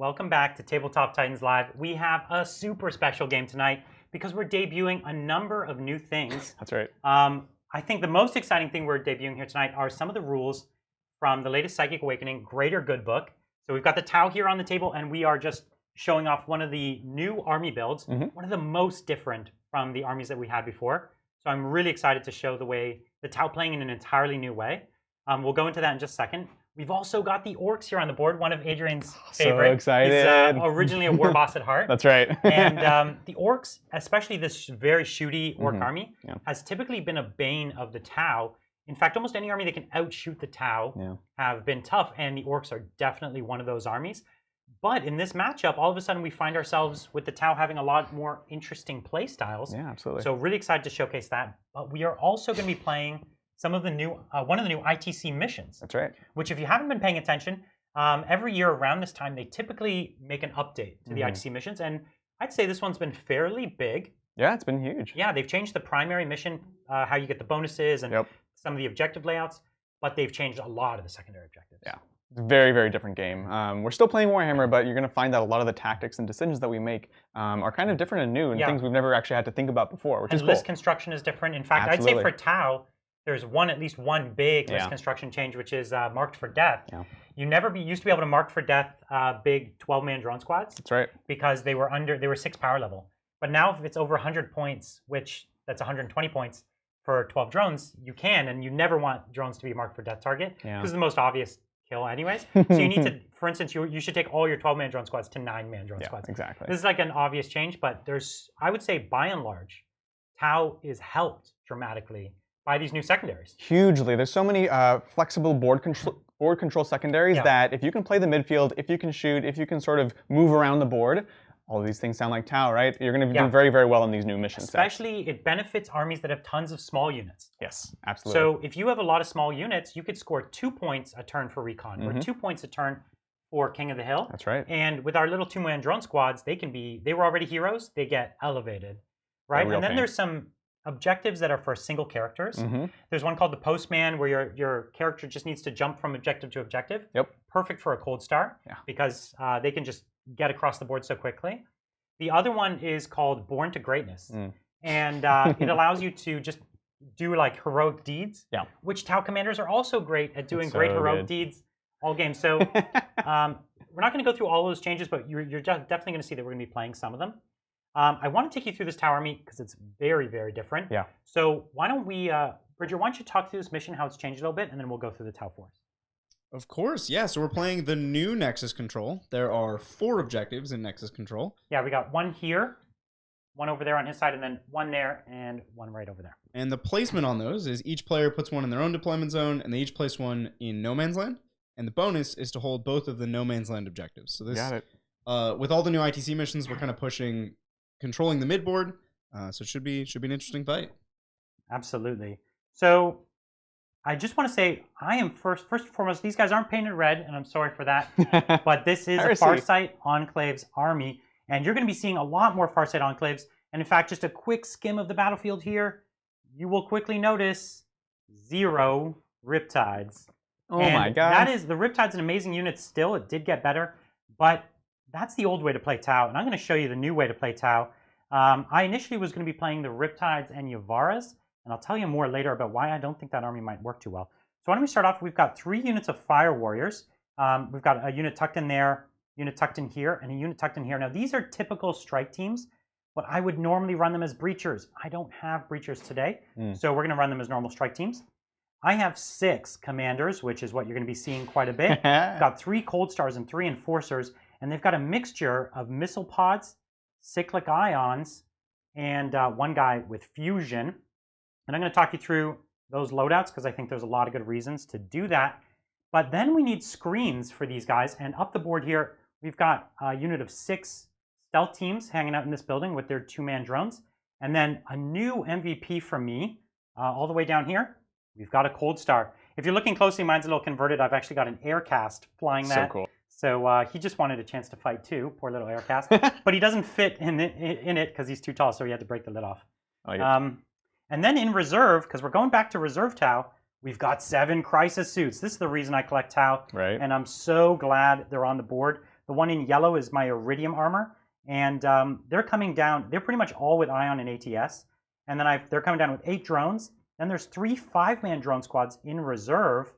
Welcome back to Tabletop Titans Live. We have a super special game tonight because we're debuting a number of new things. That's right. I think the most exciting thing we're debuting here tonight are some of the rules from the latest Psychic Awakening Greater Good book. So we've got the Tau here on the table, and we are just showing off one of the new army builds, one of the most different from the armies that we had before. So I'm really excited to show the Tau playing in an entirely new way. We'll go into that in just a second. We've also got the Orks here on the board, one of Adrian's favorite. So excited. He's originally a war boss at heart. That's right. And the Orks, especially this very shooty Orc army, has typically been a bane of the Tau. In fact, almost any army that can outshoot the Tau have been tough, and the Orks are definitely one of those armies. But in this matchup, all of a sudden we find ourselves with the Tau having a lot more interesting play styles. Yeah, absolutely. So really excited to showcase that. But we are also going to be playing some of the new, one of the new ITC missions. That's right. Which, if you haven't been paying attention, every year around this time, they typically make an update to the ITC missions. And I'd say this one's been fairly big. Yeah, it's been huge. Yeah, they've changed the primary mission, how you get the bonuses and some of the objective layouts, but they've changed a lot of the secondary objectives. Yeah, it's a very, very different game. We're still playing Warhammer, but you're going to find that a lot of the tactics and decisions that we make are kind of different and new and things we've never actually had to think about before, which is cool. List construction is different. In fact, I'd say for Tau, there's at least one big list construction change, which is marked for death. Yeah. You used to be able to mark for death big 12-man drone squads. That's right. Because they were 6 power level. But now if it's over 100 points, that's 120 points for 12 drones, you can, and you never want drones to be marked for death target. This is the most obvious kill anyways. So you need to, for instance, you should take all your 12-man drone squads to 9-man drone squads. Exactly. This is like an obvious change, but I would say by and large, Tau is helped dramatically by these new secondaries. Hugely. There's so many flexible board control secondaries that if you can play the midfield, if you can shoot, if you can sort of move around the board, all of these things sound like Tau, right? You're going to do very, very well in these new missions. Especially, it benefits armies that have tons of small units. Yes, absolutely. So if you have a lot of small units, you could score 2 points a turn for Recon, or 2 points a turn for King of the Hill. That's right. And with our little 2-man drone squads, they were already heroes, they get elevated, right? And then there's some objectives that are for single characters. There's one called the Postman, where your character just needs to jump from objective to objective. Perfect for a Cold Star, because they can just get across the board so quickly. The other one is called Born to Greatness, and it allows you to just do like heroic deeds, which Tau commanders are also great at doing heroic deeds all game. So we're not going to go through all those changes, but you're definitely going to see that we're going to be playing some of them. I want to take you through this Tau army because it's very, very different. Yeah. So why don't we, Bridger, why don't you talk through this mission, how it's changed a little bit, and then we'll go through the Tau Force. Of course, yeah. So we're playing the new Nexus Control. There are 4 objectives in Nexus Control. Yeah, we got one here, one over there on his side, and then one there, and one right over there. And the placement on those is each player puts one in their own deployment zone, and they each place one in No Man's Land. And the bonus is to hold both of the No Man's Land objectives. So this, with all the new ITC missions, we're kind of controlling the midboard, so it should be an interesting fight. Absolutely. So I just want to say, I am first and foremost, these guys aren't painted red, and I'm sorry for that, but this is a Farsight Enclaves army, and you're going to be seeing a lot more Farsight Enclaves. And in fact, just a quick skim of the battlefield here, you will quickly notice 0 Riptides. Oh my god. The Riptide's an amazing unit still. It did get better, but that's the old way to play Tau, and I'm going to show you the new way to play Tau. I initially was going to be playing the Riptides and Yavaras, and I'll tell you more later about why I don't think that army might work too well. So why don't we start off? We've got 3 units of Fire Warriors. We've got a unit tucked in there, unit tucked in here, and a unit tucked in here. Now, these are typical strike teams, but I would normally run them as Breachers. I don't have Breachers today, so we're going to run them as normal strike teams. I have 6 Commanders, which is what you're going to be seeing quite a bit. I've got 3 Cold Stars and 3 Enforcers. And they've got a mixture of missile pods, cyclic ions, and one guy with fusion. And I'm going to talk you through those loadouts because I think there's a lot of good reasons to do that. But then we need screens for these guys. And up the board here, we've got a unit of 6 stealth teams hanging out in this building with their 2-man drones. And then a new MVP from me all the way down here. We've got a Cold Star. If you're looking closely, mine's a little converted. I've actually got an Aircast flying that. So cool. So he just wanted a chance to fight too, poor little Aircast. But he doesn't fit in it because he's too tall, so he had to break the lid off. Oh, yeah. And then in reserve, because we're going back to reserve Tau, we've got 7 Crisis Suits. This is the reason I collect Tau. Right. And I'm so glad they're on the board. The one in yellow is my iridium armor, and they're coming down. They're pretty much all with ion and ATS, and then they're coming down with 8 drones. Then there's 3 5-man drone squads in reserve.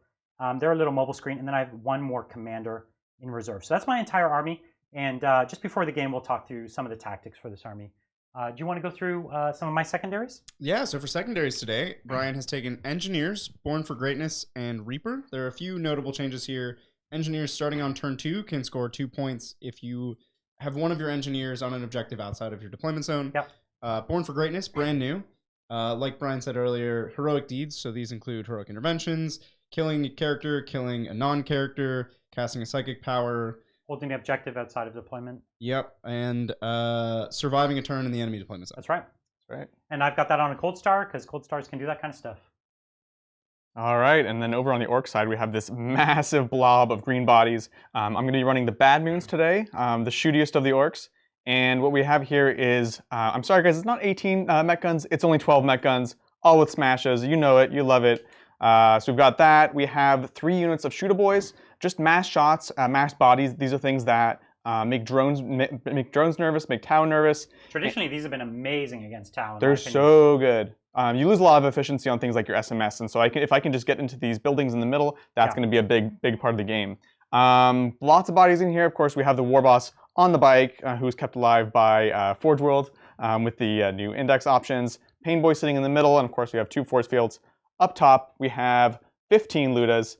They're a little mobile screen, and then I have 1 more commander in reserve. So that's my entire army. And just before the game, we'll talk through some of the tactics for this army. Do you want to go through some of my secondaries? Yeah, so for secondaries today, Brian has taken Engineers, Born for Greatness, and Reaper. There are a few notable changes here. Engineers starting on turn 2 can score 2 points if you have one of your engineers on an objective outside of your deployment zone. Yep. Born for Greatness, brand new. Like Brian said earlier, heroic deeds. So these include heroic interventions, killing a character, killing a non-character, casting a psychic power, holding the objective outside of deployment. Yep, and surviving a turn in the enemy deployment zone. That's right. That's right. And I've got that on a Cold Star because Cold Stars can do that kind of stuff. All right, and then over on the Orc side, we have this massive blob of green bodies. I'm going to be running the Bad Moons today, the shootiest of the Orcs. And what we have here is, I'm sorry guys, it's not 18 mech guns, it's only 12 mech guns, all with smashes. You know it, you love it. So we've got that. We have 3 units of shooter boys, just mass shots, mass bodies. These are things that make drones nervous, make Tau nervous. Traditionally, these have been amazing against Tau. They're so good. You lose a lot of efficiency on things like your SMS, and so if I can just get into these buildings in the middle, that's going to be a big part of the game. Lots of bodies in here. Of course, we have the War Boss on the bike, who's kept alive by Forge World with the new index options. Pain Boy sitting in the middle, and of course we have 2 force fields. Up top, we have 15 Ludas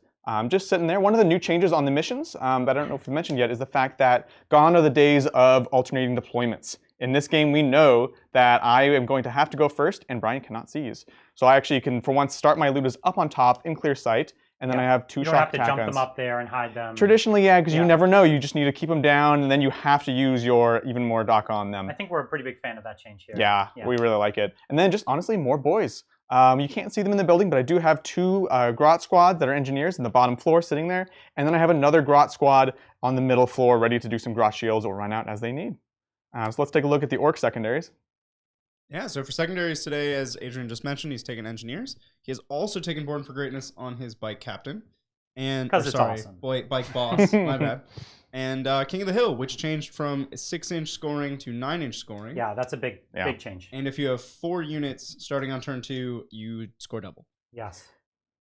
just sitting there. One of the new changes on the missions that I don't know if we mentioned yet is the fact that gone are the days of alternating deployments. In this game, we know that I am going to have to go first, and Brian cannot seize. So I actually can, for once, start my Ludas up on top in clear sight, and then I have 2 shock attack guns. You don't have to jump them up there and hide them. Traditionally, yeah, because you never know. You just need to keep them down, and then you have to use your even more dock on them. I think we're a pretty big fan of that change here. Yeah, we really like it. And then just honestly, more boys. You can't see them in the building, but I do have 2 Grot squads that are engineers in the bottom floor sitting there. And then I have another Grot squad on the middle floor ready to do some Grot shields or run out as they need. So let's take a look at the Orc secondaries. Yeah, so for secondaries today, as Adrian just mentioned, he's taken Engineers. He has also taken Born for Greatness on his Bike Captain. And, because it's awesome. Bike Boss, my bad. And King of the Hill, which changed from 6-inch scoring to 9-inch scoring. Yeah, that's a big change. And if you have 4 units starting on turn 2, you score double. Yes.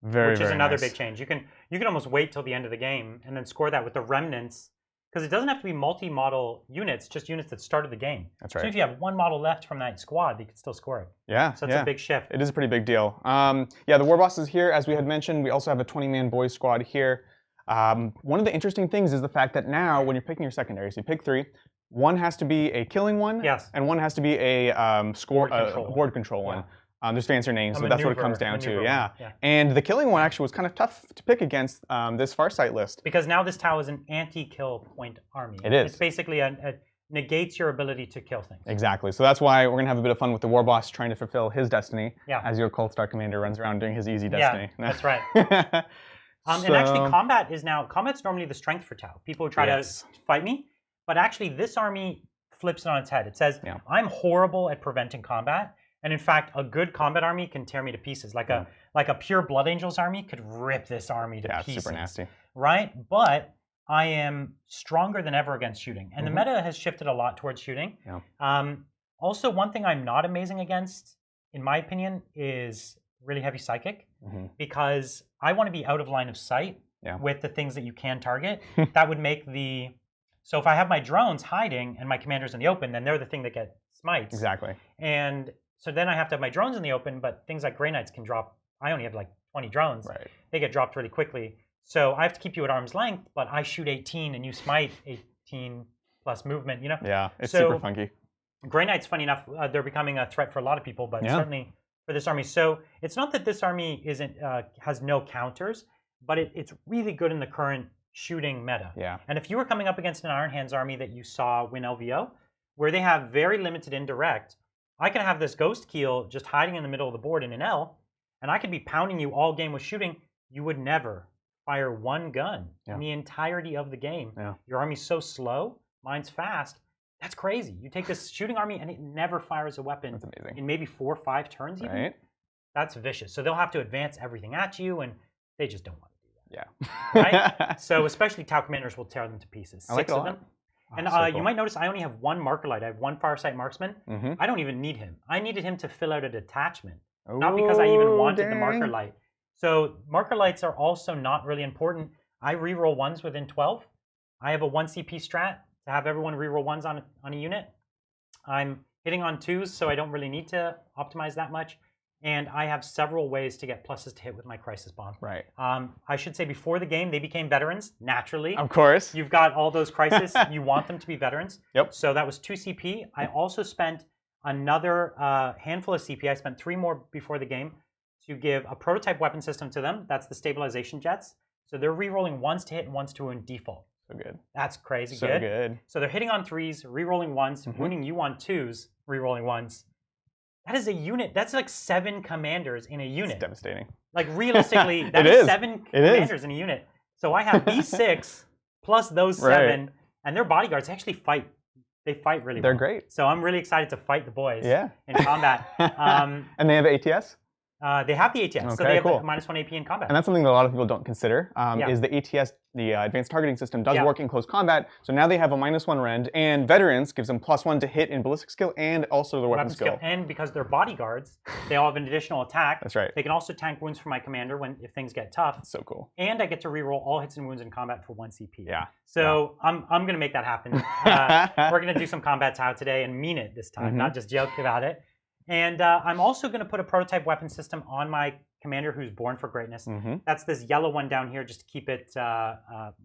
Which is another nice. big change. You can almost wait till the end of the game and then score that with the remnants, because it doesn't have to be multi-model units, just units that started the game. That's right. So if you have 1 model left from that squad, you can still score it. Yeah. So it's a big shift. It is a pretty big deal. Yeah, the War Boss is here, as we had mentioned. We also have a 20-man boys squad here. One of the interesting things is the fact that now, when you're picking your secondaries, you pick 3. 1 has to be a killing one, and 1 has to be a board control one. There's fancier names, but that's what it comes down to. Yeah. And the killing one actually was kind of tough to pick against this Farsight list. Because now this Tau is an anti-kill point army. It is. It's basically negates your ability to kill things. Exactly. So that's why we're going to have a bit of fun with the War Boss trying to fulfill his destiny as your Cold Star commander runs around doing his easy destiny. Yeah, that's right. And actually, combat's normally the strength for Tau. People try to fight me, but actually this army flips it on its head. It says, I'm horrible at preventing combat, and in fact, a good combat army can tear me to pieces. Like a pure Blood Angels army could rip this army to pieces. Yeah, super nasty. Right? But I am stronger than ever against shooting, and the meta has shifted a lot towards shooting. Yeah. Also, one thing I'm not amazing against, in my opinion, is really heavy psychic, because I want to be out of line of sight with the things that you can target. That would make so if I have my drones hiding and my commanders in the open, then they're the thing that get smites. Exactly. And so then I have to have my drones in the open, but things like Grey Knights can drop. I only have like 20 drones. Right. They get dropped really quickly. So I have to keep you at arm's length, but I shoot 18 and you smite 18 plus movement, you know? Yeah, it's super funky. Grey Knights, funny enough, they're becoming a threat for a lot of people, but certainly for this army. So it's not that this army isn't has no counters, but it's really good in the current shooting meta. Yeah. And if you were coming up against an Iron Hands army that you saw win LVO, where they have very limited indirect, I can have this Ghost Keel just hiding in the middle of the board in an L, and I could be pounding you all game with shooting. You would never fire 1 gun in the entirety of the game. Yeah. Your army's so slow, mine's fast. That's crazy. You take this shooting army and it never fires a weapon. That's amazing. In maybe 4 or 5 turns even. Right. That's vicious. So they'll have to advance everything at you, and they just don't want to do that. Yeah. Right? So especially Tau commanders will tear them to pieces. 6 of them. And so cool. You might notice I only have one marker light. I have one Farsight Marksman. I don't even need him. I needed him to fill out a detachment, not because I even wanted the marker light. So marker lights are also not really important. I reroll 1s within 12. I have a 1 CP strat to have everyone reroll 1s on a unit. I'm hitting on 2s, so I don't really need to optimize that much. And I have several ways to get pluses to hit with my Crisis Bomb. Right. I should say before the game, they became veterans, naturally. Of course. You've got all those Crisis. You want them to be veterans. Yep. So that was 2 CP. I also spent another handful of CP. I spent 3 more before the game to give a prototype weapon system to them. That's the stabilization jets. So they're re-rolling 1s to hit and 1s to wound default. So good. That's crazy so good. So they're hitting on 3s, re-rolling 1s, wounding you on 2s, re-rolling 1s. That is a unit. That's like 7 commanders in a unit. It's devastating. Like realistically, that is 7 commanders in a unit. So I have these 6 plus those 7, and their bodyguards actually fight. They fight really well. They're great. So I'm really excited to fight the boys in combat. And they have ATS? They have the ATS, okay, so they have cool. the -1 AP in combat. And that's something that a lot of people don't consider, is the ATS, the Advanced Targeting System, does work in close combat. So now they have a -1 rend, and Veterans gives them +1 to hit in ballistic skill and also the weapon skill. And because they're bodyguards, they all have an additional attack. That's right. They can also tank wounds for my commander if things get tough. That's so cool. And I get to reroll all hits and wounds in combat for 1 CP. Yeah. So I'm going to make that happen. We're going to do some combat Tau today and mean it this time, not just joke about it. And I'm also going to put a prototype weapon system on my commander who's born for greatness. That's this yellow one down here just to keep it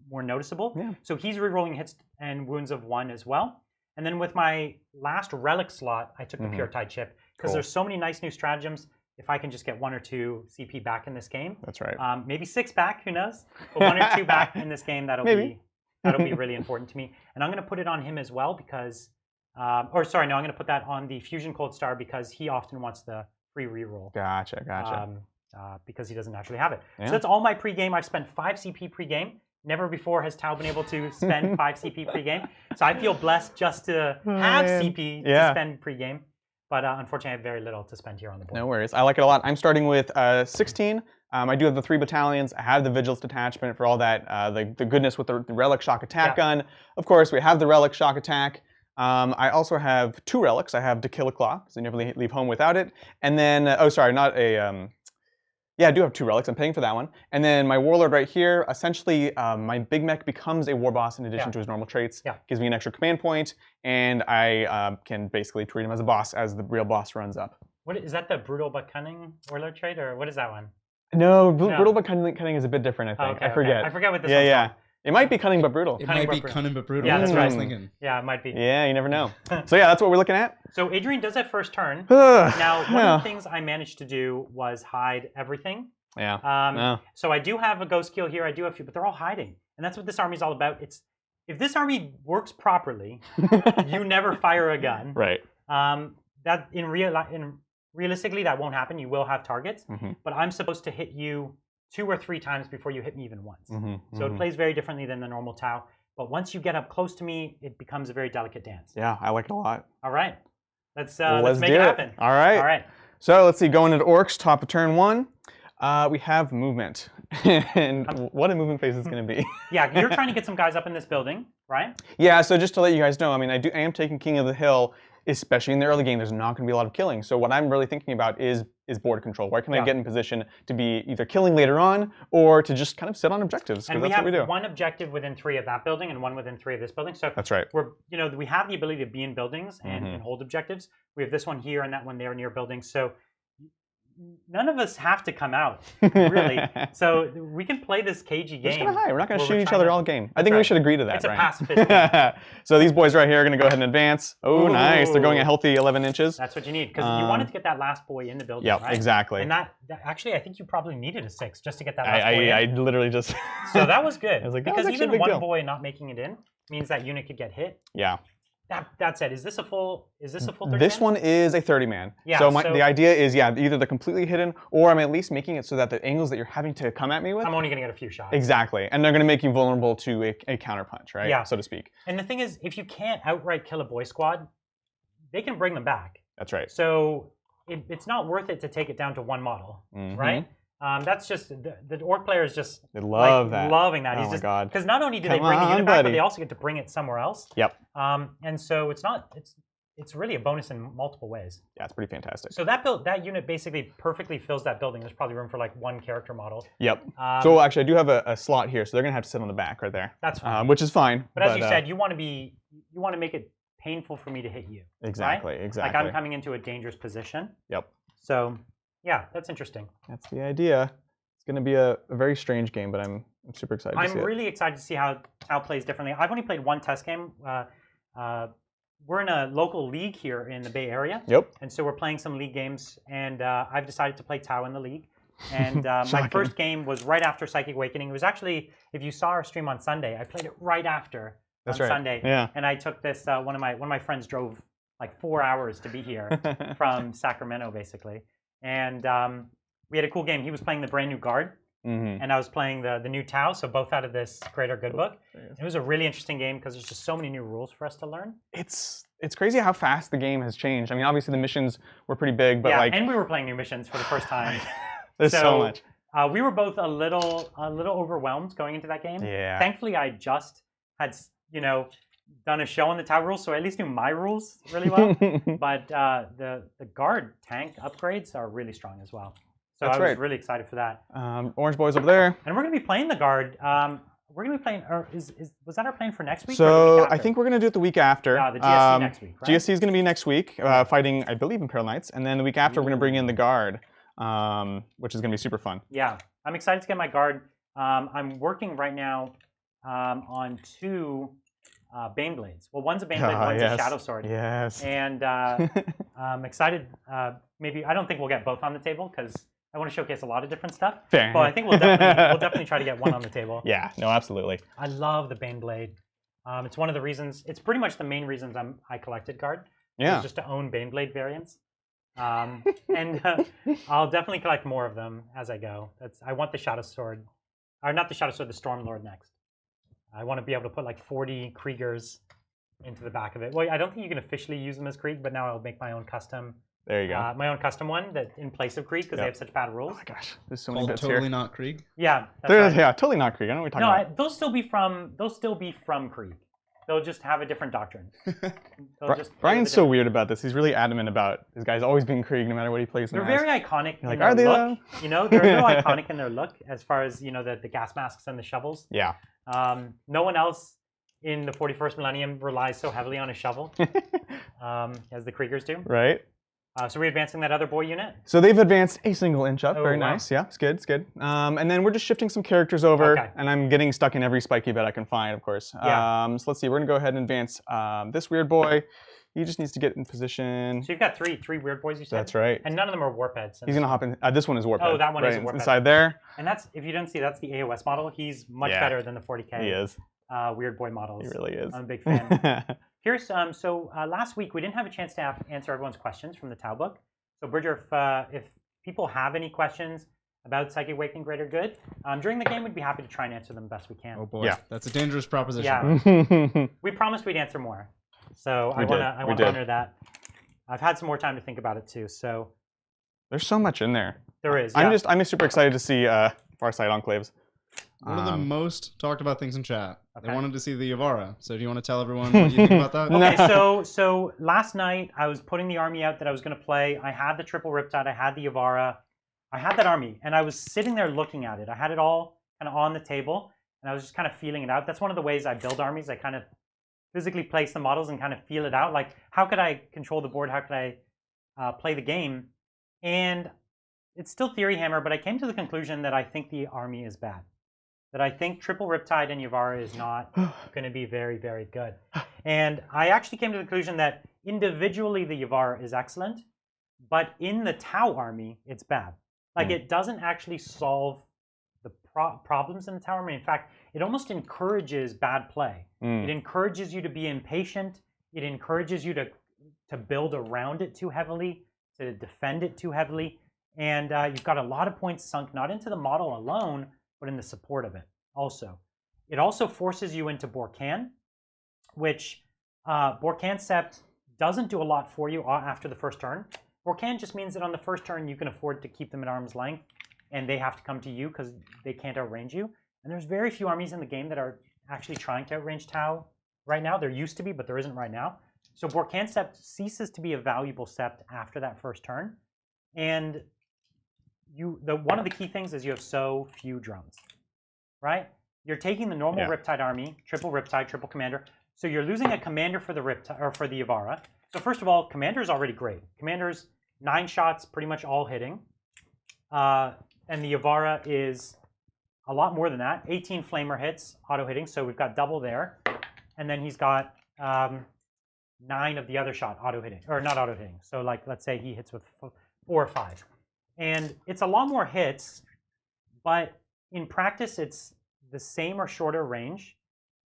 more noticeable. Yeah. So he's rerolling hits and wounds of 1 as well. And then with my last relic slot, I took the Pure Tide chip because there's so many nice new stratagems. If I can just get 1 or 2 CP back in this game. That's right. Maybe 6 back, who knows? But 1 or 2 back in this game, that'll be really important to me. And I'm going to put it on him as well because... I'm going to put that on the Fusion Cold Star because he often wants the free reroll. Gotcha. Because he doesn't actually have it. Yeah. So that's all my pregame. I've spent 5 CP pregame. Never before has Tau been able to spend 5 CP pregame. So I feel blessed just to have CP to spend pregame. But unfortunately, I have very little to spend here on the board. No worries. I like it a lot. I'm starting with 16. I do have the 3 battalions. I have the Vigilance detachment for all that, the goodness with the Relic Shock Attack gun. Of course, we have the Relic Shock Attack. I also have 2 relics. I have To Kill a Claw, so you never leave home without it. And then, I do have 2 relics. I'm paying for that one. And then my Warlord right here, essentially, my Big Mech becomes a War Boss in addition to his normal traits. Gives me an extra command point, and I can basically treat him as a boss as the real boss runs up. What is that? The Brutal but Cunning Warlord trait, or what is that one? No, Brutal but Cunning is a bit different, I think. I forget. I forget what this one's called. It might be Cunning but Brutal. It might be Cunning but Brutal. Yeah, that's what I was thinking. Yeah, it might be. Yeah, you never know. So yeah, that's what we're looking at. So Adrian does that first turn. Now, one of the things I managed to do was hide everything. So I do have a Ghost Kill here. I do have a few, but they're all hiding. And that's what this army is all about. If this army works properly, you never fire a gun. Right. That realistically, that won't happen. You will have targets. But I'm supposed to hit you 2 or 3 times before you hit me even once. So it plays very differently than the normal Tau. But once you get up close to me, it becomes a very delicate dance. Yeah, I like it a lot. All right. Let's make it happen. All right. All right. So let's see, going into Orks, top of turn 1. We have movement. And what a movement phase is going to be. Yeah, you're trying to get some guys up in this building, right? Yeah, so just to let you guys know, I mean, I am taking King of the Hill, especially in the early game. There's not going to be a lot of killing. So what I'm really thinking about is board control. Where can I get in position to be either killing later on or to just kind of sit on objectives? And we have 1 objective within 3 of that building and 1 within 3 of this building. So that's right. We have the ability to be in buildings and hold objectives. We have this one here and that one there near buildings. So none of us have to come out, really. So we can play this cagey game. We're just going to hide. We're not going to shoot each other all game. I think we should agree to that, It's a pacifist game. So these boys right here are going to go ahead and advance. Oh, nice. They're going a healthy 11 inches. That's what you need, because you wanted to get that last boy in the building, right? Exactly. And that actually, I think you probably needed a 6 just to get that last boy in. I literally just... So that was good. I was like, because even one boy not making it in means that unit could get hit. Yeah. That said, is this a full 30 This one is a 30 man. Yeah, so the idea is, either they're completely hidden or I'm at least making it so that the angles that you're having to come at me with, I'm only going to get a few shots. Exactly. And they're going to make you vulnerable to a counterpunch, right? Yeah. So to speak. And the thing is, if you can't outright kill a boy squad, they can bring them back. That's right. So it's not worth it to take it down to 1 model, right? That's just the orc player is just love that. loving that. Oh He's my just god! Because not only do they bring the unit back, but they also get to bring it somewhere else. Yep. And so it's really a bonus in multiple ways. Yeah, it's pretty fantastic. So that unit basically perfectly fills that building. There's probably room for like one character model. Yep. So actually, I do have a slot here, so they're gonna have to sit on the back right there. That's fine. Which is fine. But as you said, you want to make it painful for me to hit you. Exactly. Right? Exactly. Like I'm coming into a dangerous position. Yep. So yeah, that's interesting. That's the idea. It's going to be a very strange game, but I'm super excited to see it. I'm really excited to see how Tau plays differently. I've only played one test game. We're in a local league here in the Bay Area. Yep. And so we're playing some league games, and I've decided to play Tau in the league. And my first game was right after Psychic Awakening. It was actually, if you saw our stream on Sunday, I played it right after Sunday. Yeah. And I took this, one of my friends drove like 4 hours to be here from Sacramento, basically. And we had a cool game. He was playing the brand new guard, and I was playing the new Tau, so both out of this Greater Good book. It was a really interesting game because there's just so many new rules for us to learn. It's crazy how fast the game has changed. I mean, obviously the missions were pretty big, but and we were playing new missions for the first time. There's so much. We were both a little overwhelmed going into that game. Yeah. Thankfully, I just had done a show on the Tau rules, so I at least knew my rules really well. But the guard tank upgrades are really strong as well. So I was really excited for that. Orange boys over there. And we're going to be playing the guard. We're going to be playing, or was that our plan for next week? So I think we're going to do it the week after. The GSC next week, right? GSC is going to be next week, fighting, I believe, Imperial Knights. And then the week after, we're going to bring in the guard, which is going to be super fun. Yeah, I'm excited to get my guard. I'm working right now on 2 Bane Blades. Well, one's a Bane Blade, one's a Shadow Sword. Yes. And I'm excited. Maybe I don't think we'll get both on the table because I want to showcase a lot of different stuff. Fair. But I think we'll definitely try to get one on the table. Yeah. No, absolutely. I love the Bane Blade. It's one of the reasons. It's pretty much the main reasons I collected guard. Yeah. Just to own Bane Blade variants. And I'll definitely collect more of them as I go. I want the Shadow Sword, or not the Shadow Sword, the Storm Lord next. I want to be able to put like 40 Kriegers into the back of it. Well, I don't think you can officially use them as Krieg, but now I'll make my own custom. There you go. My own custom one that in place of Krieg because they have such bad rules. Oh my gosh, there's so many bits totally here. not Krieg. Yeah, that's right. Yeah, totally not Krieg. I know what we're talking about. They'll still be from Krieg. They'll just have a different doctrine. Brian's so weird about this. He's really adamant about his guys always being Krieg no matter what he plays. They're very iconic. Like, are they look? They're a little iconic in their look as far as the gas masks and the shovels. Yeah. No one else in the 41st millennium relies so heavily on a shovel as the Kriegers do. Right. So we're advancing that other boy unit? So they've advanced a single inch up. Very wow. nice. Yeah, it's good. It's good. And then we're just shifting some characters over. Okay. And I'm getting stuck in every spiky bed I can find, of course. Yeah. So let's see. We're going to go ahead and advance this weird boy. He just needs to get in position. So you've got three weird boys, you said? That's right. And none of them are warp heads. He's going to hop in. This one is warp head. Oh, that one is a warp head. Inside there. And that's, if you don't see, that's the AOS model. He's much better than the 40K. He is. Weird boy models. He really is. I'm a big fan. Here's so last week we didn't have a chance to answer everyone's questions from the Tau book. So Bridger, if people have any questions about Psychic Awakening Greater Good, during the game we'd be happy to try and answer them best we can. Oh boy, that's a dangerous proposition. Yeah. We promised we'd answer more, so I want to honor that. I've had some more time to think about it too. So there's so much in there. There is. Yeah. I'm super excited to see Farside Enclaves. One of the most talked about things in chat. Okay. They wanted to see the Yavara. So do you want to tell everyone what you think about that? Okay, so last night I was putting the army out that I was going to play. I had the triple Riptide. I had the Yavara. I had that army, and I was sitting there looking at it. I had it all kind of on the table, and I was just kind of feeling it out. That's one of the ways I build armies. I kind of physically place the models and kind of feel it out. Like, how could I control the board? How could I play the game? And it's still theory hammer, but I came to the conclusion that I think the army is bad. That I think triple Riptide and Yavara is not going to be very, very good. And I actually came to the conclusion that individually the Yavara is excellent, but in the Tau army, it's bad. Like, it doesn't actually solve the problems in the Tau army. In fact, it almost encourages bad play. It encourages you to be impatient. It encourages you to build around it too heavily, to defend it too heavily. And you've got a lot of points sunk not into the model alone, but in the support of it also. It also forces you into Borkan, which Borkan Sept doesn't do a lot for you after the first turn. Borkan just means that on the first turn you can afford to keep them at arm's length and they have to come to you because they can't outrange you. And there's very few armies in the game that are actually trying to outrange Tau right now. There used to be, but there isn't right now. So Borkan Sept ceases to be a valuable Sept after that first turn. And one of the key things is you have so few drones, right? You're taking the normal Riptide army, triple Riptide, triple commander. So you're losing a commander for the Riptide or for the Yavara. So first of all, commander is already great. Commander's 9 shots, pretty much all hitting. And the Yavara is a lot more than that. 18 flamer hits, auto hitting. So we've got double there. And then he's got 9 of the other shot auto hitting, or not auto hitting. So like, let's say he hits with 4 or 5. And it's a lot more hits, but in practice, it's the same or shorter range.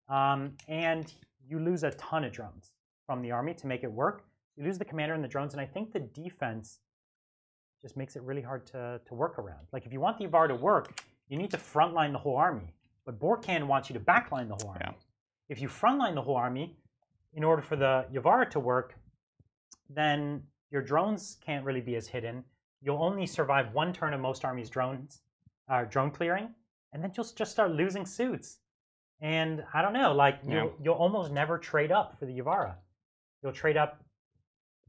And you lose a ton of drones from the army to make it work. You lose the commander and the drones, and I think the defense just makes it really hard to work around. Like if you want the Yavara to work, you need to frontline the whole army. But Borkan wants you to backline the whole army. Yeah. If you frontline the whole army, in order for the Yavara to work, then your drones can't really be as hidden. You'll only survive 1 turn of most armies' drone clearing, and then you'll just start losing suits. And I don't know, like you'll almost never trade up for the Yavara. You'll trade up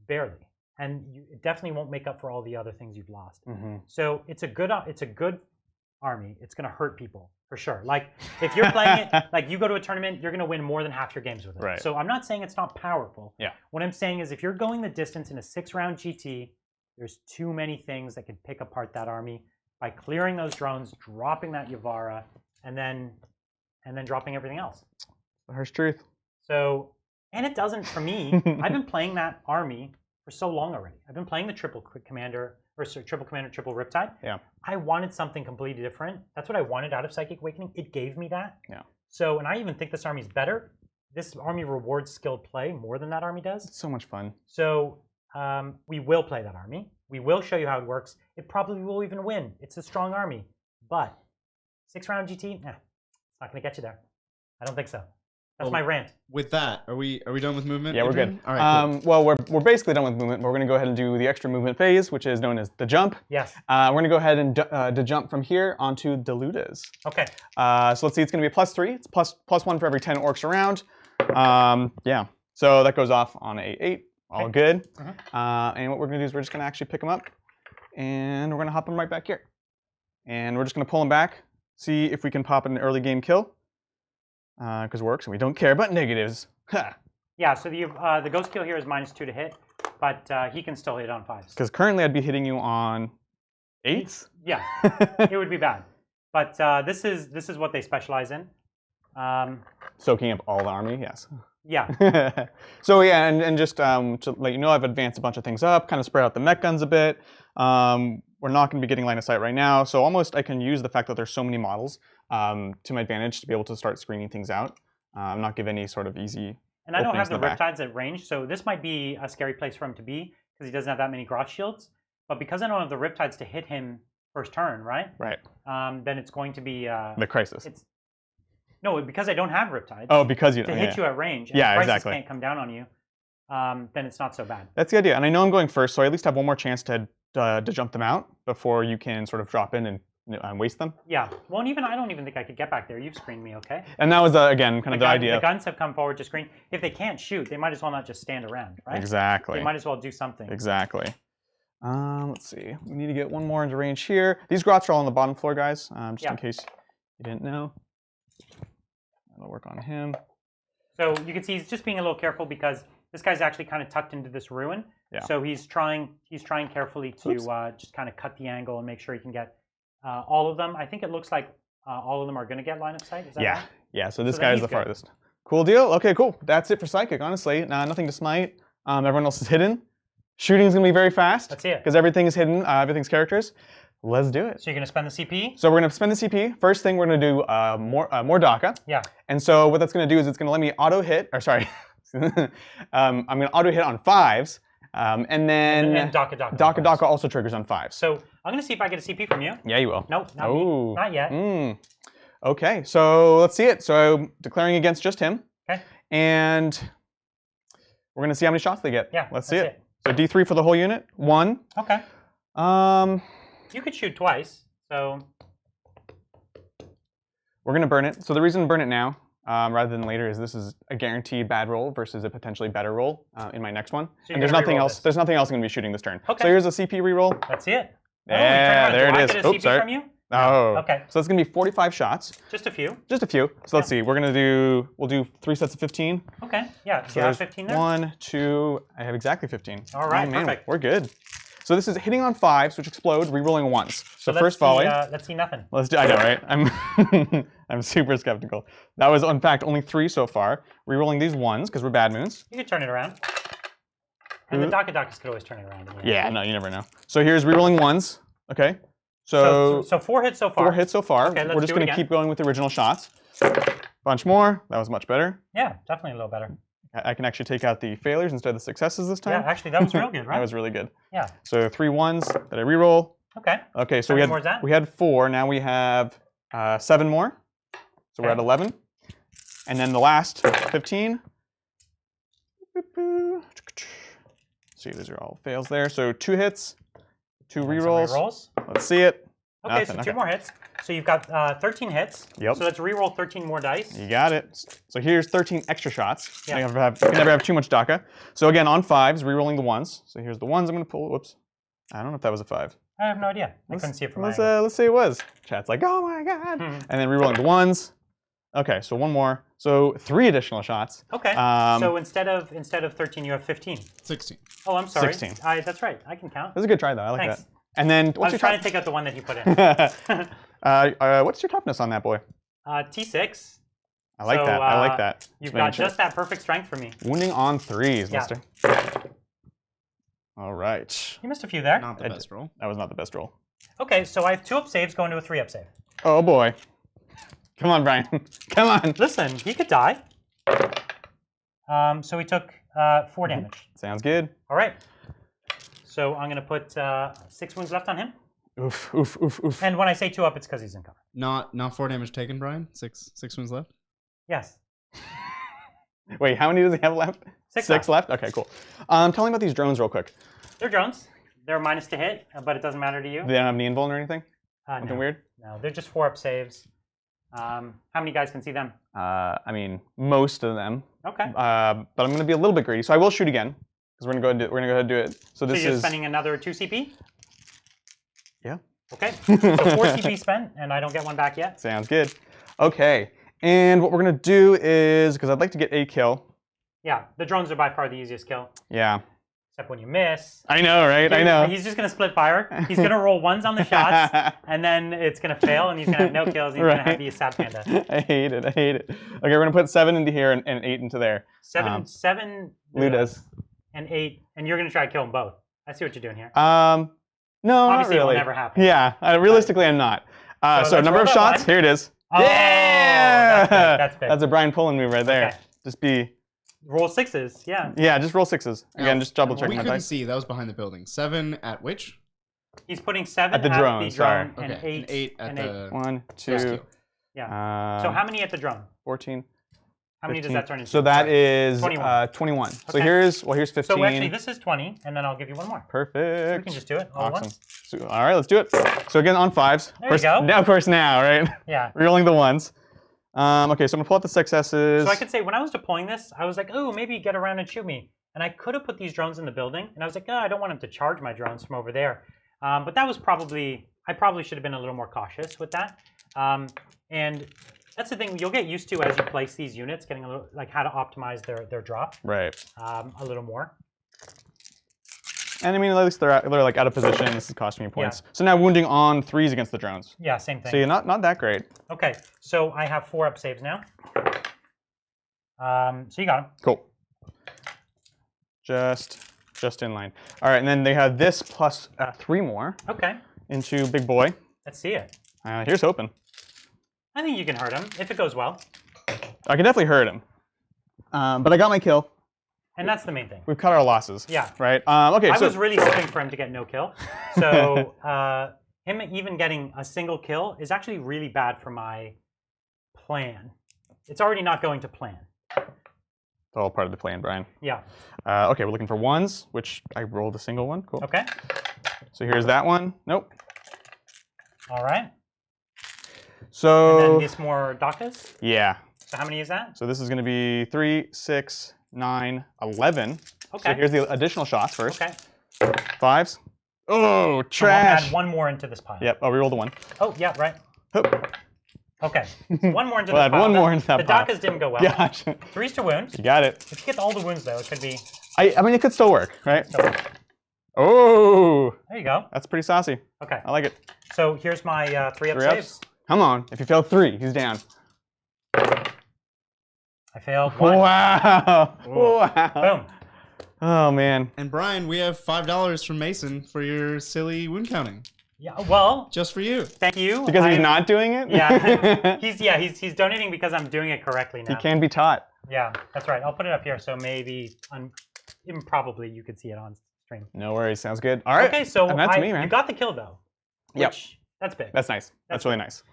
barely, and it definitely won't make up for all the other things you've lost. So it's a good army. It's going to hurt people for sure. Like if you're playing it, like you go to a tournament, you're going to win more than half your games with it. Right. So I'm not saying it's not powerful. Yeah. What I'm saying is if you're going the distance in a 6-round GT, there's too many things that can pick apart that army by clearing those drones, dropping that Yavara, and then dropping everything else. The harsh truth. So, and it doesn't for me. I've been playing that army for so long already. I've been playing the triple commander, triple Riptide. Yeah. I wanted something completely different. That's what I wanted out of Psychic Awakening. It gave me that. Yeah. So, and I even think this army's better. This army rewards skilled play more than that army does. It's so much fun. So, we will play that army. We will show you how it works. It probably will even win. It's a strong army. But 6-round GT, it's not going to get you there. I don't think so. That's my rant. With that, are we done with movement? Yeah, Adrian? we're good. All right, cool. Well, we're basically done with movement, but we're going to go ahead and do the extra movement phase, which is known as the jump. Yes. We're going to go ahead and jump from here onto Deludas. Okay. So let's see, it's going to be +3. It's +1 for every 10 orcs around. Yeah. So that goes off on a 8. All good. And what we're going to do is we're just going to actually pick them up, and we're going to hop them right back here. And we're just going to pull them back, see if we can pop an early game kill. Because works, and we don't care about negatives. Yeah, so the ghost kill here is -2 to hit, but he can still hit on 5s. Because currently I'd be hitting you on 8s? Yeah, it would be bad. But this is what they specialize in. Soaking up all the army, yes. Yeah. So yeah, and just to let you know, I've advanced a bunch of things up, kind of spread out the mech guns a bit. We're not going to be getting line of sight right now, so almost I can use the fact that there's so many models to my advantage to be able to start screening things out. Not give any sort of easy. And I don't have the Riptides at range, so this might be a scary place for him to be because he doesn't have that many Groth shields. But because I don't have the Riptides to hit him first turn, right? Right. Then it's going to be the crisis. No, because I don't have Riptides. Oh, because you don't. To hit you at range. And yeah, the crisis exactly. can't come down on you. Then it's not so bad. That's the idea, and I know I'm going first, so I at least have one more chance to jump them out before you can sort of drop in and waste them. Yeah. Well, and even I don't even think I could get back there. You've screened me, okay? And that was again kind of the idea. The guns have come forward to screen. If they can't shoot, they might as well not just stand around, right? Exactly. They might as well do something. Exactly. Let's see. We need to get one more into range here. These Groths are all on the bottom floor, guys. Just in case you didn't know. That'll work on him. So you can see he's just being a little careful because this guy's actually kind of tucked into this ruin. Yeah. So he's trying carefully to just kind of cut the angle and make sure he can get all of them. I think it looks like all of them are going to get line of sight. Is that right? Yeah. So this guy is the farthest. Cool deal. Okay, cool. That's it for Psychic, honestly. Nothing to smite. Everyone else is hidden. Shooting's going to be very fast. Let's see it. Because everything is hidden. Everything's characters. Let's do it. So you're going to spend the CP? So we're going to spend the CP. First thing, we're going to do more DACA. Yeah. And so what that's going to do is it's going to let me auto hit, or sorry, I'm going to auto hit on 5s. And then and DACA also triggers on 5s. So I'm going to see if I get a CP from you. Yeah, you will. Nope, not yet. Okay, so let's see it. So declaring against just him. Okay. And we're going to see how many shots they get. Yeah, let's see it. So D3 for the whole unit. 1. Okay. You could shoot twice, So we're going to burn it. So the reason to burn it now, rather than later, is this is a guaranteed bad roll versus a potentially better roll in my next one. So and there's nothing else. There's nothing else I'm going to be shooting this turn. Okay. So here's a CP reroll. Let's see it. Yeah, there it is. Do I get a CP from you? Oh. Okay. So that's going to be 45 shots. Just a few. Just a few. So let's see. We'll do 3 sets of 15. Okay. Yeah. So you have 15 there? 1, 2. I have exactly 15. All right. Oh, man, perfect. we're good. So this is hitting on 5s, which explode, rerolling 1s. So first volley. Let's see nothing. Let's do. I know, right? I'm super skeptical. That was in fact only 3 so far. Rerolling these 1s because we're bad moons. You could turn it around. And the Dockets could always turn it around. Yeah. No, you never know. So here's rerolling 1s. Okay. So 4 hits so far. 4 hits so far. Okay, we're just going to keep going with the original shots. Bunch more. That was much better. Yeah, definitely a little better. I can actually take out the failures instead of the successes this time. Yeah, actually, that was real good, right? That was really good. Yeah. So 3 1s that I reroll. Okay. Okay, so How we had 4. Now we have 7 more. So we're at 11. And then the last 15. See, these are all fails there. So 2 hits, 2 rerolls. Let's see it. Okay, Nothing. so 2 more hits. So you've got 13 hits. Yep. So let's reroll 13 more dice. You got it. So here's 13 extra shots. Yeah. You can never have too much DACA. So again, on 5s, rerolling the 1s. So here's the 1s I'm going to pull. Whoops. I don't know if that was a 5. I have no idea. I couldn't see it from my Let's say it was. Chat's like, oh my god. And then rerolling the 1s. Okay, so 1 more. So 3 additional shots. Okay. So instead of 13, you have 15. 16. Oh, I'm sorry. 16. That's right. I can count. That was a good try, though. I like Thanks. that. And then, I was trying to take out the one that you put in. what's your toughness on that boy? T6. I like that. I like that. You've got just that perfect strength for me. Wounding on 3s, Yeah. mister. All right. You missed a few there. Not the best roll. That was not the best roll. Okay, so I have 2 up saves going to a 3 up save. Oh, boy. Come on, Brian. Come on. Listen, he could die. So he took 4 damage. Sounds good. All right. So I'm going to put 6 wounds left on him. Oof, oof, oof, oof. And when I say 2 up, it's because he's in cover. Not 4 damage taken, Brian. 6 wounds left. Yes. Wait, how many does he have left? 6 left? Okay, cool. Tell me about these drones real quick. They're drones. They're minus to hit, but it doesn't matter to you. They don't have knee invuln or anything? Something no. weird? No, they're just 4 up saves. How many guys can see them? I mean, most of them. Okay. But I'm going to be a little bit greedy, so I will shoot again because we're going to go ahead and do it. So this you're is spending another 2 CP? Yeah. Okay. So 4 CP spent, and I don't get 1 back yet. Sounds good. Okay. And what we're going to do is, because I'd like to get a kill. Yeah, the drones are by far the easiest kill. Yeah. Except when you miss. I know, right? I know. He's just going to split fire. He's going to roll 1s on the shots, and then it's going to fail, and he's going to have no kills, and he's going to have to be a sad panda. I hate it. I hate it. Okay, we're going to put 7 into here and 8 into there. 7 Ludas. And 8, and you're going to try to kill them both. I see what you're doing here. No, Obviously, not really. it'll never happen. Yeah, realistically, I'm not. So number of shots, here it is. Oh, yeah! That's big. That's a Brian Pullen move right there. Okay. Just be... Roll 6s, yeah. Yeah, just roll 6s. Again, just double check We my couldn't dice. see. That was behind the building. 7 at which? He's putting 7 at the drone, and Okay, 8 at and the 1, 2, rescue. Yeah. So how many at the drone? 14. How many does 15. that turn into? So that is 21. 21. So Okay. here's 15. So actually, this is 20, and then I'll give you 1 more. Perfect. So we can just do it all at Awesome. once. So, all right, let's do it. So again, on 5s. There you go. Now, of course, right? Yeah. Rerolling the 1s. Okay, so I'm gonna pull out the successes. So I could say when I was deploying this, I was like, oh, maybe get around and shoot me. And I could have put these drones in the building, and I was like, oh, I don't want him to charge my drones from over there. But that was probably, I probably should have been a little more cautious with that. And that's the thing you'll get used to as you place these units, getting a little, like how to optimize their drop. Right. A little more. And I mean, at least they're like out of position. This is costing me points. Yeah. So now wounding on 3s against the drones. Yeah, same thing. So not that great. Okay, so I have 4 up saves now. So you got them. Cool. Just in line. All right, and then they have this plus 3 more. Okay. Into big boy. Let's see it. Here's hoping. I think you can hurt him if it goes well. I can definitely hurt him. But I got my kill. And that's the main thing. We've cut our losses. Yeah. Right? Okay, I was really hoping for him to get no kill. So him even getting a single kill is actually really bad for my plan. It's already not going to plan. It's all part of the plan, Brian. Yeah. Okay, we're looking for 1s, which I rolled a single one. Cool. Okay. So here's that one. Nope. All right. So. And then this more Dakas? Yeah. So how many is that? So this is going to be 3, 6, 9, 11. Okay. So here's the additional shots first. Okay. 5s. Oh, trash. So I'll add one more into this pile. Yep. Oh, we rolled a 1. Oh, yeah, right. Hoop. Okay. So one more into we'll this add pile. one more into that pile. The Dakas didn't go well. Gosh. 3s to wound. You got it. If you get all the wounds, though, it could be... I mean, it could still work, right? Still work. Oh. There you go. That's pretty saucy. Okay. I like it. So here's my 3-up 3 saves. Come on. If you fail 3, he's down. I failed 1. Wow. Ooh. Wow. Boom. Oh, man. And Brian, we have $5 from Mason for your silly wound counting. Yeah, well... Just for you. Thank you. Because he's not doing it? Yeah. he's donating because I'm doing it correctly now. He can be taught. Yeah, that's right. I'll put it up here so maybe, improbably, you could see it on stream. No worries. Sounds good. All right. Okay, so and that's me, man. you got the kill, though. Yep. That's big. That's nice. That's really nice.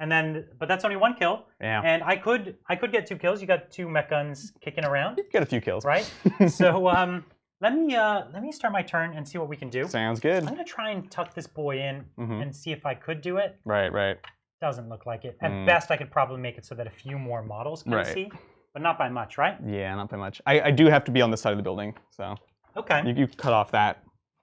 And then, but that's only 1 kill. Yeah. And I could get 2 kills. You got 2 mech guns kicking around. You get a few kills. Right? So let me start my turn and see what we can do. Sounds good. I'm gonna try and tuck this boy in and see if I could do it. Right. Doesn't look like it. At best, I could probably make it so that a few more models can see, but not by much, right? Yeah, not by much. I do have to be on this side of the building, so. Okay. You cut off that.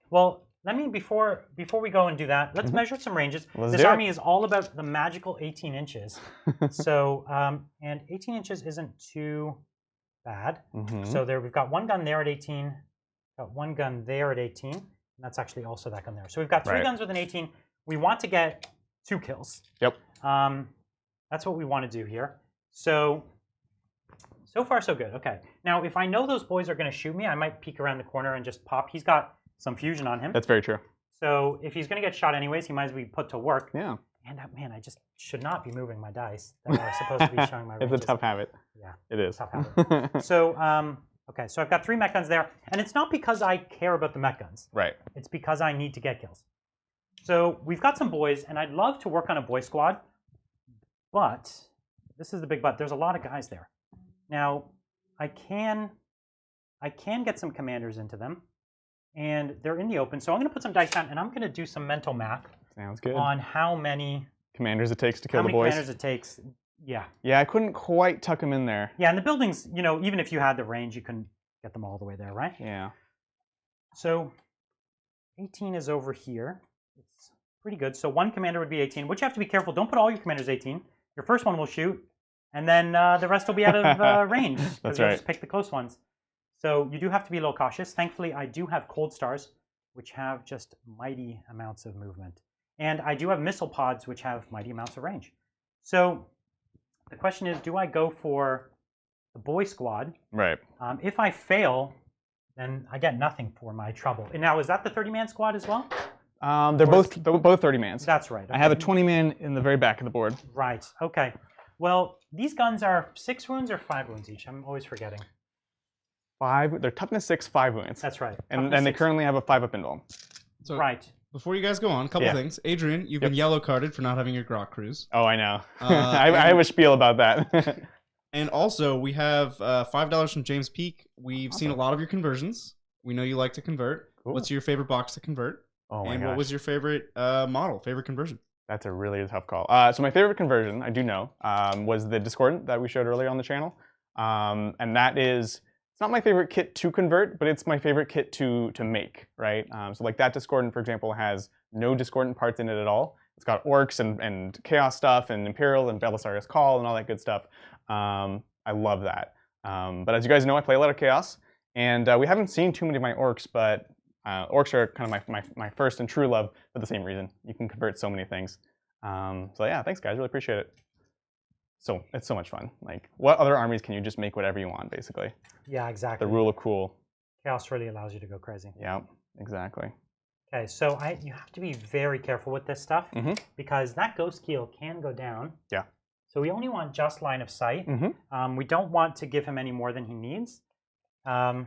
Well, let me before we go and do that, let's measure some ranges. This army is all about the magical 18 inches. So and 18 inches isn't too bad. So there we've got 1 gun there at 18, got 1 gun there at 18, and that's actually also that gun there. So we've got 3 guns with an 18. We want to get 2 kills. Yep. That's what we want to do here. So far so good. Okay. Now if I know those boys are going to shoot me, I might peek around the corner and just pop. He's got some fusion on him. That's very true. So if he's going to get shot anyways, he might as well be put to work. Yeah. And man, I just should not be moving my dice that are supposed to be showing my ranges. It's a tough habit. Yeah. It is. Tough habit. So, okay, so I've got 3 mech guns there. And it's not because I care about the mech guns. Right. It's because I need to get kills. So we've got some boys, and I'd love to work on a boy squad. But, this is the big but, there's a lot of guys there. Now, I can get some commanders into them. And they're in the open, so I'm going to put some dice down, and I'm going to do some mental math. Sounds good. On how many commanders it takes to kill the boys. How many commanders it takes, yeah. Yeah, I couldn't quite tuck them in there. Yeah, and the buildings, even if you had the range, you couldn't get them all the way there, right? Yeah. So 18 is over here. It's pretty good. So 1 commander would be 18, which you have to be careful. Don't put all your commanders 18. Your first one will shoot, and then the rest will be out of range. That's you'll right. Just pick the close ones. So you do have to be a little cautious. Thankfully, I do have cold stars, which have just mighty amounts of movement. And I do have missile pods, which have mighty amounts of range. So the question is, do I go for the boy squad? Right. If I fail, then I get nothing for my trouble. And now, is that the 30-man squad as well? They're both 30-mans. That's right. Okay. I have a 20-man in the very back of the board. Right. Okay. Well, these guns are 6 wounds or 5 wounds each. I'm always forgetting. 5. They're toughness 6, 5 wounds. That's right. And they currently have a 5-up invuln. So right. Before you guys go on, a couple things. Adrian, you've been yellow carded for not having your Grok cruise. Oh, I know. I have a spiel about that. And also, we have $5 from James Peak. We've seen a lot of your conversions. We know you like to convert. Cool. What's your favorite box to convert? Oh my And gosh. what was your favorite model, favorite conversion? That's a really tough call. So my favorite conversion, I do know, was the Discordant that we showed earlier on the channel. And that is, it's not my favorite kit to convert, but it's my favorite kit to make, right? So like that Discordant, for example, has no Discordant parts in it at all. It's got Orks and Chaos stuff and Imperial and Belisarius Call and all that good stuff. I love that. But as you guys know, I play a lot of Chaos. And we haven't seen too many of my Orks, but Orks are kind of my first and true love for the same reason. You can convert so many things. So yeah, thanks guys, really appreciate it. So it's so much fun. Like, what other armies can you just make whatever you want, basically? Yeah, exactly. The rule of cool. Chaos really allows you to go crazy. Yeah, exactly. Okay, so you have to be very careful with this stuff because that ghost keel can go down. Yeah. So we only want just line of sight. We don't want to give him any more than he needs. And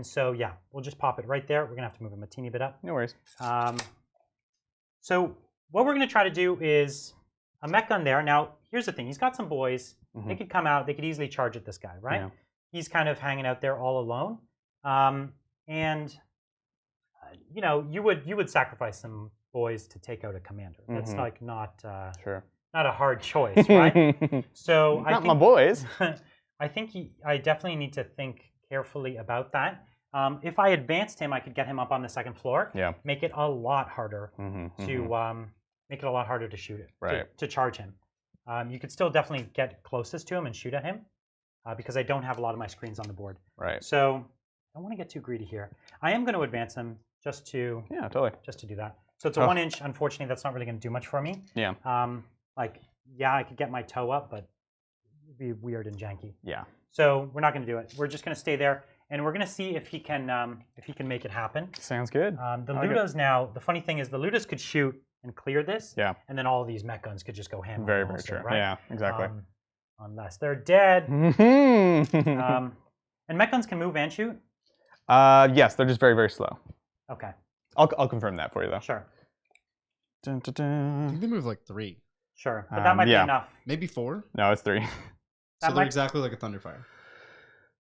so, yeah, we'll just pop it right there. We're going to have to move him a teeny bit up. No worries. So what we're going to try to do is a mech gun there. Now, here's the thing. He's got some boys. They could come out. They could easily charge at this guy, right? Yeah. He's kind of hanging out there all alone. You know, you would sacrifice some boys to take out a commander. That's like not sure. not a hard choice, right? So not my boys. I think I definitely need to think carefully about that. If I advanced him, I could get him up on the second floor. Yeah. Make it a lot harder to shoot it. Right. To charge him. You could still definitely get closest to him and shoot at him, because I don't have a lot of my screens on the board. Right. So I don't want to get too greedy here. I am going to advance him just to do that. So it's a 1 inch. Unfortunately, that's not really going to do much for me. Yeah. I could get my toe up, but it'd be weird and janky. Yeah. So we're not going to do it. We're just going to stay there, and we're going to see if he can make it happen. Sounds good. The Ludas now. The funny thing is, the Ludas could shoot and clear this. Yeah. And then all of these mech guns could just go ham. Very, very true. Right? Yeah. Exactly. Unless they're dead. And mech guns can move and shoot. Yes, they're just very, very slow. Okay. I'll confirm that for you though. Sure. I think they move like 3. Sure, but that might be enough. Maybe 4? No, it's 3. So they're exactly like a Thunderfire.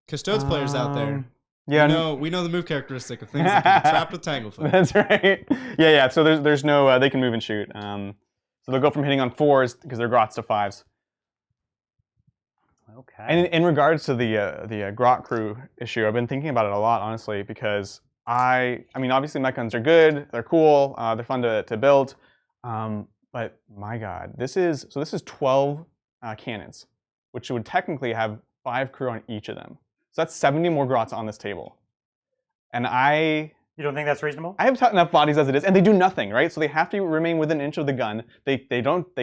Custodes players out there, yeah, we know the move characteristic of things that can be trapped with Tanglefoot. That's right. Yeah. So there's no they can move and shoot. So they'll go from hitting on 4s because they're grots to 5s. Okay. And in regards to the grot crew issue, I've been thinking about it a lot, honestly, because I mean, obviously mech guns are good, they're cool, they're fun to build, but my God, this is 12 cannons, which would technically have 5 crew on each of them. So that's 70 more grots on this table, and You don't think that's reasonable? I have enough bodies as it is, and they do nothing, right? So they have to remain within an inch of the gun. They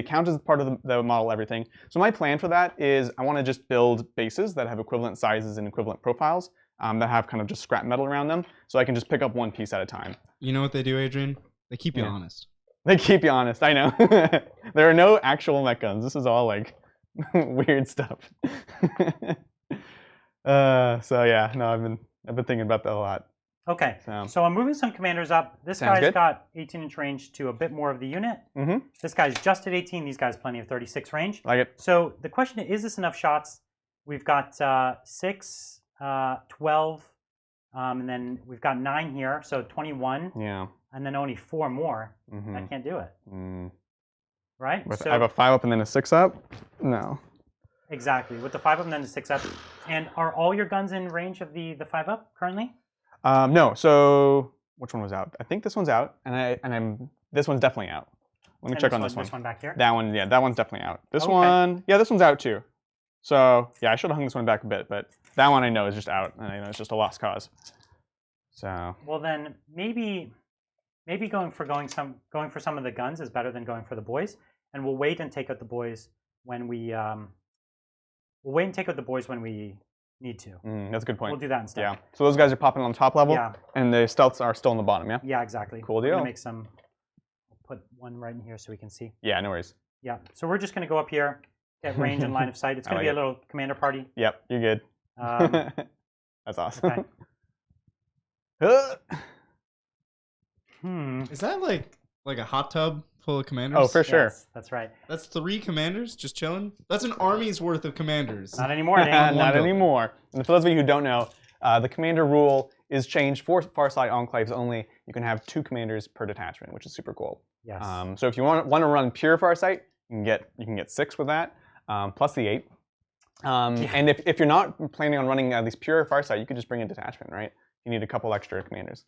count as part of the model, everything. So my plan for that is I want to just build bases that have equivalent sizes and equivalent profiles that have kind of just scrap metal around them, so I can just pick up one piece at a time. You know what they do, Adrian? They keep you honest. They keep you honest, I know. There are no actual mech guns. This is all like weird stuff. So yeah, no, I've been thinking about that a lot. Okay, so I'm moving some commanders up. This guy's got 18-inch range to a bit more of the unit. This guy's just at 18. These guys plenty of 36 range. Like it. So the question is this enough shots? We've got 6, 12, and then we've got 9 here, so 21. Yeah. And then only 4 more. I can't do it. Right? I have a 5 up and then a 6 up? No. Exactly. With the 5 up and then the 6 up. And are all your guns in range of the 5 up currently? No. So which one was out? I think this one's out, this one's definitely out. Let me check on this one. This one back here. That one, yeah, that one's definitely out. This one, yeah, this one's out too. So yeah, I should have hung this one back a bit, but that one I know is just out, and I know it's just a lost cause. So. Well then, maybe going for some of the guns is better than going for the boys, and we'll wait and take out the boys when we need to. That's a good point. We'll do that instead. Yeah. So those guys are popping on the top level, yeah, and the stealths are still on the bottom. Yeah. Yeah, exactly. Cool deal. I'm gonna make some. Put one right in here so we can see. Yeah, no worries. Yeah. So we're just gonna go up here, get range and line of sight. It's gonna be a little commander party. Yep, you're good. That's awesome. Okay. Is that like a hot tub full of commanders? Oh, for sure. Yes, that's right. That's 3 commanders just chilling? That's an army's worth of commanders. Not anymore, Not anymore. And for those of you who don't know, the commander rule is changed for Farside Enclaves only. You can have 2 commanders per detachment, which is super cool. Yes. So if you want to run pure Farsight, you can get 6 with that, plus the 8. And if you're not planning on running these pure Farsight, you could just bring a detachment, right? You need a couple extra commanders.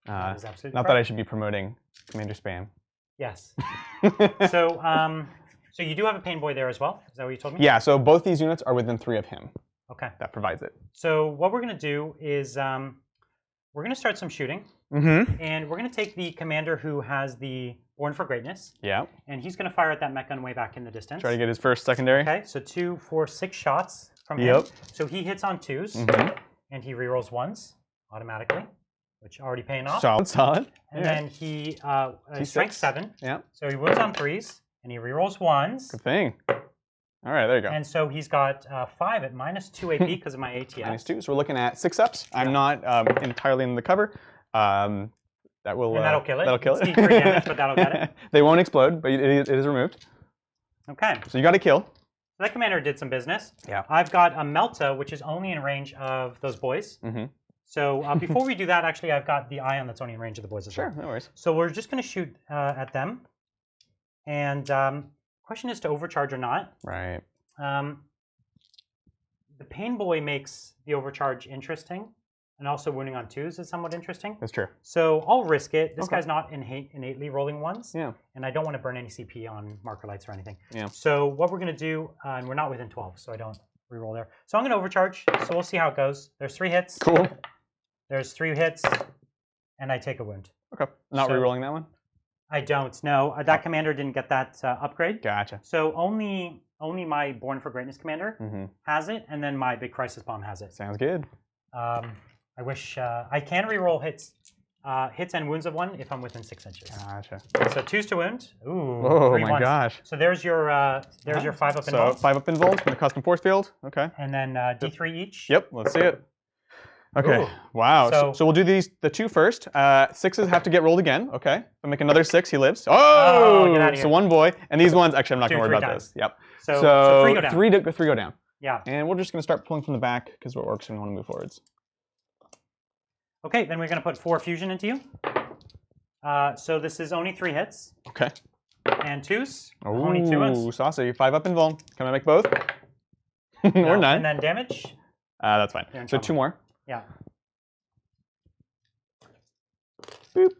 That is absolutely not correct. that I should be promoting commander spam. Yes. So you do have a pain boy there as well? Is that what you told me? Yeah, so both these units are within 3 of him. Okay. That provides it. So what we're going to do is we're going to start some shooting. And we're going to take the commander who has the Born for Greatness. Yeah. And he's going to fire at that mech gun way back in the distance. Try to get his first secondary. Okay, so 2, 4, 6 shots from him. So he hits on 2s, and he rerolls 1s automatically, which already paying off. Solid. And then he strength 7. Yeah. So he wounds on 3s, and he rerolls 1s. Good thing. All right, there you go. And so he's got 5 at -2 AP because of my ATS. -2. So we're looking at 6 ups. I'm not entirely in the cover. That will. And that'll kill it. That'll kill it. It's 3 damage, but that'll get it. They won't explode, but it is removed. Okay. So you got to kill. So that commander did some business. Yeah. I've got a Melta, which is only in range of those boys. So before we do that, actually, I've got the ion that's only in range of the boys as well. Sure, no worries. So we're just going to shoot at them. And question is to overcharge or not. Right. The Pain Boy makes the overcharge interesting. And also wounding on 2s is somewhat interesting. That's true. So I'll risk it. This guy's not innately rolling 1s. Yeah. And I don't want to burn any CP on marker lights or anything. Yeah. So what we're going to do, and we're not within 12, so I don't reroll there. So I'm going to overcharge. So we'll see how it goes. There's 3 hits. Cool. There's 3 hits. And I take a wound. Okay. Not rerolling that one? I don't. No. That commander didn't get that upgrade. Gotcha. So only my Born for Greatness commander has it. And then my Big Crisis Bomb has it. Sounds good. I wish I can reroll hits and wounds of 1 if I'm within 6 inches. Gotcha. So 2s to wound. Ooh. Oh 3 my ones. gosh. So there's your 5 up involved. So 5 up involved from the custom force field. Okay. And then D3 each. Yep. Let's see it. Okay. Ooh. Wow. So we'll do the 2 first. 6s have to get rolled again. Okay. If I make another 6, he lives. Oh! Get out of here. So 1 boy. And these ones, actually, I'm not going to worry about this. Yep. So 3 go down. 3 go down. Yeah. And we're just going to start pulling from the back because we're orcs and we want to move forwards. Okay, then we're going to put 4 fusion into you. So this is only 3 hits. Okay. And 2s. Ooh, only 2 ones. saucy. 5 up invuln. Can I make both? No. Or none. And then damage. That's fine. So 2 more. Yeah. Boop.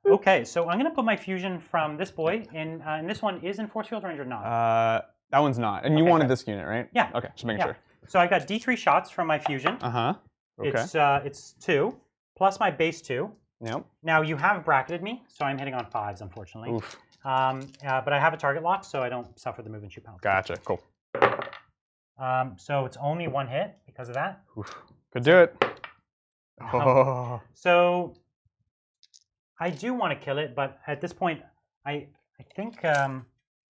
Boop. Okay, so I'm going to put my fusion from this boy in, and this one is in force field range or not? That one's not. And you wanted this unit, right? Yeah. Okay, just making sure. So I got D3 shots from my fusion. Uh-huh. Okay. It's 2 plus my base 2. Yep. Now you have bracketed me, so I'm hitting on 5s, unfortunately. Oof. But I have a target lock, so I don't suffer the move and shoot penalty. Gotcha. Cool. So it's only 1 hit because of that. Oof. Could do it. Oh. So I do want to kill it, but at this point, I think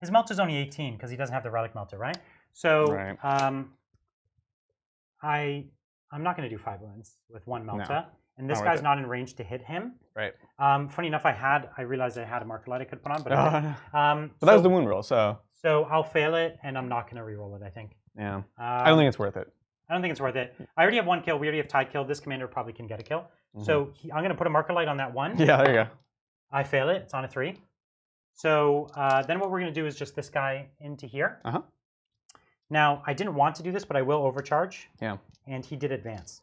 his melter's only 18 because he doesn't have the relic melter, right? So right. I'm not going to do 5 wounds with 1 melter. No. And this guy's not in range to hit him. Right. Funny enough, I realized I had a marker light I could put on, but but that was the wound roll, so. So I'll fail it, and I'm not going to reroll it, I think. Yeah. I don't think it's worth it. I don't think it's worth it. I already have 1 kill. We already have tied kill. This commander probably can get a kill. So I'm going to put a marker light on that 1. Yeah, there you go. I fail it. It's on a 3. So then what we're going to do is just this guy into here. Uh-huh. Now, I didn't want to do this, but I will overcharge. Yeah. And he did advance.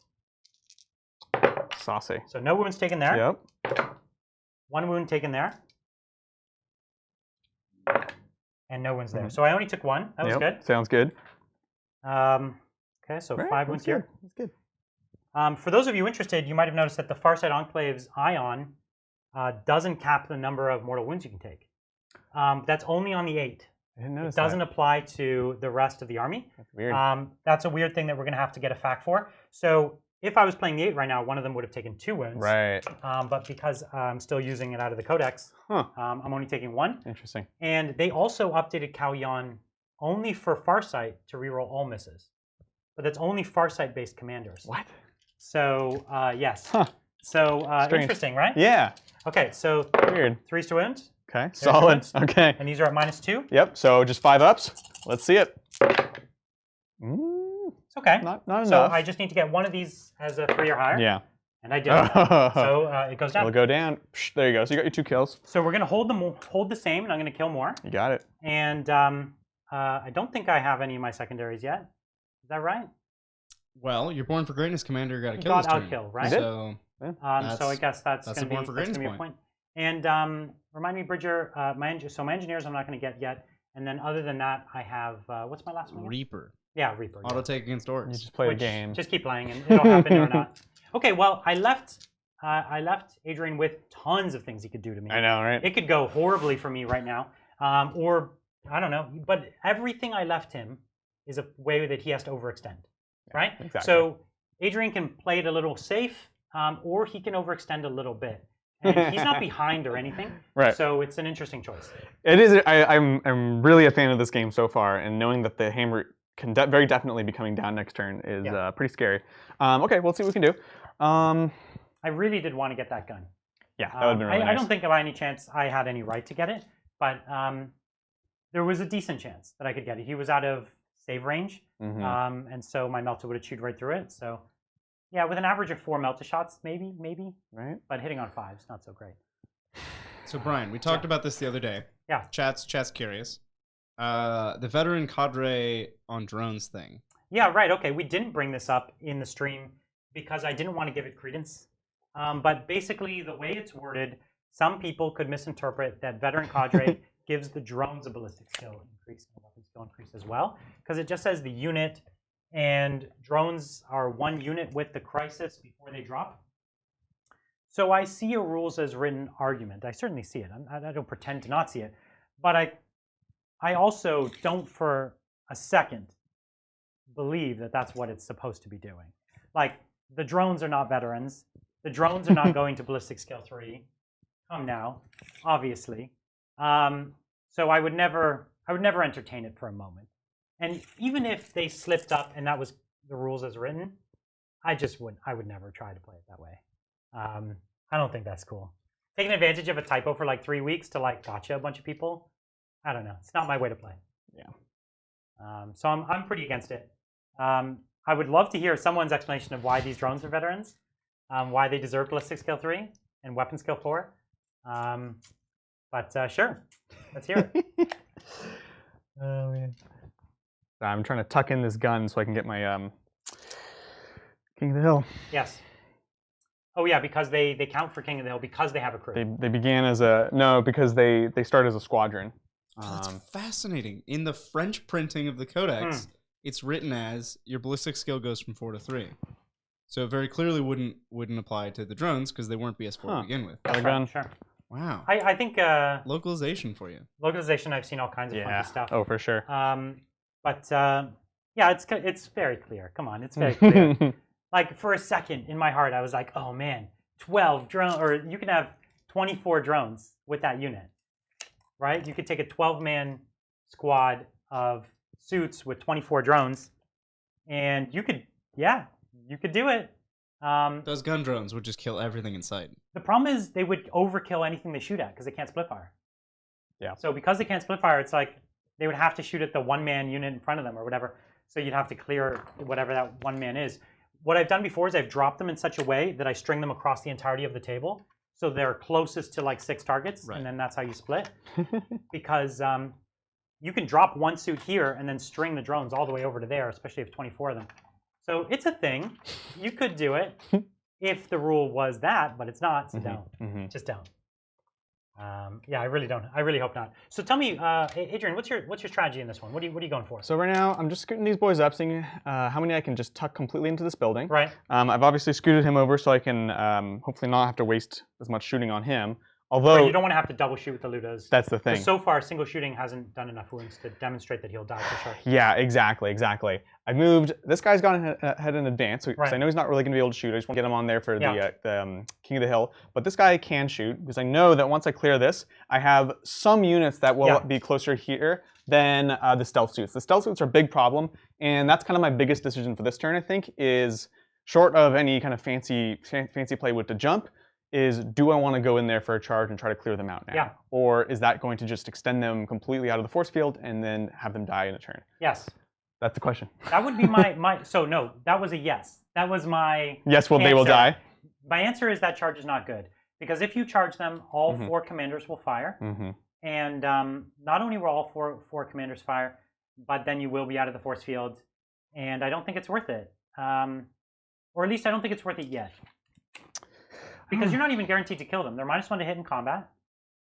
Saucy. So no wounds taken there. Yep. 1 wound taken there. And no wounds there. So I only took 1. That was good. Sounds good. Okay, so 5 wounds here. That's good. For those of you interested, you might have noticed that the Farside Enclave's Ion doesn't cap the number of mortal wounds you can take. That's only on the 8. I didn't notice it doesn't apply to the rest of the army. That's weird. That's a weird thing that we're going to have to get a fact for. So if I was playing the 8 right now, one of them would have taken 2 wounds. Right. But because I'm still using it out of the codex, I'm only taking 1. Interesting. And they also updated Kauyon only for Farsight to reroll all misses. But that's only Farsight-based commanders. What? So, yes. Huh. So, interesting, right? Yeah. Okay, so weird. 3s to wound. Okay, solid. Okay. And these are at -2. Yep, so just 5 ups. Let's see it. It's okay. Not enough. So I just need to get one of these as a 3 or higher. Yeah. And I did. So it goes down. It'll go down. Psh, there you go. So you got your 2 kills. So we're going to hold the same, and I'm going to kill more. You got it. And I don't think I have any of my secondaries yet. Is that right? Well, your Born for Greatness commander got a kill this turn. Outkill, right? So, so I guess that's going to be a point. And remind me, Bridger, my engineers I'm not going to get yet. And then other than that, I have, what's my last one? Reaper. Yeah, Reaper. Auto take against Orks. You just play the game. Just keep playing, and it'll happen or not. Okay, well, I left Adrian with tons of things he could do to me. I know, right? It could go horribly for me right now. Or, I don't know. But everything I left him is a way that he has to overextend. Right? Exactly. So Adrian can play it a little safe, or he can overextend a little bit. And he's not behind or anything. Right. So it's an interesting choice. It is. I'm really a fan of this game so far, and knowing that the hammer can very definitely be coming down next turn is pretty scary. Okay, we'll see what we can do. I really did want to get that gun. Yeah, that would have been really nice. I don't think by any chance I had any right to get it, but there was a decent chance that I could get it. He was out of save range, and so my melter would have chewed right through it. So Yeah, with an average of 4 melta shots, maybe. Right. But hitting on 5's not so great. So Brian, we talked about this the other day. Yeah. Chat's curious. The veteran cadre on drones thing. Yeah, right. Okay, we didn't bring this up in the stream because I didn't want to give it credence. But basically, the way it's worded, some people could misinterpret that veteran cadre gives the drones a ballistic skill increase and weapon skill increase as well, because it just says the unit, and drones are 1 unit with the crisis before they drop. So I see a rules as written argument. I certainly see it. I don't pretend to not see it. But I also don't for a second believe that that's what it's supposed to be doing. Like, the drones are not veterans. The drones are not going to ballistic skill 3. Come now, obviously. So I would never entertain it for a moment. And even if they slipped up and that was the rules as written, I would never try to play it that way. I don't think that's cool. Taking advantage of a typo for like 3 weeks to like gotcha a bunch of people, I don't know. It's not my way to play. Yeah. So I'm pretty against it. I would love to hear someone's explanation of why these drones are veterans, why they deserve ballistic skill 3 and weapon skill 4. But sure, let's hear it. Oh man. I'm trying to tuck in this gun so I can get my King of the Hill. Yes. Oh yeah, because they count for King of the Hill because they have a crew. They began as because they start as a squadron. Oh, that's fascinating. In the French printing of the Codex, it's written as your ballistic skill goes from 4 to 3. So it very clearly wouldn't apply to the drones because they weren't BS4 to begin with. Got a gun. Sure. Wow. I think localization for you. Localization. I've seen all kinds of funky stuff. Oh, for sure. But yeah, it's very clear. Come on, it's very clear. Like for a second in my heart, I was like, oh man, 12 drones, or you can have 24 drones with that unit, right? You could take a 12-man squad of suits with 24 drones, and you could do it. Those gun drones would just kill everything in sight. The problem is they would overkill anything they shoot at because they can't split fire. Yeah. So because they can't split fire, it's like they would have to shoot at the 1-man unit in front of them or whatever. So you'd have to clear whatever that 1-man is. What I've done before is I've dropped them in such a way that I string them across the entirety of the table. So they're closest to like 6 targets, and then that's how you split. Because you can drop 1 suit here and then string the drones all the way over to there, especially if 24 of them. So it's a thing. You could do it if the rule was that, but it's not, so don't. Just don't. Yeah, I really don't. I really hope not. So tell me, Adrian, what's your strategy in this one? What are you going for? So right now, I'm just scooting these boys up, seeing how many I can just tuck completely into this building. Right. I've obviously scooted him over so I can hopefully not have to waste as much shooting on him. Although right, you don't want to have to double shoot with the Ludas. That's the thing. So far, single shooting hasn't done enough wounds to demonstrate that he'll die for sure. Yeah, exactly. I moved. This guy's gone ahead in advance, so I know he's not really going to be able to shoot. I just want to get him on there for the King of the Hill. But this guy can shoot because I know that once I clear this, I have some units that will be closer here than the stealth suits. The stealth suits are a big problem, and that's kind of my biggest decision for this turn. I think is short of any kind of fancy play with the jump. Is do I want to go in there for a charge and try to clear them out now? Yeah. Or is that going to just extend them completely out of the force field and then have them die in a turn? Yes. That's the question. That would be my so no, that was a yes. That was my yes, well, they will die. My answer is that charge is not good. Because if you charge them, all 4 commanders will fire. And not only will all four commanders fire, but then you will be out of the force field. And I don't think it's worth it. Or at least I don't think it's worth it yet. Because you're not even guaranteed to kill them. They're -1 to hit in combat,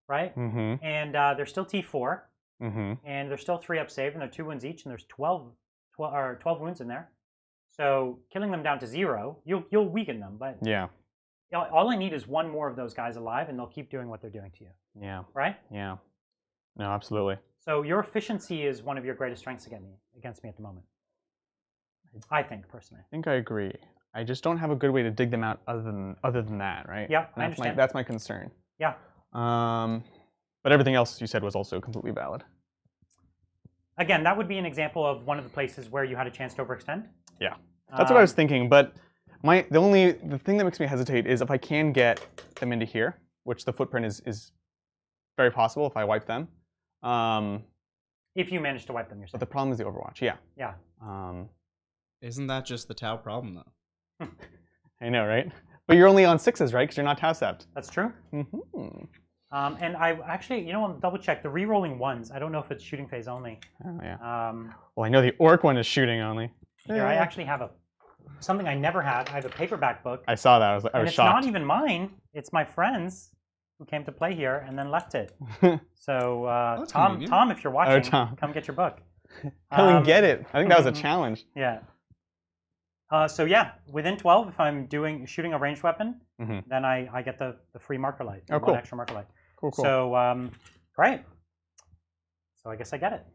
right? And they're still T4. And they're still 3-up save, and they're 2 wounds each, and there's 12 wounds in there. So killing them down to 0, you'll weaken them. But yeah, all I need is 1 more of those guys alive, and they'll keep doing what they're doing to you. Yeah. Right? Yeah. No, absolutely. So your efficiency is one of your greatest strengths against me at the moment. I think, personally. I think I agree. I just don't have a good way to dig them out other than that, right? Yeah, I understand. That's my concern. Yeah. But everything else you said was also completely valid. Again, that would be an example of one of the places where you had a chance to overextend. Yeah, that's what I was thinking. But the thing that makes me hesitate is if I can get them into here, which the footprint is very possible if I wipe them. If you manage to wipe them yourself. But the problem is the Overwatch. Yeah. Yeah. Isn't that just the Tau problem though? I know, right? But you're only on 6s, right? Because you're not Tau Sept. That's true. Mm-hmm. And I actually, I'll double check the re-rolling ones. I don't know if it's shooting phase only. Oh yeah. Well, I know the Orc one is shooting only. Here, I actually have something I never had. I have a paperback book. I saw that. I was and it's shocked. not even mine. It's my friend's who came to play here and then left it. So Tom, if you're watching, come get your book. Come and get it. I think that was a challenge. Yeah. So yeah, within 12, if I'm shooting a ranged weapon, then I get the free marker light. Oh, cool. One extra marker light. Cool. So great. So I guess I get it.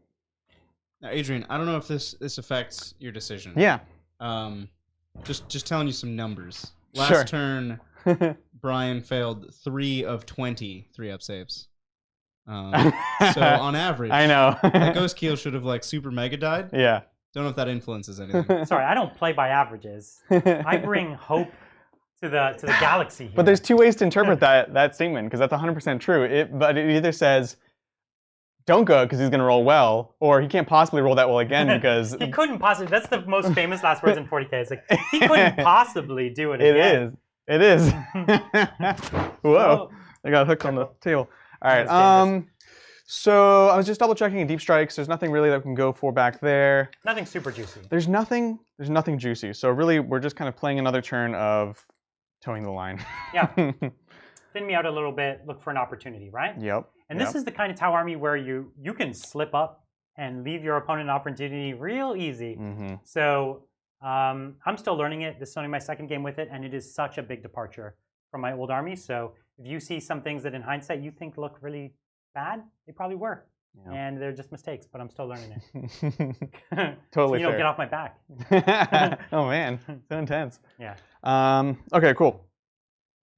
Now, Adrian, I don't know if this affects your decision. Yeah. Just telling you some numbers. Last turn, Brian failed 3 of 20 3-up saves. So on average, I know that Ghost Keel should have super mega died. Yeah. Don't know if that influences anything. Sorry, I don't play by averages. I bring hope to the galaxy here. But there's 2 ways to interpret that statement, because that's 100% true. But it either says, don't go because he's going to roll well, or he can't possibly roll that well again because... He couldn't possibly. That's the most famous last words in 40K. It's like, he couldn't possibly do it again. It is. Whoa. I got hooked on the table. All right. So I was just double checking deep strikes. There's nothing really that we can go for back there. Nothing super juicy. There's nothing juicy. So really, we're just kind of playing another turn of towing the line. Yeah. Thin me out a little bit. Look for an opportunity, right? Yep. And this is the kind of Tau army where you can slip up and leave your opponent an opportunity real easy. So I'm still learning it. This is only my 2nd game with it, and it is such a big departure from my old army. So if you see some things that in hindsight you think look really bad, they probably were. Yeah. And they're just mistakes, but I'm still learning it. Totally so, get off my back. Oh man, so intense. Yeah. Okay, cool.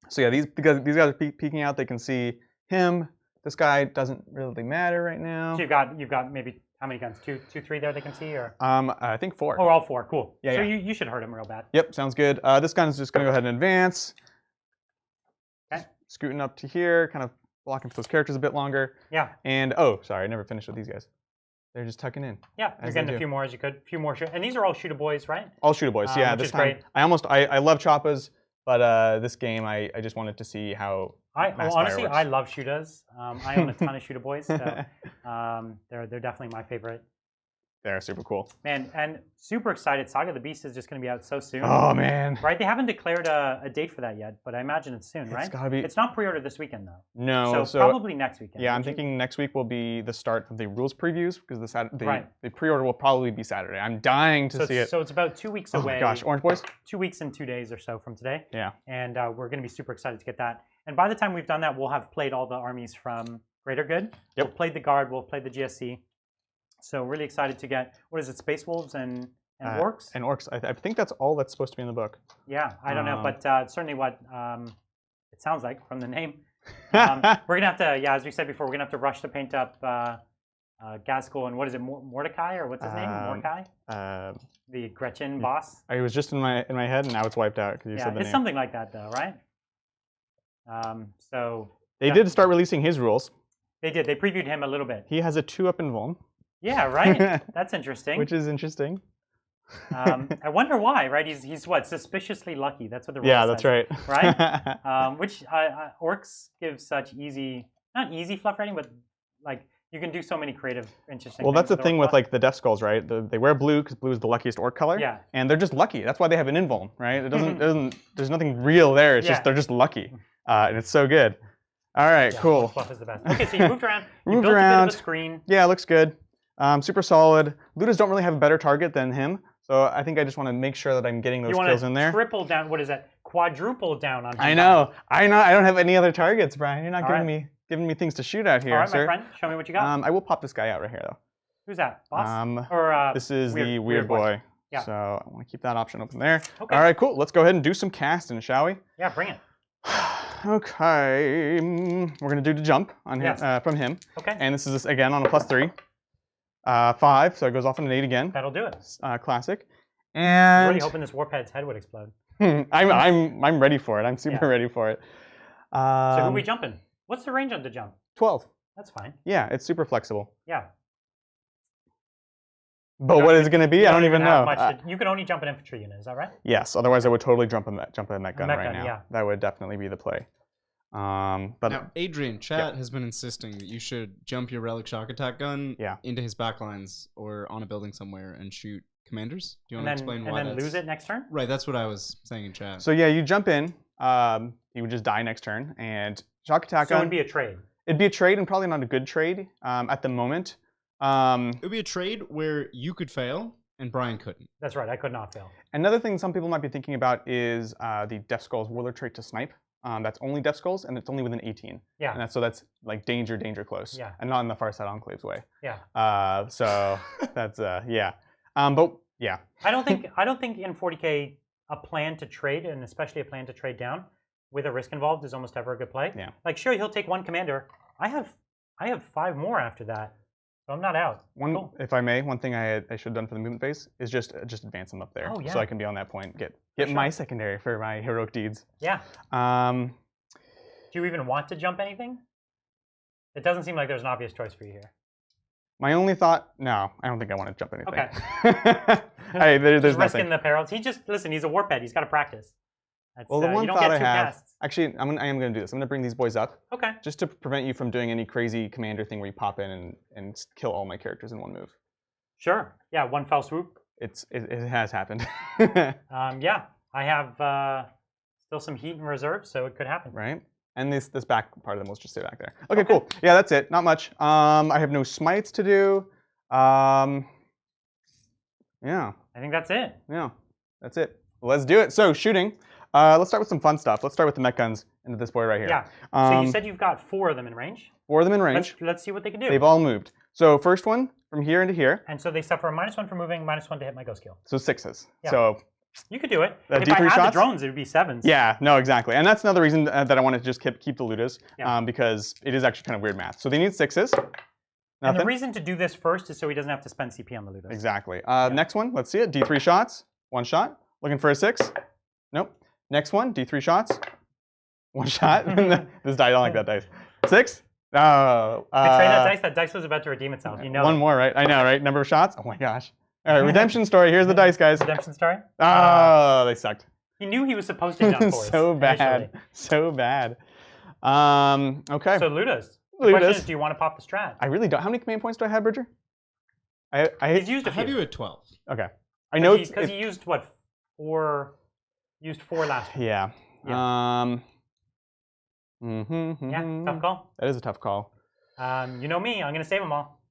So yeah, these guys are peeking out. They can see him. This guy doesn't really matter right now. So you've got maybe how many guns? 2, 3 there they can see, or? I think 4. Oh, all 4. Cool. Yeah. So yeah. you should hurt him real bad. Yep, sounds good. This gun's just gonna go ahead and advance. Okay. Scooting up to here, kind of blocking for those characters a bit longer. Yeah. And oh, sorry, I never finished with these guys. They're just tucking in. Yeah, you're getting a few more as you could. A few more and these are all shooter boys, right? All shooter boys. Yeah, this time great. I love choppas, but this game I just wanted to see how. Honestly, I love shooters. I own a ton of shooter boys, so they're definitely my favorite. They're super cool. Man, and super excited. Saga of the Beast is just going to be out so soon. Oh, man. Right? They haven't declared a date for that yet, but I imagine it's soon, right? It's gotta be. It's not pre-order this weekend, though. No. So probably next weekend. Yeah, I'm thinking next week will be the start of the rules previews, because the pre-order will probably be Saturday. I'm dying to see it. So it's about 2 weeks away. Oh, my gosh. Orange Boys? 2 weeks and 2 days or so from today. Yeah. And we're going to be super excited to get that. And by the time we've done that, we'll have played all the armies from Greater Good. Yep. We'll played the Guard. We'll play the GSC. So really excited to get, what is it, Space Wolves and Orks? And Orks. I think that's all that's supposed to be in the book. Yeah, I don't know, but certainly what it sounds like from the name. We're going to have to, yeah, as we said before, we're going to have to rush to paint up Gaskell and what is it, Mordecai, or what's his name? Mordecai? The Gretchen boss? It was just in my head, and now it's wiped out because you said the name. It's something like that, though, right? They did start releasing his rules. They did. They previewed him a little bit. He has a 2-up in Vuln. Yeah, right. That's interesting. Which is interesting. I wonder why, right? He's what, suspiciously lucky. That's what the rule Yeah, says, that's right. Right? Which Orks give such easy, not easy fluff writing, but like you can do so many creative, interesting. Well, that's the thing with like the Death Skulls, right? They wear blue because blue is the luckiest Orc color. Yeah. And they're just lucky. That's why they have an invuln, right? It doesn't. There's nothing real there. It's just they're just lucky, and it's so good. All right, cool. Fluff is the best. Okay, so you moved around. You moved built around. a bit of a screen. Yeah, it looks good. Super solid. Ludas don't really have a better target than him, so I think I just want to make sure that I'm getting those kills in there. Triple down. What is that? Quadruple down on him. I know. I don't have any other targets, Brian. You're not giving me things to shoot at here, all right, sir. my friend. Show me what you got. I will pop this guy out right here, though. Who's that? Boss? This is the Weird Boy. Yeah. So I want to keep that option open there. Okay. All right, cool. Let's go ahead and do some casting, shall we? Yeah, bring it. Okay. We're going to do the jump on him, from him. Okay. And this is, again, on a +3. 5, so it goes off on an 8 again. That'll do it. Classic. And I'm really hoping this Warphead's head would explode. I'm ready for it. I'm super ready for it. So who are we jumping? What's the range on the jump? 12. That's fine. Yeah, it's super flexible. Yeah. But what is it going to be? I don't even know. You can only jump an infantry unit, is that right? Yes, otherwise I would totally jump a mech gun right now. Yeah. That would definitely be the play. But now, Adrian, chat has been insisting that you should jump your relic shock attack gun into his backlines or on a building somewhere and shoot commanders. Do you want to explain why? And then lose it next turn? Right, that's what I was saying in chat. So yeah, you jump in, you would just die next turn, and shock attack gun. So it'd be a trade. It'd be a trade, and probably not a good trade at the moment. It would be a trade where you could fail and Brian couldn't. That's right, I could not fail. Another thing some people might be thinking about is the Death Skulls Warlord trait to snipe. That's only Death Skulls, and it's only within 18. Yeah. And that's like danger close. Yeah. And not in the Far Side Enclave's way. Yeah. So that's yeah. But yeah. I don't think in 40K a plan to trade, and especially a plan to trade down with a risk involved, is almost ever a good play. Yeah. Like sure, he'll take one commander. I have 5 more after that. So I'm not out. Cool. If I may, one thing I should have done for the movement phase is just advance them up there, so I can be on that point, get my secondary for my heroic deeds. Yeah. Do you even want to jump anything? It doesn't seem like there's an obvious choice for you here. My only thought, no, I don't think I want to jump anything. Okay. Hey, there's just nothing. risking the perils. Listen, he's a warped. He's got to practice. Well, the one you don't thought get I 2 have, casts. actually, I am going to do this. I'm going to bring these boys up. Okay. Just to prevent you from doing any crazy commander thing where you pop in and kill all my characters in one move. Sure. Yeah, one fell swoop. It has happened. Yeah, I have still some heat in reserve, so it could happen. Right. And this back part of them will just stay back there. Okay, cool. Yeah, that's it. Not much. I have no smites to do. Yeah. I think that's it. Yeah, that's it. Let's do it. So shooting. Let's start with some fun stuff. Let's start with the mech guns into this boy right here. Yeah. So you said you've got 4 of them in range. 4 of them in range. Let's see what they can do. They've all moved. So first one from here into here. And so they suffer a -1 for moving, -1 to hit my ghost kill. So 6s. Yeah. So you could do it. If D3 I had shots? the drones, it would be 7s. Yeah, no, exactly. And that's another reason that I wanted to just keep the Ludas, Yeah. because it is actually kind of weird math. So they need 6s. And the reason to do this first is so he doesn't have to spend CP on the Ludas. Exactly. Next one, let's see it. D3 shots, 1 shot. Looking for a 6. Nope. Next one, D3 shots, 1 shot. This die, I don't like that dice. 6. Oh. Betray that dice. That dice was about to redeem itself. You know. One more, right? I know, right? Number of shots. Oh my gosh. All right, redemption story. Here's the dice, guys. Redemption story. Oh, they sucked. He knew he was supposed to jump for So bad. Initially. So bad. Okay. So Ludas. The question is, do you want to pop the strat? I really don't. How many command points do I have, Bridger? He's used a few. I have you at 12. Okay. I know because he used what? 4. Used 4 last week. Yeah. Yeah, tough call. That is a tough call. You know me. I'm going to save them all.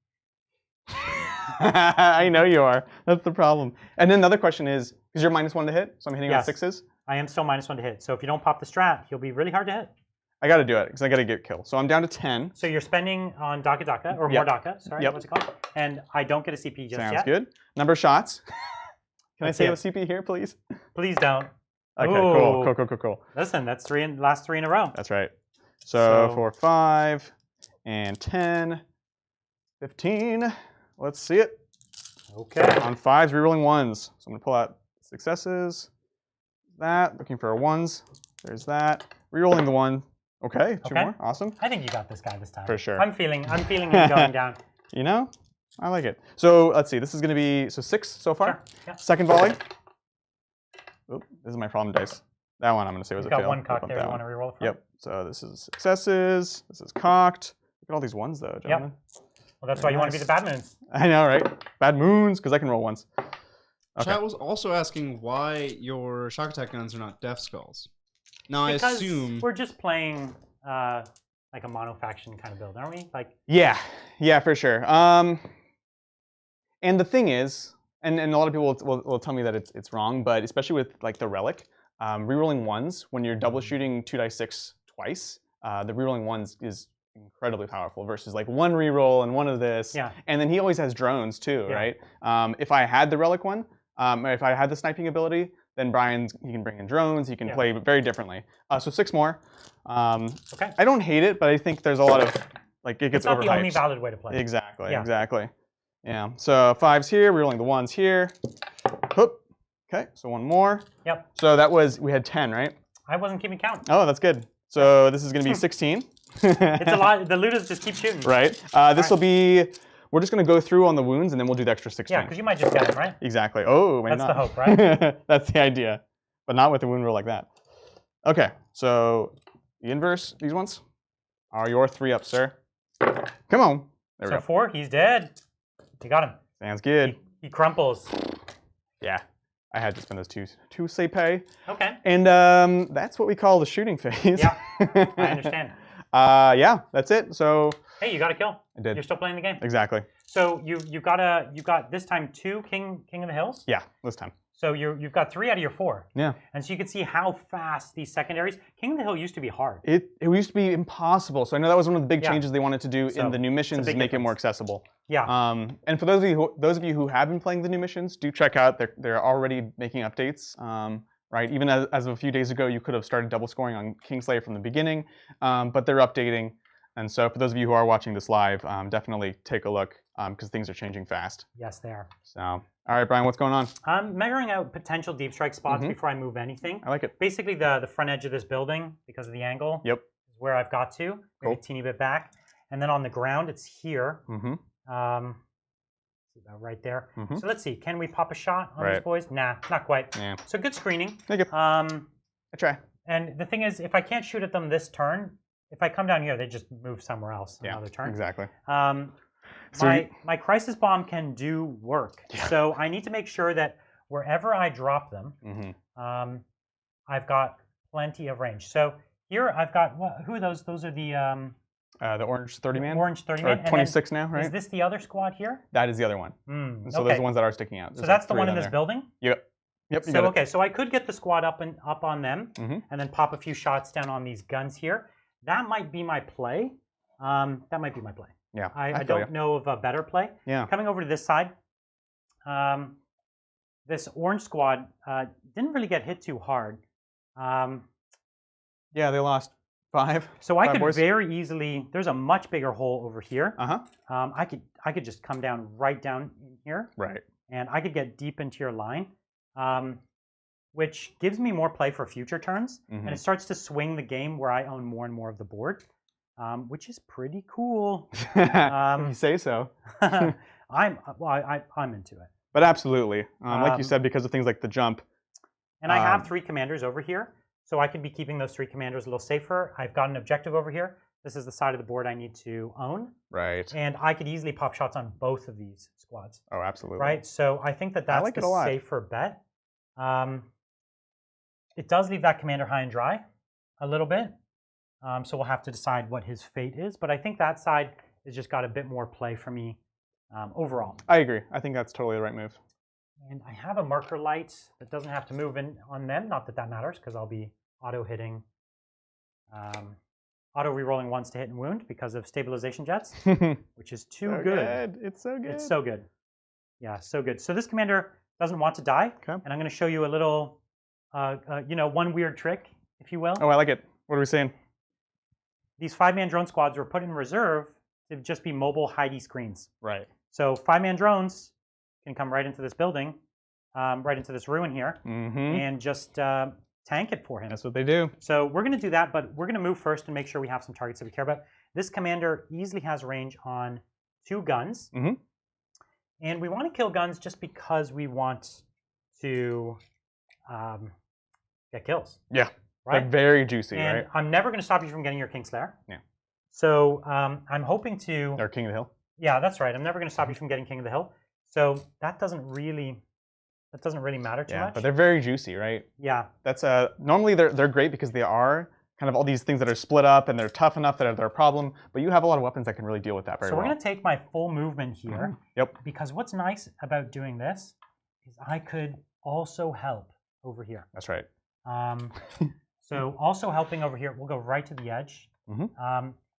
I know you are. That's the problem. And then another question is, because you're -1 to hit, so I'm hitting on 6s? I am still -1 to hit. So if you don't pop the strat, he'll be really hard to hit. I got to do it, because I got to get killed. So I'm down to 10. So you're spending on Daka, or more Daka. Sorry, what's it called? And I don't get a CP just yet. Sounds good. Number of shots. Can I save a CP here, please? Please don't. Okay, cool. Listen, that's last 3 in a row. That's right. So 4, 5, and 10, 15. Let's see it. Okay. On 5s, rerolling 1s. So I'm going to pull out successes. That, looking for 1s. There's that. Rerolling the 1. Okay, 2 more. Awesome. I think you got this guy this time. For sure. I'm feeling it going down. You know, I like it. So let's see. This is going to be 6 so far. Sure. Yeah. Second volley. Oop, this is my problem dice. That one I'm going to say was a fail. Got 1 cocked there. You want to reroll from? Yep. So this is successes. This is cocked. Look at all these 1s though, gentlemen. Yep. Well, that's why you want to be the bad moons. I know, right? Bad moons, because I can roll 1s. Okay. Chat was also asking why your shock attack guns are not Death Skulls. Now because I assume we're just playing like a mono faction kind of build, aren't we? Like. Yeah, for sure. And the thing is, and a lot of people will tell me that it's wrong, but especially with like the relic, rerolling 1s when you're double shooting 2d6 twice, the rerolling 1s is incredibly powerful versus like 1 reroll and 1 of this. Yeah. And then he always has drones too, right? If I had the relic one, if I had the sniping ability, then he can bring in drones. He can play very differently. So 6 more. Okay. I don't hate it, but I think there's a lot of like it gets overhyped. It's not the only valid way to play. Exactly. Yeah. So 5s here, rerolling the 1s here. Hoop. Okay. So 1 more. Yep. So we had 10, right? I wasn't keeping count. Oh, that's good. So this is going to be 16. It's a lot. The looters just keep shooting. Right. This will be we're just going to go through on the wounds, and then we'll do the extra 16. Yeah, because you might just get him, right? Exactly. Oh, maybe That's not. the hope, right? That's the idea. But not with the wound roll like that. Okay, so the inverse, these ones, are your 3-up, sir. Come on. There we go. 4, he's dead. You got him. Sounds good. He crumples. Yeah, I had to spend those two CP. Okay. And that's what we call the shooting phase. Yeah, I understand. Yeah, that's it. So. Hey, you got a kill. I did. You're still playing the game. Exactly. So you got this time 2 King of the Hills. Yeah, this time. So you've got 3 out of your 4. Yeah. And so you can see how fast these secondaries. King of the Hill used to be hard. It used to be impossible. So I know that was one of the big changes they wanted to do in the new missions, is make it more accessible. Yeah. And for those of you who have been playing the new missions, do check out. They're already making updates. Right. Even as of a few days ago, you could have started double scoring on Kingslayer from the beginning, but they're updating. And so for those of you who are watching this live, definitely take a look because things are changing fast. Yes, they are. So, all right, Brian, what's going on? I'm measuring out potential deep strike spots before I move anything. I like it. Basically, the front edge of this building, because of the angle, is where I've got to. Maybe a teeny bit back. And then on the ground, it's here. About right there. So let's see. Can we pop a shot on these boys? Nah, not quite. Yeah. So good screening. Thank you. I try. And the thing is, if I can't shoot at them this turn, if I come down here, they just move somewhere else another turn. Exactly. My crisis bomb can do work. Yeah. So I need to make sure that wherever I drop them, I've got plenty of range. So here I've got, who are those? Those are the orange 30-man? Orange 30-man. 26 now, right? Is this the other squad here? That is the other one. So those are the ones that are sticking out. So that's the one in this building? Yep. So, okay, so I could get the squad up on them and then pop a few shots down on these guns here. That might be my play. Yeah. I don't know of a better play. Yeah. Coming over to this side, this orange squad didn't really get hit too hard. Yeah, they lost 5. So I could very easily. There's a much bigger hole over here. I could just come down right down in here. Right. And I could get deep into your line, which gives me more play for future turns, and it starts to swing the game where I own more and more of the board, which is pretty cool. You say so. I'm into it. But absolutely, like you said, because of things like the jump. And I have 3 commanders over here. So I could be keeping those 3 commanders a little safer. I've got an objective over here. This is the side of the board I need to own. Right. And I could easily pop shots on both of these squads. Oh, absolutely. Right? So I think that's the safer bet. It does leave that commander high and dry a little bit. So we'll have to decide what his fate is. But I think that side has just got a bit more play for me overall. I agree. I think that's totally the right move. And I have a marker light that doesn't have to move in on them. Not that that matters, because I'll be auto-hitting, auto-rerolling ones to hit and wound because of stabilization jets, which is too good. It's so good. It's so good. Yeah, so good. So this commander doesn't want to die, and I'm going to show you a little, one weird trick, if you will. Oh, I like it. What are we saying? These 5-man drone squads were put in reserve to just be mobile hidey screens. Right. So 5-man drones can come right into this building, right into this ruin here, and just tank it for him. That's what they do. So we're going to do that, but we're going to move first and make sure we have some targets that we care about. This commander easily has range on 2 guns. And we want to kill guns just because we want to get kills. Yeah. Right? They're very juicy, and right? I'm never going to stop you from getting your Kingslayer. Yeah. So I'm hoping to... Or King of the Hill. Yeah, that's right. I'm never going to stop you from getting King of the Hill. So that doesn't really matter too much. Yeah, but they're very juicy, right? Yeah. That's normally they're great because they are kind of all these things that are split up and they're tough enough that they're a problem, but you have a lot of weapons that can really deal with that very well. So we're going to take my full movement here. Yep. Because what's nice about doing this is I could also help over here. That's right. So also helping over here, we'll go right to the edge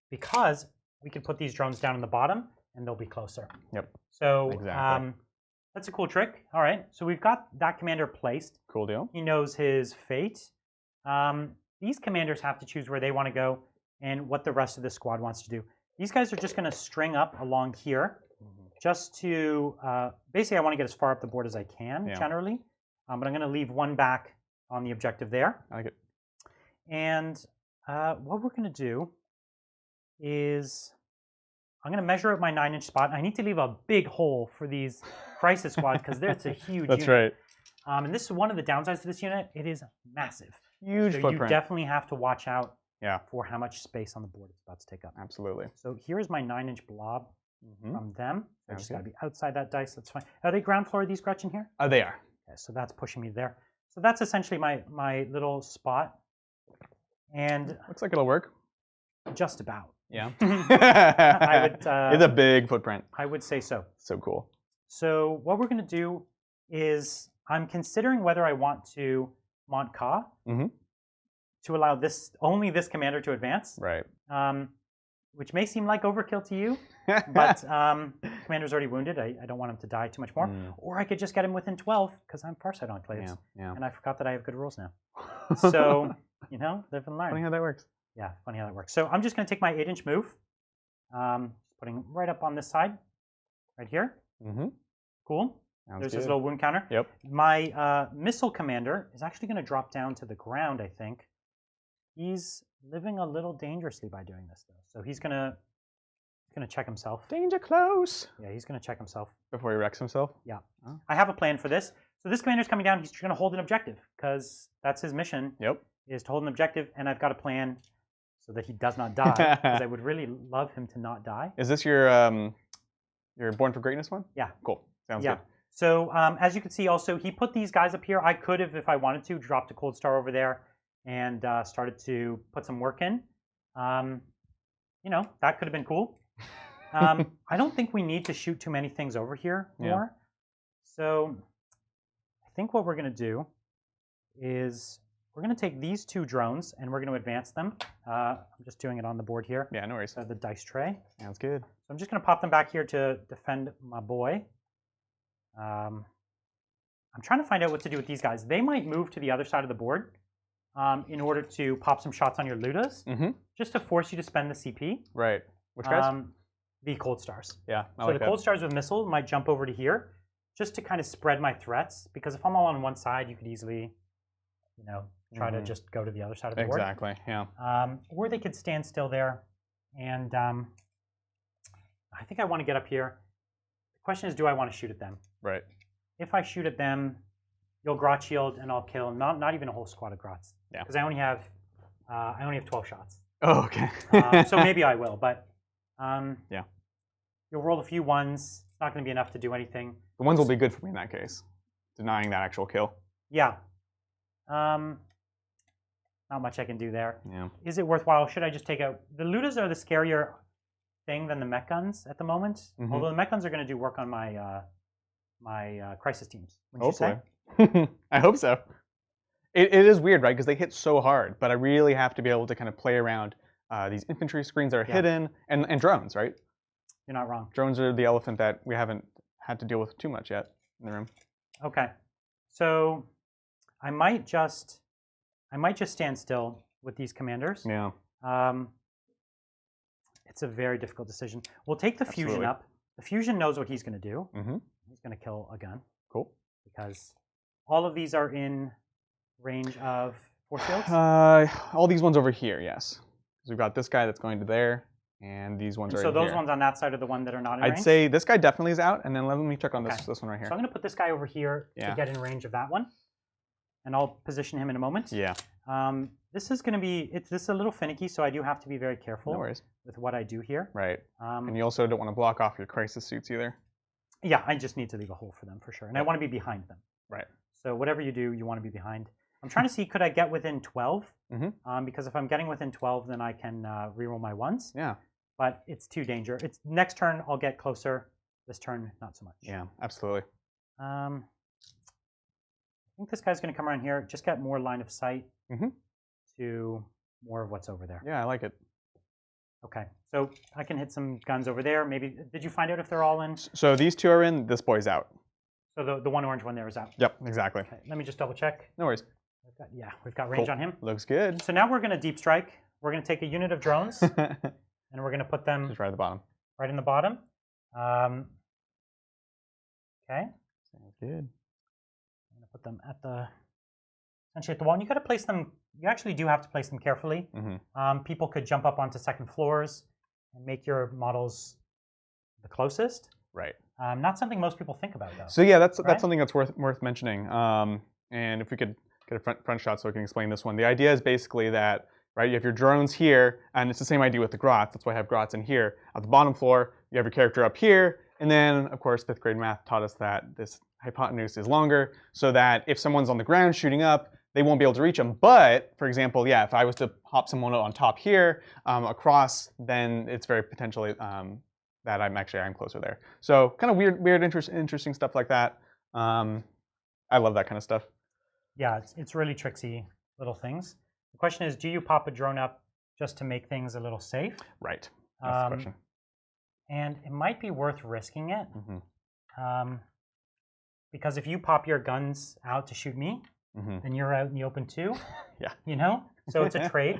because we can put these drones down in the bottom and they'll be closer. Yep. So exactly. That's a cool trick. All right. So we've got that commander placed. Cool deal. He knows his fate. These commanders have to choose where they want to go and what the rest of the squad wants to do. These guys are just going to string up along here just to, basically I want to get as far up the board as I can generally. But I'm going to leave 1 back on the objective there. I like it. And what we're going to do is I'm going to measure out my 9-inch spot. I need to leave a big hole for these crisis squads because it's a huge That's unit. right. And this is one of the downsides to this unit. It is massive. Huge so footprint. You definitely have to watch out yeah. for how much space on the board it's about to take up. Absolutely. So here's my 9-inch blob from them. I just got to good. be outside that dice. That's fine. Are they ground floor, these, Gretchen, here? Oh, they are. Okay, so that's pushing me there. So that's essentially my little spot. And looks like it'll work. Just about. Yeah. I would, it's a big footprint. I would say so. So cool. So what we're going to do is I'm considering whether I want to Montca to allow only this commander to advance. Right. Which may seem like overkill to you, but commander's already wounded. I don't want him to die too much more. Or I could just get him within 12 because I'm Farsight Enclaves. Yeah. And I forgot that I have good rules now. So, live and learn. Funny how that works. Yeah, funny how that works. So I'm just going to take my 8-inch move, putting him right up on this side, right here. Cool. There's his little wound counter. Yep. My missile commander is actually going to drop down to the ground, I think. He's living a little dangerously by doing this, though. So he's going to check himself. Danger close. Yeah, he's going to check himself. Before he wrecks himself? Yeah. Oh. I have a plan for this. So this commander's coming down. He's going to hold an objective because that's his mission. Yep. Is to hold an objective, and I've got a plan so that he does not die, because I would really love him to not die. Is this your Born for Greatness one? Yeah. Cool. Sounds good. So as you can see, also, he put these guys up here. I could have, if I wanted to, dropped a Cold Star over there and started to put some work in. That could have been cool. I don't think we need to shoot too many things over here more. So I think what we're going to do is we're going to take these 2 drones and we're going to advance them. I'm just doing it on the board here. Yeah, no worries. So the dice tray. Sounds good. So I'm just going to pop them back here to defend my boy. I'm trying to find out what to do with these guys. They might move to the other side of the board in order to pop some shots on your Ludas, just to force you to spend the CP. Right. Which guys? The Cold Stars. Yeah, I like the Cold Stars with missile might jump over to here, just to kind of spread my threats. Because if I'm all on one side, you could easily, try to just go to the other side of the board. Exactly. Yeah. Or they could stand still there, and I think I want to get up here. The question is, do I want to shoot at them? Right. If I shoot at them, you'll grot shield, and I'll kill not even a whole squad of grots. Yeah. Because I only have 12 shots. Oh, okay. So maybe I will, but yeah. You'll roll a few ones. It's not going to be enough to do anything. The ones will be good for me in that case, denying that actual kill. Yeah. Not much I can do there. Yeah. Is it worthwhile? Should I just take out the Ludas? Are the scarier thing than the mech guns at the moment. Although the mech guns are going to do work on my my crisis teams. Hopefully. I hope so. It is weird, right? Because they hit so hard, but I really have to be able to kind of play around these infantry screens that are hidden, and drones, right? You're not wrong. Drones are the elephant that we haven't had to deal with too much yet in the room. Okay. So I might just stand still with these commanders. Yeah. It's a very difficult decision. We'll take the fusion up. The fusion knows what he's going to do. He's going to kill a gun. Cool. Because all of these are in range of force fields? All these ones over here, yes. So we've got this guy that's going to there, and these ones are in here. So those ones on that side are the one that are not in range? I'd say this guy definitely is out, and then let me check on this one right here. So I'm going to put this guy over here to get in range of that one, and I'll position him in a moment. Yeah. This is going to be, this is a little finicky, so I do have to be very careful with what I do here. Right. And you also don't want to block off your crisis suits either. Yeah, I just need to leave a hole for them for sure. And I want to be behind them. Right. So whatever you do, you want to be behind. I'm trying to see, could I get within 12? Because if I'm getting within 12, then I can reroll my ones. Yeah. But it's too dangerous. Next turn, I'll get closer. This turn, not so much. Yeah, absolutely. I think this guy's going to come around here, just get more line of sight to more of what's over there. Yeah, I like it. Okay, so I can hit some guns over there. Maybe, did you find out if they're all in? So these two are in, this boy's out. So the one orange one there is out? Yep, exactly. Okay, let me just double check. No worries. We've got range on him. Looks good. So now we're going to deep strike. We're going to take a unit of drones, and we're going to put them just right at the bottom. Right in the bottom. Okay. Sounds good. I'm going to put them essentially at the wall. And you got to place them. You actually do have to place them carefully. People could jump up onto second floors and make your models the closest. Right. Not something most people think about, though. So yeah, that's something that's worth mentioning. And if we could get a front shot so I can explain this one. The idea is basically that, right, you have your drones here, and it's the same idea with the grots. That's why I have grots in here. At the bottom floor, you have your character up here, and then, of course, 5th grade math taught us that this hypotenuse is longer, so that if someone's on the ground shooting up, they won't be able to reach them. But, for example, yeah, if I was to hop someone on top here, across, then it's very potentially that I'm closer there. So kind of weird, interesting stuff like that. I love that kind of stuff. Yeah, it's really tricksy little things. The question is, do you pop a drone up just to make things a little safe? Right. That's the question. And it might be worth risking it. Because if you pop your guns out to shoot me, then you're out in the open too. Yeah. You know? So it's a trade.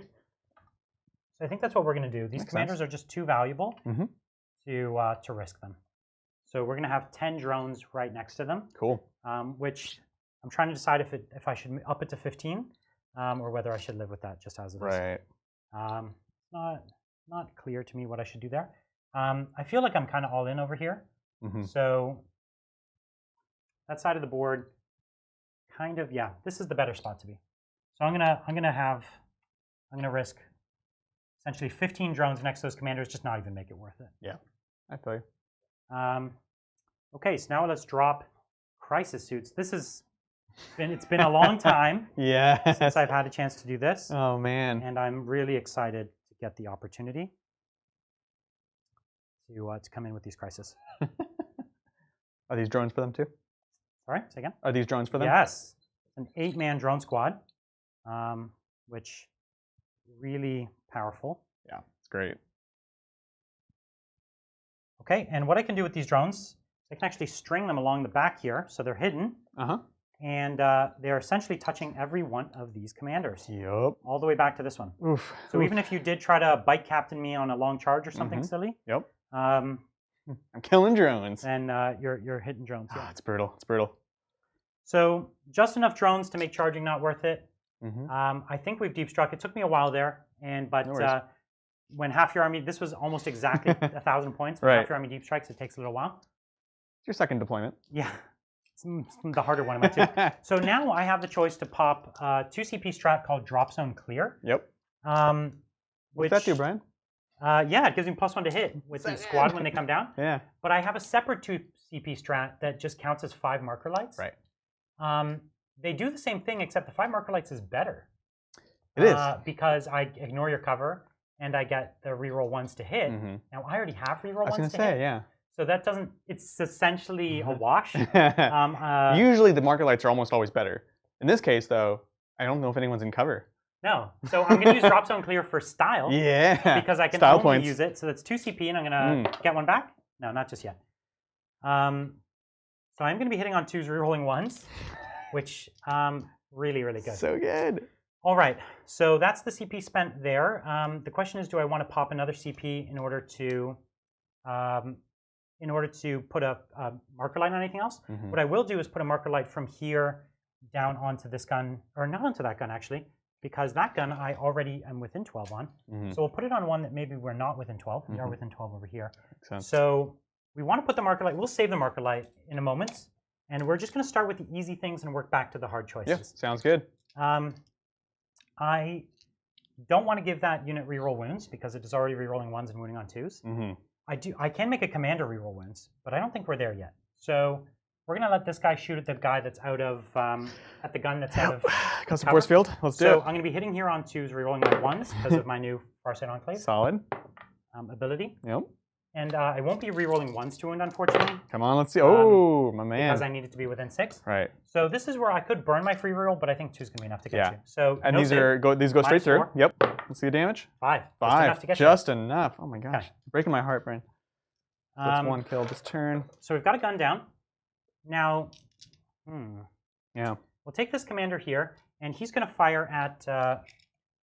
So I think that's what we're going to do. These commanders are just too valuable to risk them. So we're going to have 10 drones right next to them. Cool. Which I'm trying to decide if I should up it to 15 or whether I should live with that just as it is. Right. Not clear to me what I should do there. I feel like I'm kind of all in over here. So that side of the board, kind of, yeah, this is the better spot to be. So I'm gonna risk essentially 15 drones next to those commanders, just not even make it worth it. Yeah, I feel you. Okay, so now let's drop crisis suits. It's been a long time since I've had a chance to do this. Oh man. And I'm really excited to get the opportunity to come in with these crisis. Are these drones for them too? Sorry, say again? Are these drones for them? Yes. An 8-man drone squad, which really powerful. Yeah, it's great. Okay, and what I can do with these drones, I can actually string them along the back here, so they're hidden. And they're essentially touching every one of these commanders. Yep. All the way back to this one. Oof. So even if you did try to bike captain me on a long charge or something silly. Yep. I'm killing drones. And you're hitting drones. Yeah. It's brutal. It's brutal. So just enough drones to make charging not worth it. I think we've deep struck. It took me a while there, but when half your army, this was almost exactly 1,000 points. When half your army deep strikes, it takes a little while. It's your second deployment. Yeah, it's the harder one of my two. So now I have the choice to pop 2 CP strat called Drop Zone Clear. Yep. What's that do, Brian? Yeah, it gives me +1 to hit with the squad when they come down. Yeah. But I have a separate 2 CP strat that just counts as 5 marker lights. Right. They do the same thing, except the 5 marker lights is better. It is. Because I ignore your cover, and I get the reroll 1s to hit. Now, I already have reroll 1s to hit. I was going to say, yeah. So that doesn't, it's essentially a wash. Usually the marker lights are almost always better. In this case, though, I don't know if anyone's in cover. No. So I'm going to use Drop Zone Clear for style. Yeah. Because I can style only points. use it. So that's 2 CP, and I'm going to get 1 back. No, not just yet. So I'm going to be hitting on 2s, rerolling 1s, which really, really good. So good. All right. So that's the CP spent there. The question is, do I want to pop another CP in order to put a marker light on anything else? What I will do is put a marker light from here down onto this gun, or not onto that gun actually, because that gun I already am within 12 on. So we'll put it on one that maybe we're not within 12. We are within 12 over here. Makes sense. So we want to put the marker light. We'll save the marker light in a moment. And we're just going to start with the easy things and work back to the hard choices. Yeah, sounds good. I don't want to give that unit reroll wounds because it is already rerolling 1s and wounding on 2s. I can make a commander reroll wounds, but I don't think we're there yet. So we're going to let this guy shoot at the guy that's out of, at the gun that's out of Custom force field, let's do it. So I'm going to be hitting here on 2s, rerolling my 1s because of my new Farsight Enclave. Solid. Ability. Yep. And I won't be rerolling 1s to wound, unfortunately. Come on, let's see. Oh, my man. Because I need it to be within 6. Right. So this is where I could burn my free reroll, but I think 2 is going to be enough to get you. So and these go straight through. Yep. Let's see the damage. 5. 5. Just enough to get just enough. Oh my gosh. Okay. Breaking my heart, Brian. That's 1 kill this turn. So we've got a gun down. Now, yeah. We'll take this commander here, and he's going to fire at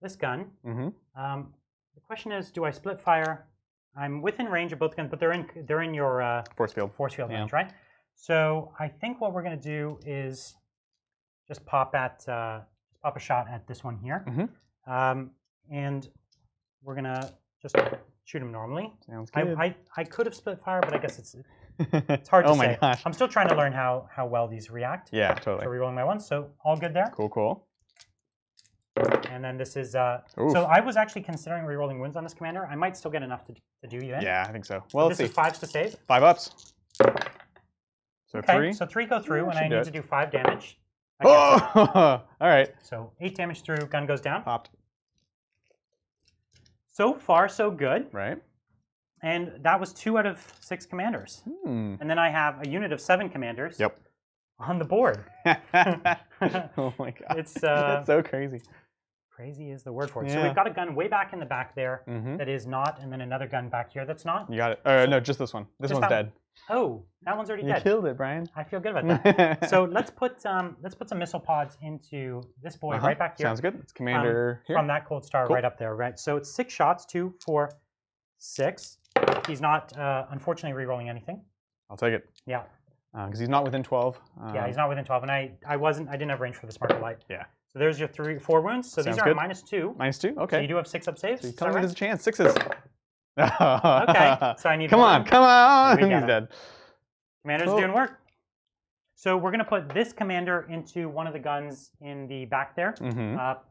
this gun. The question is, do I split fire? I'm within range of both guns, but they're in your force field range, right? So I think what we're going to do is just pop a shot at this one here, and we're going to just shoot him normally. Sounds good. I could have split fire, but I guess it's hard to say. Oh my gosh. I'm still trying to learn how well these react. Yeah, totally. So rerolling my ones, so all good there. Cool. And then this is so I was actually considering rerolling wounds on this commander. I might still get enough to do you in. Yeah, I think so. Well, let's see. This is 5s to save. 5 ups. So okay, 3. so 3 go through, and I need to do 5 damage. Oh! All right. So 8 damage through, gun goes down. Popped. So far, so good. Right. And that was 2 out of 6 commanders. And then I have a unit of 7 commanders. Yep. On the board. Oh my god. It's that's so crazy. Crazy is the word for it. Yeah. So we've got a gun way back in the back there that is not, and then another gun back here that's not. You got it. No, just this one. This one's dead. Oh, that one's already dead. You killed it, Brian. I feel good about that. So let's put some missile pods into this boy right back here. Sounds good. It's commander here. From that cold star right up there, right? So it's 6 shots, 2, 4, 6. He's not unfortunately re-rolling anything. I'll take it. Yeah. Because he's not within 12. Yeah, he's not within 12, and I didn't have range for this marker light. Yeah. So there's your 4 wounds. So these are -2. -2. Okay. So you do have 6 up saves. So you tell me there's a chance. 6s. Okay. So I need. Come on. He's dead. Commander's doing work. So we're gonna put this commander into one of the guns in the back there.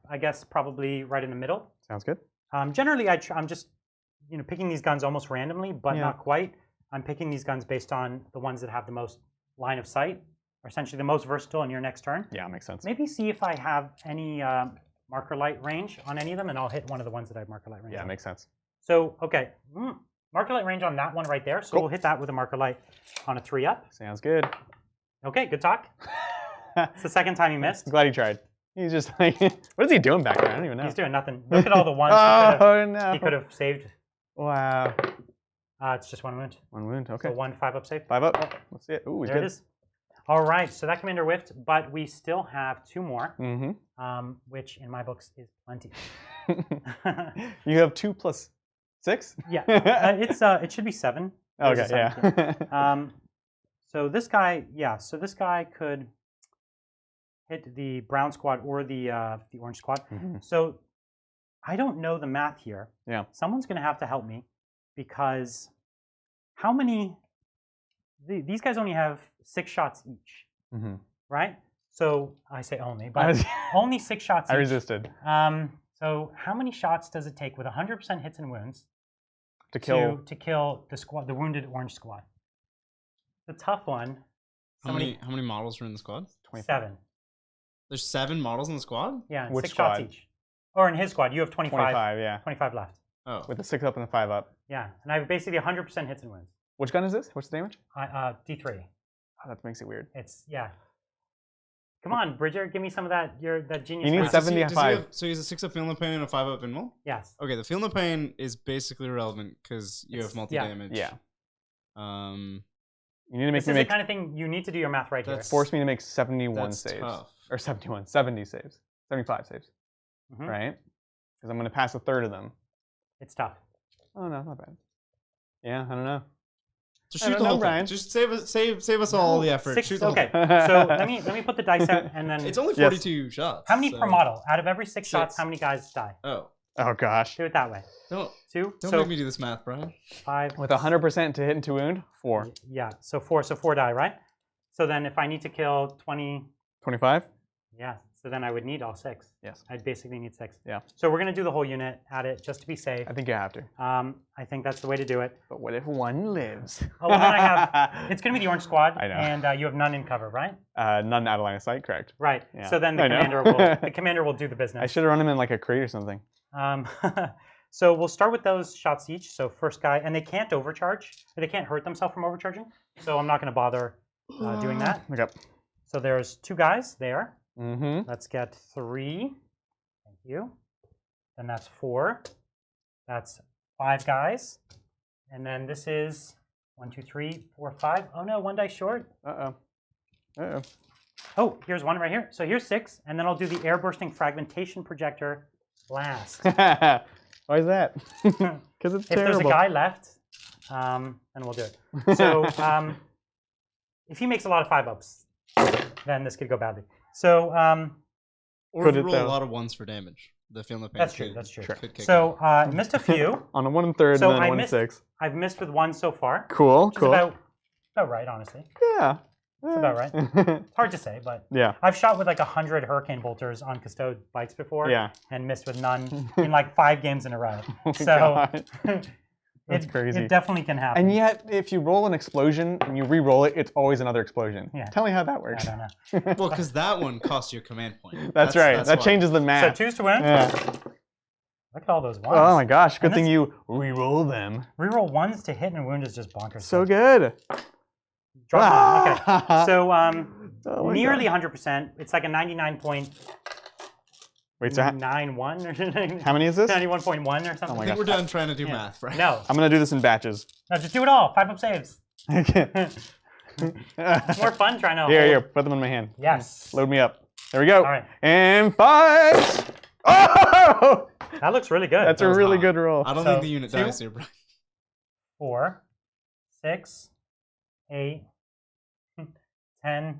I guess probably right in the middle. Sounds good. Generally, I'm just picking these guns almost randomly, but not quite. I'm picking these guns based on the ones that have the most line of sight, or essentially the most versatile in your next turn. Yeah, makes sense. Maybe see if I have any marker light range on any of them, and I'll hit one of the ones that I have marker light range on. Yeah, makes sense. So, okay, marker light range on that one right there. So we'll hit that with a marker light on a 3-up. Sounds good. Okay, good talk. It's the second time he missed. I'm glad he tried. He's just like, what is he doing back there? I don't even know. He's doing nothing. Look at all the ones he could have saved. Wow. It's just 1 wound. 1 wound, okay. So 1 5-up save. 5-up. Let's see it. Ooh, he's there good. It is. All right, so that commander whiffed, but we still have 2 more, which in my books is plenty. You have 2 plus 6? Yeah, it should be 7. Okay, yeah. So this guy, this guy could hit the brown squad or the orange squad. So I don't know the math here. Yeah. Someone's going to have to help me, because how many? These guys only have 6 shots each, right? So I say only, but only 6 shots each. I resisted. So how many shots does it take with 100% hits and wounds to kill the wounded orange squad? The tough one. How many models are in the squad? 7. There's 7 models in the squad? Yeah, and Which 6 squad? shots each. Or in his squad, you have 25. 25, yeah. 25 left. Oh. With a 6-up and a 5-up. Yeah, and I have basically 100% hits and wounds. Which gun is this? What's the damage? D3. Oh, that makes it weird. Come on, Bridger, give me some of that. That genius. You need 70 at 5. So he's a 6-up Feel No Pain and a 5-up Inmol? Yes. Okay, the Feel No Pain is basically irrelevant because you have multi-damage. Yeah. You need to make this is the kind of thing you need to do your math right here. Force me to make 71 that's saves. Tough. Or 70 saves. 75 saves. Right? Because I'm going to pass a third of them. It's tough. Oh, no, not bad. Yeah, I don't know. Just shoot the whole thing. Just save us all the effort. Shoot the okay, so let me put the dice out, and then it's only 42 shots. How many per model? Out of every 6 shots, how many guys die? Oh gosh. Do it that way. Don't 2. Don't make me do this math, Brian. 5. With 100% to hit and to wound, 4. Yeah, so 4. So 4 die, right? So then if I need to kill 20. 25. Yeah. So then I would need all 6. Yes. I'd basically need 6. Yeah. So we're gonna do the whole unit at it just to be safe. I think you have to. I think that's the way to do it. But what if one lives? Oh, well, then I have. It's gonna be the orange squad. I know. And you have none in cover, right? None out of line of sight, correct? Right. Yeah. So then the commander will do the business. I should have run him in like a crate or something. So we'll start with those shots each. So first guy, and they can't overcharge. They can't hurt themselves from overcharging. So I'm not gonna bother doing that. Okay. So there's 2 guys there. Mm-hmm. Let's get 3. Thank you. Then that's 4. That's 5 guys. And then this is 1, 2, 3, 4, 5. Oh no, 1 die short. Uh-oh. Uh-oh. Oh, here's 1 right here. So here's 6, and then I'll do the air bursting fragmentation projector last. Why is that? Because it's terrible. If there's a guy left, then we'll do it. So if he makes a lot of 5-ups, then this could go badly. So or if you roll a lot of 1s for damage. The feel no pain. That's true. That's true. Sure. So missed a few. On a 1 1/3 So and then I 1 missed- 6. I've missed with one so far. Cool, Which cool. is about right, honestly. Yeah. It's about right. It's hard to say, but Yeah. I've shot with like 100 hurricane bolters on Custode bikes before. Yeah. And missed with none in like 5 games in a row. Oh my So God. That's crazy. It definitely can happen. And yet, if you roll an explosion and you re-roll it, it's always another explosion. Yeah. Tell me how that works. I don't know. Well, because that one costs you a command point. That's right. That why. changes the So math. 2s to win. Yeah. Look at all those ones. Oh my gosh! Good And thing this- you re-roll them. Reroll 1s to hit and wound is just bonkers. So good. Drop one. Okay. So Oh my nearly God. 100%. It's like a 99.91 Wait, so or how many is this? 91.1 or something. Oh my I think God. we're done trying to do Yeah. math, right? No. I'm gonna do this in batches. No, just do it all. 5 up saves. Okay. It's more fun trying to Here, hold. put them in my hand. Yes. Load me up. There we go. All right. And 5. Oh! That looks really good. That's a was really hot. good roll. I don't So, think the unit 2, dies here, bro. 4, 6, 8, 10,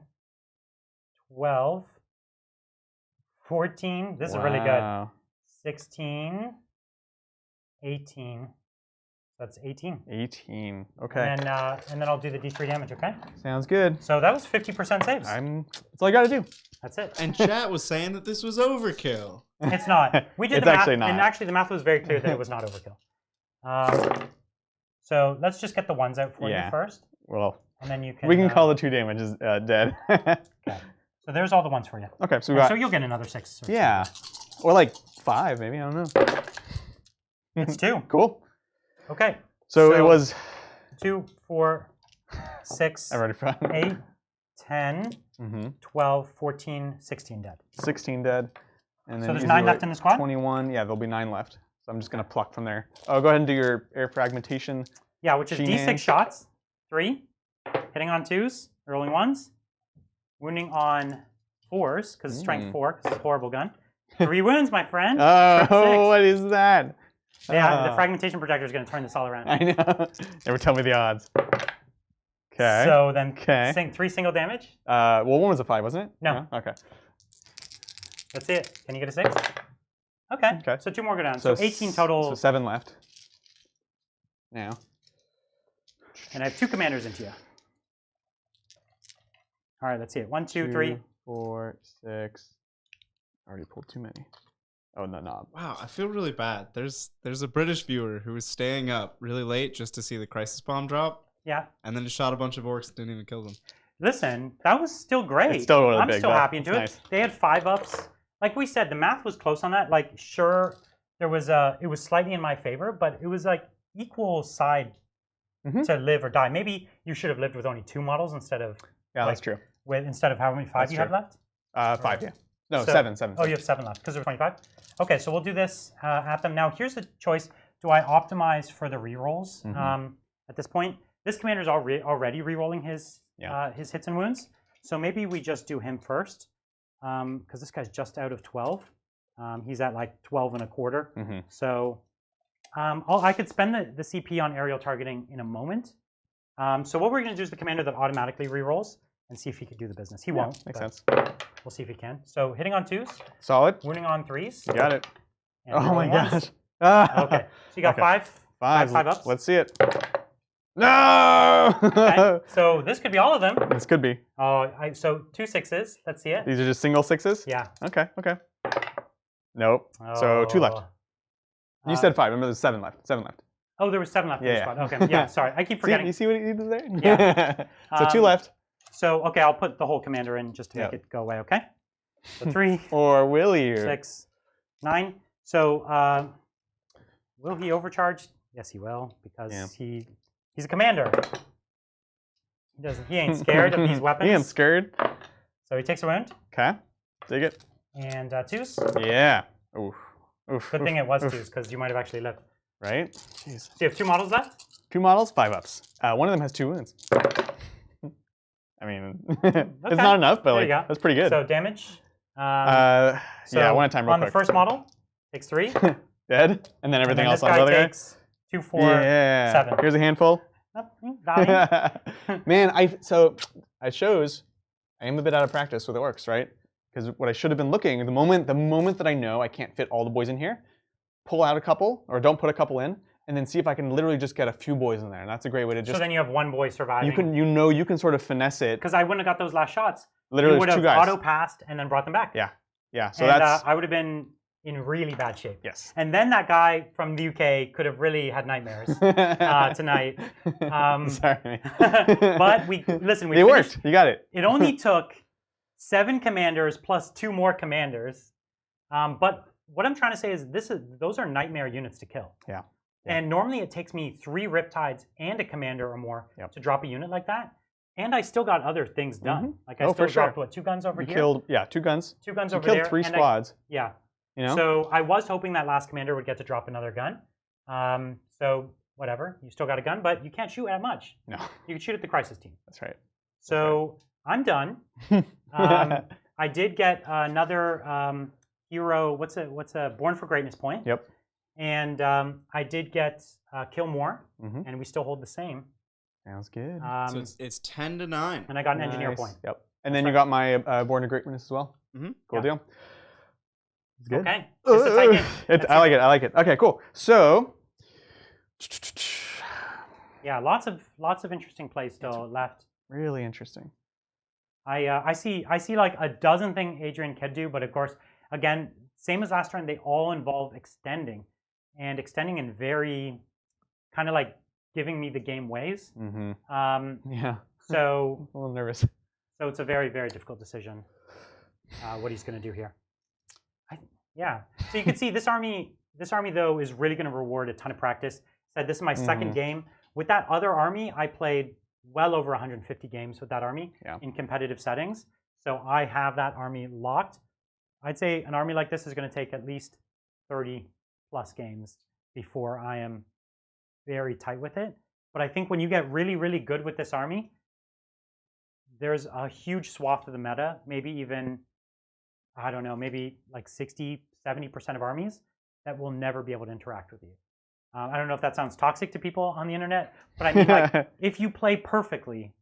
12, 14. This is really good. Wow. 16, 18. That's 18. 18. Okay. And then I'll do the D3 damage, okay? Sounds good. So that was 50% saves. That's all I gotta do. That's it. And chat was saying that this was overkill. It's not. We did It's the math, actually not. and actually the math was very clear that it was not overkill. So let's just get the ones out for you first, Well, and then you can. we can call the 2 damages dead. Okay. So there's all the ones for you. Okay, so we And got. so you'll get another 6. Or Yeah. Or like 5, maybe. I don't know. something. It's 2. Cool. Okay. So it was. 2, 4, 6, I already forgot. 8, 10, 12, 14, 16 dead. 16 dead. And then So there's is 9 it left in the squad? 21. Yeah, there'll be 9 left. So I'm just going to pluck from there. Oh, go ahead and do your air fragmentation. Yeah, which is She D6 hands. shots. 3. Hitting on 2s, rolling 1s. Wounding on 4s, because it's strength 4, because it's a horrible gun. 3 wounds, my friend. Strength 6. Oh, what is that? Yeah, the fragmentation projector is going to turn this all around. I know. Never tell me the odds. Okay. So then, Okay. 3 single damage. Well, 1 was a 5, wasn't it? No. Okay. That's it. Can you get a 6? Okay. Okay. So 2 more go down. So 18 total. So 7 left. Now. And I have 2 commanders into you. All right, let's see it. 1, 2, 3. 2, 4, 6. I already pulled too many. Oh, no, no. Wow, I feel really bad. There's a British viewer who was staying up really late just to see the crisis bomb drop, Yeah. and then just shot a bunch of orcs and didn't even kill them. Listen, that was still great. It's still really I'm big, still though. happy into it. It's nice. They had 5 ups. Like we said, the math was close on that. Like, sure, there was it was slightly in my favor, but it was like equal side to live or die. Maybe you should have lived with only 2 models instead of That's true. instead of how many 5 That's you have true. left. 5, yeah. No, So- 7. Oh, you have 7 left because there's 25. Okay, so we'll do this at them now. Here's the choice: do I optimize for the rerolls at this point? This commander's already rerolling his hits and wounds, so maybe we just do him first because this guy's just out of 12. He's at like 12 and a quarter. So I could spend the CP on aerial targeting in a moment. So what we're going to do is the commander that automatically rerolls and see if he could do the business. He won't. Makes but sense. We'll see if he can. So hitting on 2s, Solid. wounding on 3s. You got it. and Oh my rolling ones. gosh. Ah. Okay, so you got Okay. 5 ups. Let's see it. No! Okay, so this could be all of them. This could be. So 2 6s. Let's see it. These are just single 6s? Yeah. Okay, okay. Nope. So 2 left. You said 5. Remember there's 7 left. 7 left. Oh, there was 7 left in the Yeah. squad. Okay, yeah, sorry. I keep forgetting. See, you see what he did there? Yeah. So 2 left. So, okay, I'll put the whole commander in just to make it go away, okay? So 3, Or will you? 6, 9. So, will he overcharge? Yes, he will, because he's a commander. He ain't scared of these weapons. He ain't scared. So he takes a wound. Okay. Dig it. And 2s. Yeah. Oof. Oof. Good oof, thing it was oof. 2s, because you might have actually lived. Right? Jeez. So you have 2 models left? 2 models, 5 ups. One of them has 2 wounds. I mean, it's not enough, but like, that's pretty good. So damage. Yeah, one at a time real on quick. the first model, takes 3. Dead, and then everything and then else this on the guy other guy. takes 2, 4, Yeah. 7. Here's a handful. Dying. Man, I chose. I am a bit out of practice with orcs, right? Because what I should have been looking, the moment that I know I can't fit all the boys in here, pull out a couple, or don't put a couple in, and then see if I can literally just get a few boys in there. And that's a great way to just... So then you have one boy surviving. You can sort of finesse it. Because I wouldn't have got those last shots. Literally, you would have 2 guys. auto-passed and then brought them back. Yeah. Yeah, so and, that's... I would have been in really bad shape. Yes. And then that guy from the UK could have really had nightmares tonight. Sorry. But It worked. You got it. It only took 7 commanders plus 2 more commanders. But what I'm trying to say is those are nightmare units to kill. Yeah. And normally it takes me 3 Riptides and a commander or more to drop a unit like that. And I still got other things done. Like I still dropped, what, 2 guns over here? Killed, 2 guns. 2 guns you over there. Killed 3 squads. Yeah. You know? So I was hoping that last commander would get to drop another gun. So whatever, you still got a gun, but you can't shoot at much. No. You can shoot at the crisis team. That's right. So I'm done. I did get another hero. What's a Born for Greatness point? Yep. And I did get Kill More, and we still hold the same. Sounds good. So it's 10-9. And I got an engineer point. Yep. And then you got my Born to Greatness as well. Cool deal. It's good. Okay. It's a tight game. I like it. I like it. Okay, cool. So. Yeah, lots of interesting plays still left. Really interesting. I see like a dozen things Adrian could do, but of course, again, same as last turn, they all involve extending, and extending in very kind of like giving me the game ways. Yeah. So a little nervous. So it's a very, very difficult decision what he's going to do here. Yeah. So you can see this army though is really going to reward a ton of practice. Said this is my second game. With that other army, I played well over 150 games with that army in competitive settings. So I have that army locked. I'd say an army like this is going to take at least 30 plus games before I am very tight with it. But I think when you get really, really good with this army, there's a huge swath of the meta, maybe even, I don't know, maybe like 60, 70% of armies that will never be able to interact with you. I don't know if that sounds toxic to people on the internet, but I mean, like, if you play perfectly,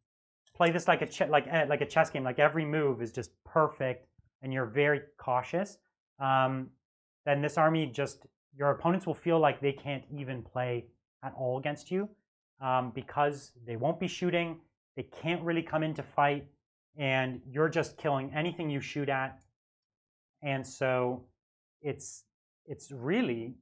play this like a chess game, like every move is just perfect, and you're very cautious, then this army your opponents will feel like they can't even play at all against you because they won't be shooting, they can't really come in to fight, and you're just killing anything you shoot at. And so it's really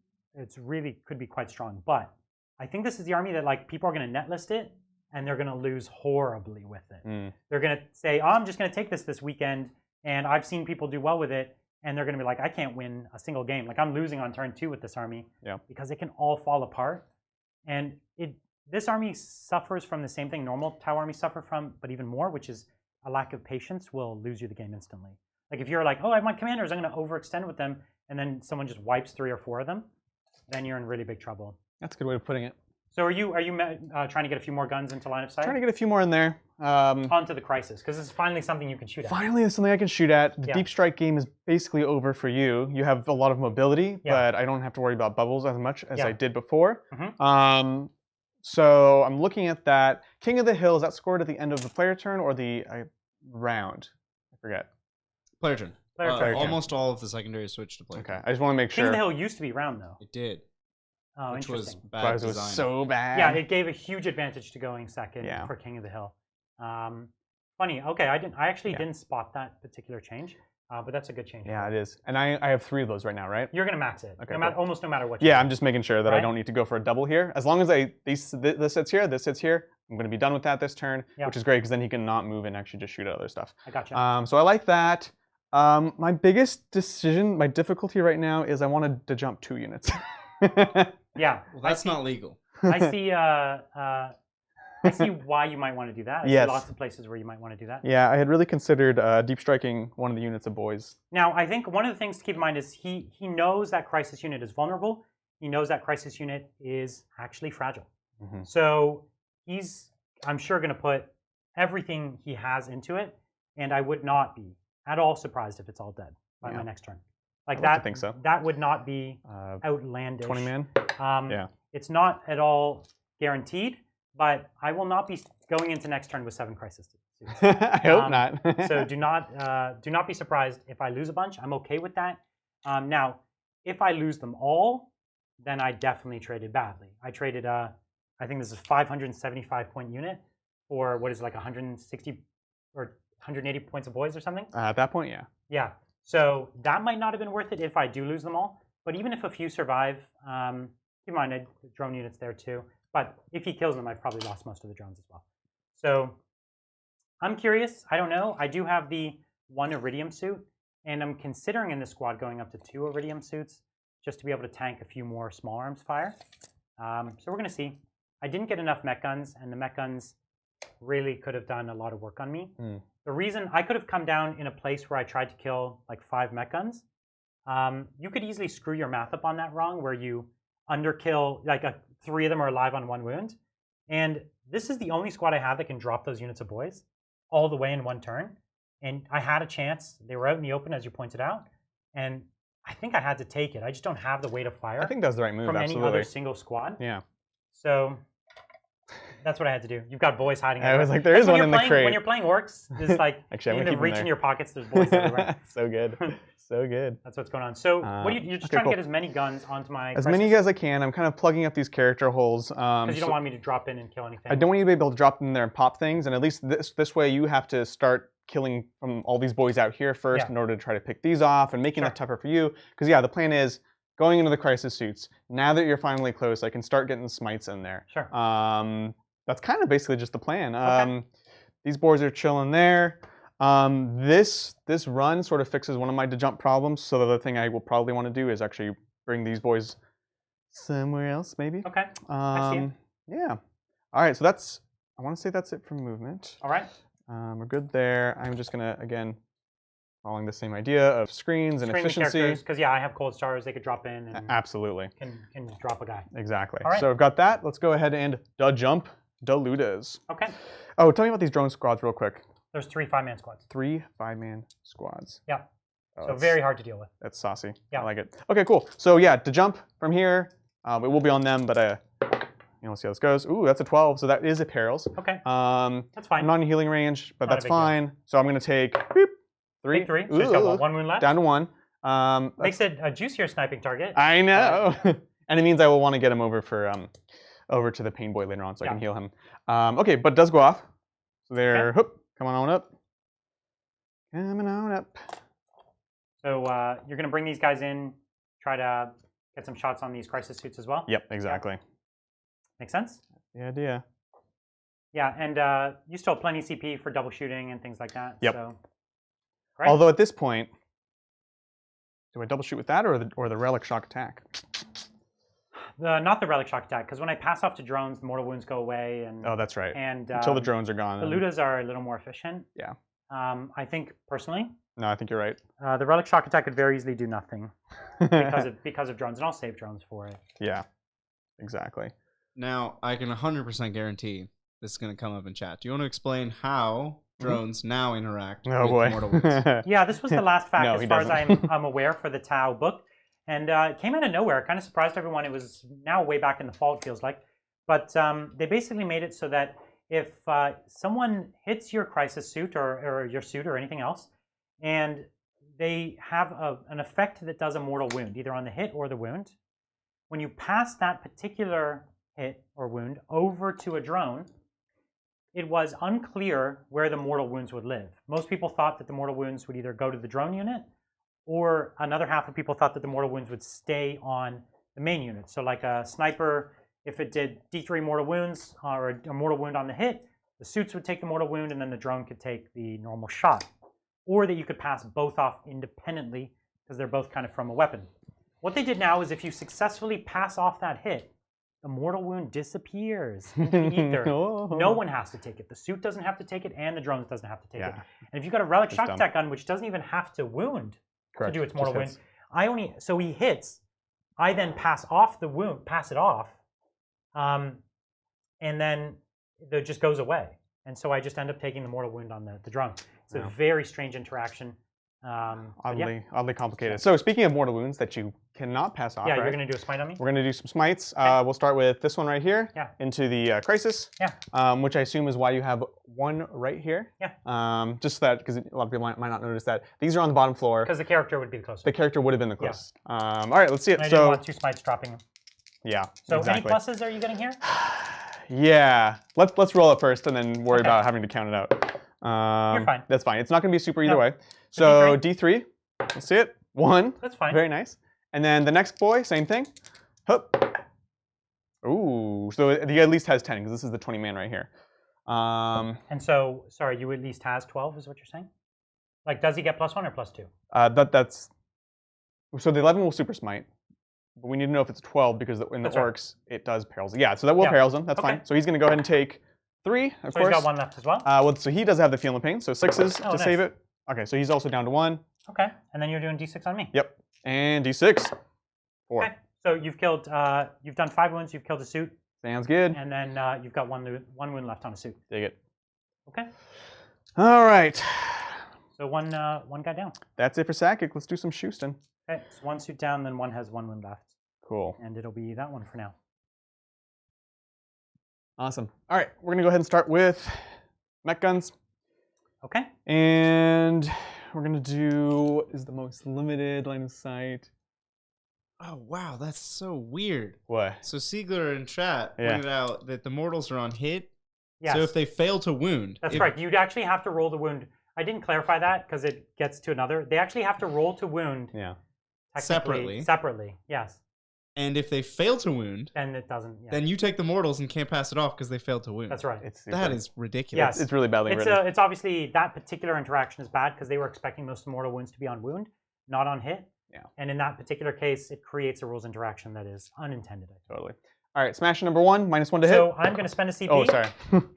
could be quite strong. But I think this is the army that like people are going to net list it, and they're going to lose horribly with it. They're going to say, oh, I'm just going to take this weekend, and I've seen people do well with it, and they're going to be like, I can't win a single game. Like I'm losing on turn 2 with this army because it can all fall apart. And this army suffers from the same thing normal Tau armies suffer from, but even more, which is a lack of patience will lose you the game instantly. Like if you're like, oh, I have my commanders, I'm going to overextend with them, and then someone just wipes 3 or 4 of them, then you're in really big trouble. That's a good way of putting it. So are you trying to get a few more guns into line of sight? Trying to get a few more in there. Onto the crisis, because it's finally something you can shoot at. Finally, it's something I can shoot at. The deep strike game is basically over for you. You have a lot of mobility, but I don't have to worry about bubbles as much as I did before. So I'm looking at that. King of the Hill, is that scored at the end of the player turn or the round? I forget. Player turn. Almost all of the secondary switched to player. Okay, I just want to make sure. King of the Hill used to be round though. It did. Oh, which interesting. Was bad design. It was so bad. Yeah, it gave a huge advantage to going second for King of the Hill. Funny. Okay, I actually didn't spot that particular change, but that's a good change. Yeah, it is. And I have 3 of those right now, right? You're gonna max it. Okay, almost no matter what. Yeah, I'm just making sure that I don't need to go for a double here. As long as this sits here, this sits here, I'm going to be done with that this turn, which is great because then he can not move and actually just shoot at other stuff. I gotcha. So I like that. My biggest decision, my difficulty right now is I wanted to jump 2 units. Yeah, well, that's not legal. I see. I see why you might want to do that. I see lots of places where you might want to do that. Yeah, I had really considered deep striking one of the units of boys. Now, I think one of the things to keep in mind is he knows that crisis unit is vulnerable. He knows that crisis unit is actually fragile. So he's, I'm sure, going to put everything he has into it, and I would not be at all surprised if it's all dead by my next turn. Like that, I think so. That would not be outlandish. 20 man. It's not at all guaranteed, but I will not be going into next turn with 7 crisis suits. I hope not. So do not be surprised if I lose a bunch. I'm okay with that. Now, if I lose them all, then I definitely traded badly. I traded, I think this is 575 point unit for what is like 160 or 180 points of boys or something. At that point, yeah. Yeah. So that might not have been worth it if I do lose them all. But even if a few survive, keep in mind the drone unit's there too. But if he kills them, I've probably lost most of the drones as well. So I'm curious. I don't know. I do have the 1 Iridium suit, and I'm considering in this squad going up to 2 Iridium suits just to be able to tank a few more small arms fire. So we're going to see. I didn't get enough mech guns, and the mech guns really could have done a lot of work on me. The reason I could have come down in a place where I tried to kill like 5 mech guns, you could easily screw your math up on that wrong, where you underkill, like 3 of them are alive on 1 wound. And this is the only squad I have that can drop those units of boys all the way in 1 turn. And I had a chance. They were out in the open, as you pointed out. And I think I had to take it. I just don't have the weight of fire. I think that's the right move, from absolutely. any other single squad. Yeah. So that's what I had to do. You've got boys hiding. I was like, there is one in the crate. When you're playing Orks, there's like, actually, you can reach in your pockets. There's boys everywhere. So good. So good. That's what's going on. So what you're just trying to get as many guns onto my as many as I can. I'm kind of plugging up these character holes. Because you don't want me to drop in and kill anything. I don't want you to be able to drop in there and pop things. And at least this way you have to start killing from all these boys out here first in order to try to pick these off and making that tougher for you. Because yeah, the plan is going into the crisis suits. Now that you're finally close, I can start getting the smites in there. Sure. That's kind of basically just the plan. Okay. These boys are chilling there. This run sort of fixes one of my to-jump problems. So the other thing I will probably want to do is actually bring these boys somewhere else, maybe. Okay. I see it. Yeah. All right. So I want to say that's it for movement. All right. We're good there. I'm just gonna again following the same idea of screens and efficiency. Because yeah, I have cold stars. They could drop in and absolutely can drop a guy. Exactly. All right. So I've got that. Let's go ahead and jump Ludas. Okay. Oh, tell me about these drone squads real quick. There's 3 5-man squads. 3 5-man squads. Yeah. Oh, so very hard to deal with. That's saucy. Yeah. I like it. Okay, cool. So yeah, to jump from here, it will be on them, but we'll see how this goes. Ooh, that's a 12, so that is a perils. Okay. That's fine. I'm not in healing range, but that's fine. So I'm going to take 3. Take 3. So he's got 1 wound left. Down to 1. Makes it a juicier sniping target. I know. And it means I will want to get him over to the pain boy later on, so I can heal him. Okay, but it does go off. So there, coming on up. Coming on up. So you're going to bring these guys in, try to get some shots on these crisis suits as well? Yep, exactly. Makes sense? The idea. Yeah, and you still have plenty of CP for double shooting and things like that. Yep. So, great. Although at this point, do I double shoot with that or the relic shock attack? Not the relic shock attack, because when I pass off to drones, the mortal wounds go away. And oh, that's right. And until the drones are gone. The Ludas are a little more efficient. Yeah. I think personally. No, I think you're right. The relic shock attack could very easily do nothing because of drones, and I'll save drones for it. Yeah. Exactly. Now I can 100% guarantee this is going to come up in chat. Do you want to explain how drones now interact with mortal wounds? Yeah, this was the last fact No, as far as I'm aware for the Tau book. And it came out of nowhere. It kind of surprised everyone. It was now way back in the fall, it feels like. But they basically made it so that if someone hits your crisis suit or your suit or anything else, and they have an effect that does a mortal wound, either on the hit or the wound, when you pass that particular hit or wound over to a drone, it was unclear where the mortal wounds would live. Most people thought that the mortal wounds would either go to the drone unit, or another half of people thought that the mortal wounds would stay on the main unit. So like a sniper, if it did D3 mortal wounds or a mortal wound on the hit, the suits would take the mortal wound and then the drone could take the normal shot. Or that you could pass both off independently because they're both kind of from a weapon. What they did now is if you successfully pass off that hit, the mortal wound disappears into the ether. No one has to take it. The suit doesn't have to take it and the drone doesn't have to take it. And if you've got a relic shock attack gun, which doesn't even have to wound, to do its mortal wound. So he hits. I then pass off the wound, pass it off, and then it just goes away. And so I just end up taking the mortal wound on the drone. It's a very strange interaction. Oddly complicated. So speaking of mortal wounds that you cannot pass off. Yeah, right? you're going to do a smite on me? We're going to do some smites. Okay. We'll start with this one right here into the crisis, which I assume is why you have one right here. Yeah. Just that, because a lot of people might not notice that. These are on the bottom floor. Because the character would be the closest. The character would have been the closest. All right, let's see it. And I didn't want 2 smites dropping. Yeah, So exactly. any pluses are you getting here? Yeah. Let's roll it first and then worry about having to count it out. You're fine. That's fine. It's not going to be super either way. So D3. Let's see it. 1. That's fine. Very nice. And then the next boy, same thing. Hup. Ooh. So he at least has 10 because this is the 20 man right here. And so, sorry, you at least has 12 is what you're saying? Like, does he get +1 or +2? That's. So the 11 will super smite. But we need to know if it's 12 because in the Orks, it does perils. Yeah, so that will perils him. That's fine. So he's going to go ahead and take 3, of course. He's got 1 left as well? So he does have the Feel No Pain, so 6s to save it. Okay, so he's also down to 1. Okay, and then you're doing D6 on me. Yep, and D6. 4. Okay, so you've killed, you've done 5 wounds, you've killed a suit. Sounds good. And then you've got one wound left on a suit. Dig it. Okay. All right. So one guy down. That's it for Sakic. Let's do some Shooston. Okay, so 1 suit down, then 1 has 1 wound left. Cool. And it'll be that one for now. Awesome. All right, we're gonna go ahead and start with mech guns. Okay. And we're gonna do is the most limited line of sight. Oh wow, that's so weird. What? So Siegler in chat pointed out that the mortals are on hit. Yes. So if they fail to wound, that's right. You'd actually have to roll the wound. I didn't clarify that because it gets to another. They actually have to roll to wound. Yeah. Separately. Separately. Yes. And if they fail to wound, then it doesn't. Yeah. Then you take the mortals and can't pass it off because they failed to wound. That's right. That is ridiculous. Yes. It's really badly written. It's obviously that particular interaction is bad because they were expecting most mortal wounds to be on wound, not on hit. Yeah. And in that particular case, it creates a rules interaction that is unintended. Totally. All right, smash number 1, -1 to hit. So I'm going to spend a CP. Oh, sorry.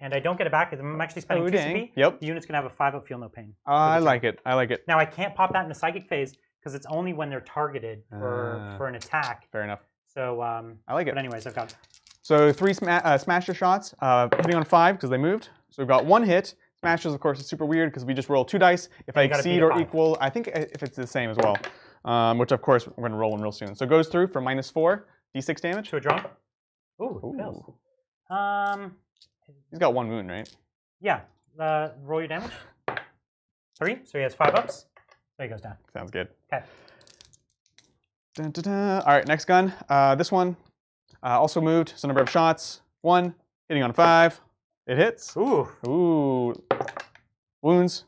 And I don't get it back. I'm actually spending 2 CP. Yep. The unit's going to have a 5-up Feel No Pain. I like it. I like it. Now, I can't pop that in the psychic phase because it's only when they're targeted for an attack. Fair enough. So I like it. But anyways, I've got. So 3 smasher shots, hitting on 5 because they moved. So we've got 1 hit. Smashers, of course, is super weird because we just roll 2 dice. If I exceed or equal, I think if it's the same as well, which of course we're going to roll them real soon. So it goes through for -4, D6 damage. To a drum. Ooh, fails. He's got 1 wound, right? Yeah. Roll your damage. 3. So he has 5 ups. So he goes down. Sounds good. Okay. Dun, dun, dun. All right, next gun. This one also moved. So number of shots. 1, hitting on 5. It hits. Ooh. Ooh. Wounds.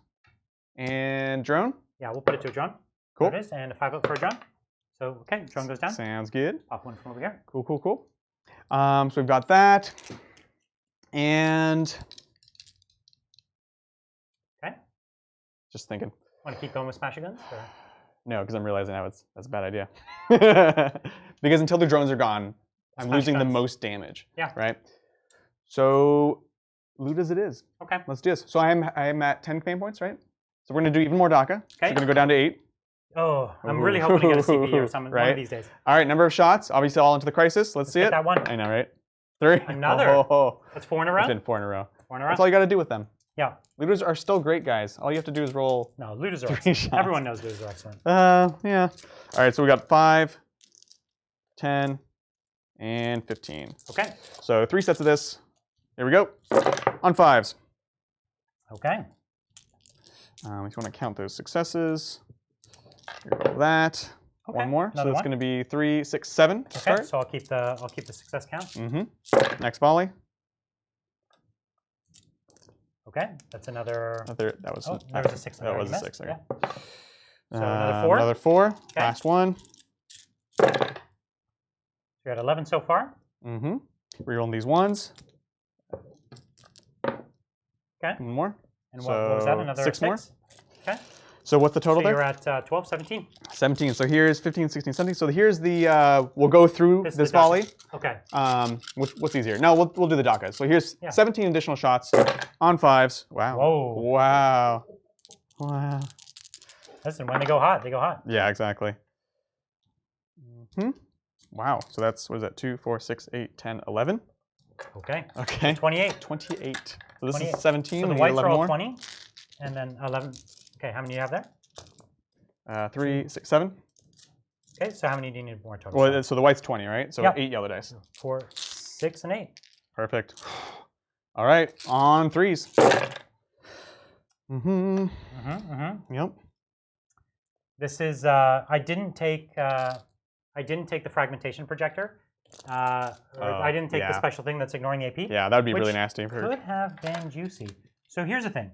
And drone. Yeah, we'll put it to a drone. Cool. There it is, and a 5-up for a drone. So, okay, drone goes down. Sounds good. Pop 1 from over here. Cool, cool, cool. So we've got that. And... Okay. Just thinking. Want to keep going with smasher guns? Or? No, because I'm realizing now that's a bad idea. Because until the drones are gone, I'm losing the most damage. Yeah. Right? So, loot as it is. Okay. Let's do this. So I am at 10 pain points, right? So we're going to do even more DACA. Okay. So we're going to go down to 8. Oh, I'm really hoping to get a CP or something one of these days. All right, number of shots. Obviously all into the crisis. Let's see it. That one. I know, right? 3. Another. Oh. That's 4 in a row? It's been 4 in a row. 4 in a row? That's all you got to do with them. Yeah. Looters are still great, guys. All you have to do is roll. No, looters are 3 excellent. shots. Everyone knows looters are excellent. Yeah. All right, so we got 5, 10, and 15. Okay. So 3 sets of this. Here we go. On 5s. Okay. If you want to count those successes, here we go. That. Okay. 1 more. Another so it's going to be 3, 6, 7. Okay. Start. So I'll keep the success count. Mm-hmm. Next volley. Okay. That's another. That was. Oh, there was a 6. That was a 6. Okay. Yeah. So another 4. Another 4. Okay. Last one. You're at 11 so far. Mm-hmm. Rerolling these ones. Okay. 1 more. And what was that? Another 6 more. Okay. So what's the total So there? you're at 12, 17. 17. So here's 15, 16, 17. So here's the, we'll go through this volley. Okay. What's easier? No, we'll do the DACA. So here's 17 additional shots on 5s. Wow. Whoa. Wow. Wow. Listen, when they go hot, they go hot. Yeah, exactly. Mm-hmm. Wow. So that's, what is that? 2, 4, 6, 8, 10, 11. Okay. Okay. 28. 28. So this 28. is 17. So the we need whites 11 are all more. 20, and then 11. Okay, how many do you have there? 3, 6, 7. Okay, so how many do you need more total? Well, so the white's 20, right? So 8 yellow dice. 4, 6, and 8. Perfect. All right, on 3s. Yep. This is I didn't take the fragmentation projector. I didn't take the special thing that's ignoring AP. Yeah, that would be really nasty. Could have been juicy. So here's the thing: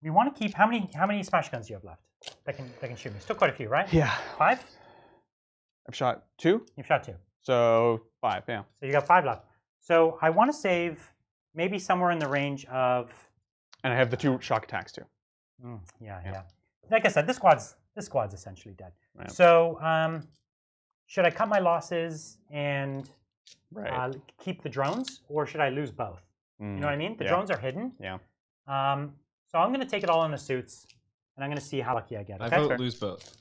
we want to keep how many smash guns do you have left that can shoot me? Still quite a few, right? Yeah. 5. I've shot 2. You've shot 2. So 5. Yeah. So you got 5 left. So I want to save maybe somewhere in the range of. And I have the 2 shock attacks too. Yeah. Like I said, this squad's essentially dead. Right. So should I cut my losses and keep the drones, or should I lose both? You know what I mean? The drones are hidden. Yeah. So I'm going to take it all in the suits, and I'm going to see how lucky I get. Okay? I vote lose both.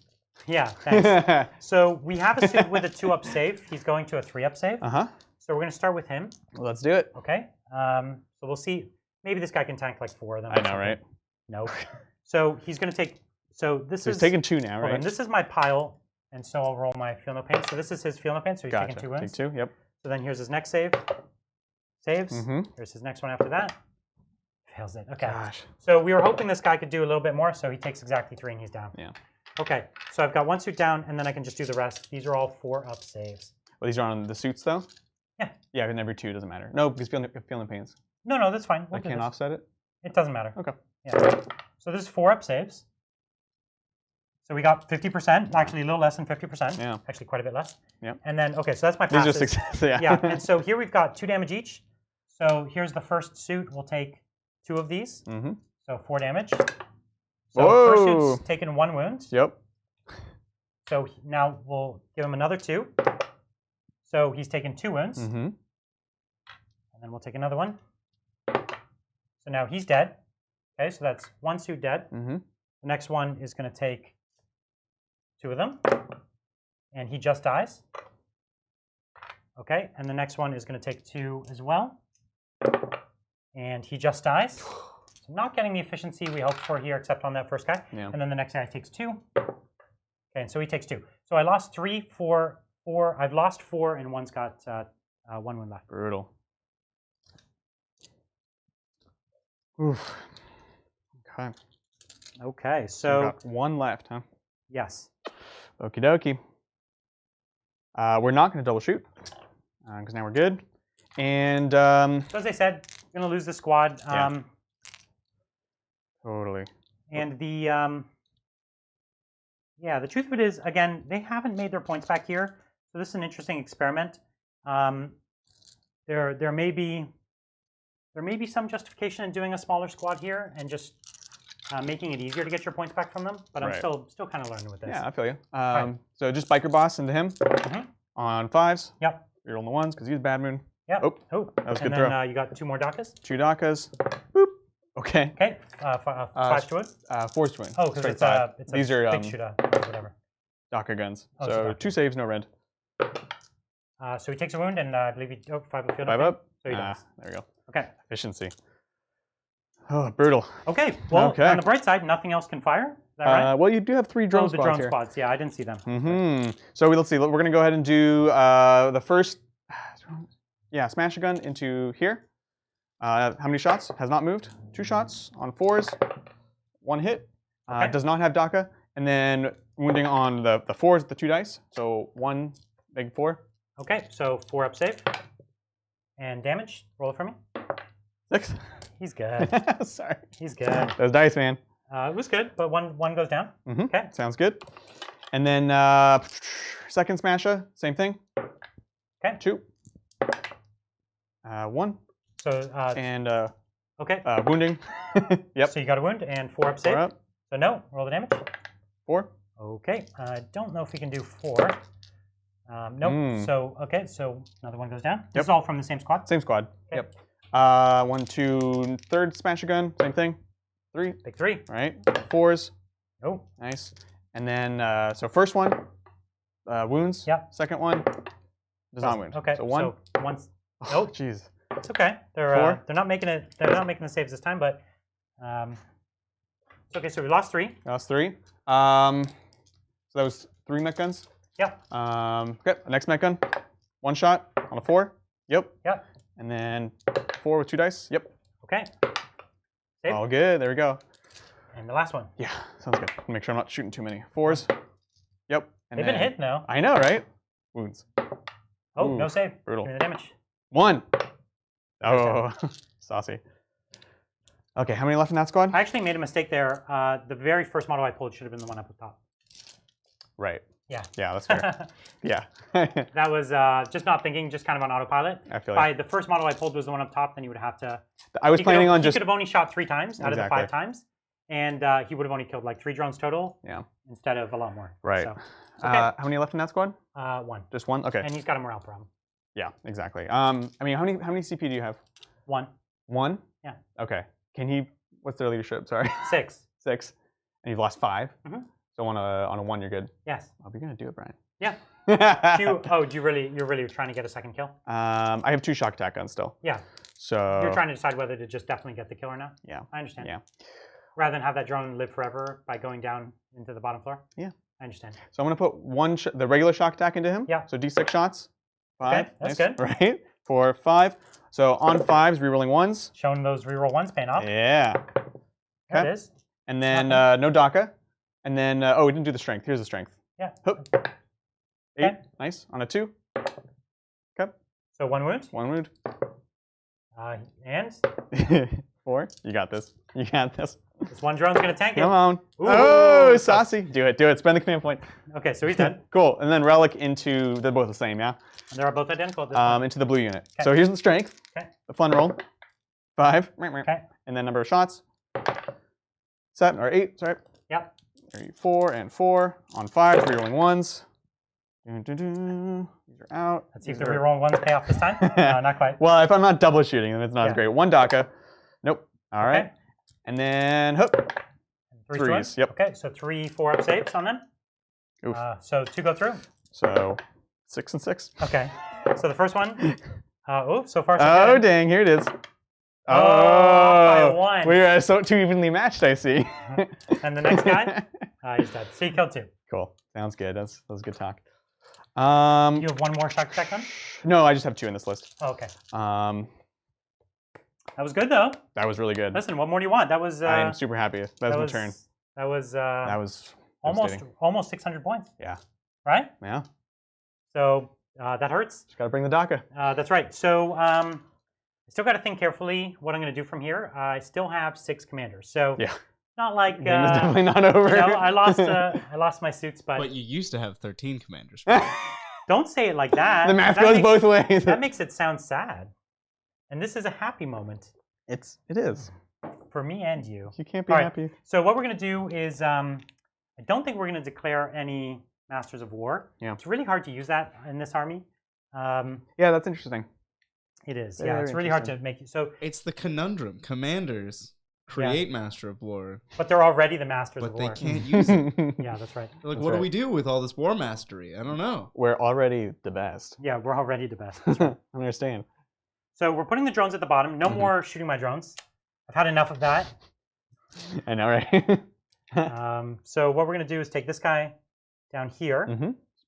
Yeah, thanks. So we have a suit with a 2-up save. He's going to a 3-up save. Uh-huh. So we're going to start with him. Well, let's do it. Okay. So we'll see. Maybe this guy can tank like 4 of them. I know, right? No. So he's going to take. So this is. He's taking 2 now, right? And this is my pile, and so I'll roll my feel no pain. So this is his feel no pain. So he's taking 2 wounds. Take 2. Yep. So then here's his next save. Saves. Here's his next one after that. Fails it. Okay. Gosh. So we were hoping this guy could do a little bit more, so he takes exactly 3 and he's down. Yeah. Okay. So I've got 1 suit down, and then I can just do the rest. These are all 4-up saves. Well, these are on the suits, though? Yeah. Yeah, and every 2 doesn't matter. No, because feeling pains. No, that's fine. I can't offset it? It doesn't matter. Okay. Yeah. So this is 4-up saves. So we got 50%, actually a little less than 50%. Yeah. Actually quite a bit less. Yeah. And then, okay, so that's my passes. These are success, yeah. Yeah, and so here we've got 2 damage each. So here's the first suit. We'll take 2 of these. So 4 damage. So Whoa. first suit's taken 1 wound. Yep. So now we'll give him another 2. So he's taken 2 wounds. And then we'll take another one. So now he's dead. Okay, so that's 1 suit dead. The next one is going to take 2 of them. And he just dies. Okay, and the next one is going to take 2 as well. And he just dies. So not getting the efficiency we hoped for here, except on that first guy. Yeah. And then the next guy takes 2. Okay, and so he takes 2. So I lost 3, 4, 4. I've lost 4, and one's got 1 wound left. Brutal. Oof. Okay. Okay, so we've got 1 left, huh? Yes. Okie dokie. We're not going to double shoot because now we're good. And so as I said, we're going to lose the squad. Totally. And the the truth of it is, again, they haven't made their points back here, so this is an interesting experiment. There may be some justification in doing a smaller squad here and just making it easier to get your points back from them, but I'm still kind of learning with this. Yeah, I feel you. So just biker boss into him on 5s. Yep. You're on the 1s because he's bad moon. Yep. Oh, that was a good throw. And then you got 2 more Dakas. 2 Dakas. Boop. Okay. Okay. 5 to win. 4 to win. Oh, because it's These a are big shooter, whatever. Daka guns. Oh, so 2 saves, no red. So he takes a wound, and I believe he 5 up field. 5 up. So he dies. There we go. Okay. Efficiency. Oh, brutal. Okay. Well, on the bright side, nothing else can fire. Is that right? Well, you do have 3 drone squads the drone here. squads. Yeah, I didn't see them. So let's see. We're going to go ahead and do the first. Smash a gun into here. How many shots? Has not moved. 2 shots on 4s. 1 hit. Does not have Daka. And then wounding on the 4s, the 2 dice. So 1 big 4. Okay, so 4-up save. And damage. Roll it for me. 6. He's good. Sorry. He's good. Those dice, man. It was good, but one goes down. Okay. Sounds good. And then second smasher, same thing. Okay. 2. 1. So and okay. Wounding. Yep. So you got a wound and 4-up save. 4 up. So no, roll the damage. 4. Okay. I don't know if we can do 4. Nope. So okay. So another one goes down. This is all from the same squad. Same squad. Okay. Yep. 1, 2, third smasher gun, same thing. 3. Big 3. All right. 4s. Oh. Nice. And then so first one wounds. Yep. Second one does not wound. Okay. So 1. So once. Oh, jeez. It's okay. They're not making it. They're not making the saves this time, but it's okay. So we lost 3. Lost 3. So that was 3 mech guns. Yep. Okay, next mech gun. 1 shot on a 4. Yep. Yep. And then 4 with 2 dice. Yep. Okay. Save. All good. There we go. And the last one. Yeah, sounds good. Make sure I'm not shooting too many 4s. Yep. And They've been hit now. I know, right? Wounds. Oh, Ooh, no save. brutal. Give me the damage. 1. Oh, saucy. Okay, how many left in that squad? I actually made a mistake there. The very first model I pulled should have been the one up at the top. Right. Yeah. Yeah, that's fair. Yeah. That was just not thinking, just kind of on autopilot. I feel like the first model I pulled was the one up top, then you would have to... I was planning on just... He could have only shot 3 times out of the 5 times, and he would have only killed like 3 drones total. Yeah. Instead of a lot more. Right. So, okay. How many left in that squad? 1. Just 1? Okay. And he's got a morale problem. Yeah, exactly. I mean, how many CP do you have? 1. 1? Yeah. Okay. Can he... What's their leadership? Sorry. 6. 6. And you've lost 5? Mm-hmm. So on a 1, you're good? Yes. I'll be going to do it, Brian. Yeah. You're really trying to get a second kill? I have 2 shock attack guns still. Yeah. So... You're trying to decide whether to just definitely get the kill or not? Yeah. I understand. Yeah. Rather than have that drone live forever by going down into the bottom floor? Yeah. I understand. So I'm going to put the regular shock attack into him. Yeah. So D6 shots. 5. Okay, that's good. Right? 4, 5. So on 5s, rerolling 1s. Showing those reroll 1s paying off. Yeah. There it is. And then no DACA. And then, oh, we didn't do the strength. Here's the strength. Yeah. Hoop. 8. Okay. Nice. On a 2. Okay. So 1 wound. 1 wound. And? 4. You got this. You got this. This one drone's going to tank it. Come on. Ooh. Oh, saucy. Do it. Do it. Spend the command point. Okay, so he's dead. Cool. And then relic into, they're both the same, yeah? And they're both identical at this point. Into the blue unit. Okay. So here's the strength. Okay. The fun roll. 5. Okay. And then number of shots. 7 or 8, sorry. Yep. 3, 4, and 4. On 5s, rerolling 1s. These are out. Let's see if the reroll 1s pay off this time. No, not quite. Well, if I'm not double shooting, then it's not as great. 1 DACA. Nope. All right. Okay. And then hook. 3 3s. Yep. Okay, so 3 4-up saves on them. Oof. So 2 go through. So 6 and 6. Okay. So the first one. Oh, so far so Oh, good. dang. Here it is. By a 1. We are so too evenly matched, I see. And the next guy, he's dead. So you killed 2. Cool. Sounds good. That was good talk. You have 1 more shock attack gun? No, I just have 2 in this list. Oh, okay. That was good though. That was really good. Listen, what more do you want? That was. I am super happy. That was my turn. That was. That was almost 600 points. Yeah. Right? Yeah. So that hurts. Just gotta bring the DACA. That's right. So I still got to think carefully what I'm going to do from here. I still have 6 commanders, so yeah. Not like. The game is definitely not over. You know, I lost my suits, but. But you used to have 13 commanders. Don't say it like that. The math goes both ways. That makes it sound sad. And this is a happy moment. It is. For me and you. You can't be happy. So what we're going to do is, I don't think we're going to declare any Masters of War. Yeah. It's really hard to use that in this army. Yeah, that's interesting. It is. Very yeah, it's really hard to make it. So it's the conundrum. Commanders create Master of War. But they're already the Masters of But War. they can't use it. Yeah, that's right. Like, what do we do with all this war mastery? I don't know. We're already the best. Yeah, we're already the best. That's right. I understand. So we're putting the drones at the bottom. No more shooting my drones. I've had enough of that. I know, right? So what we're going to do is take this guy down here.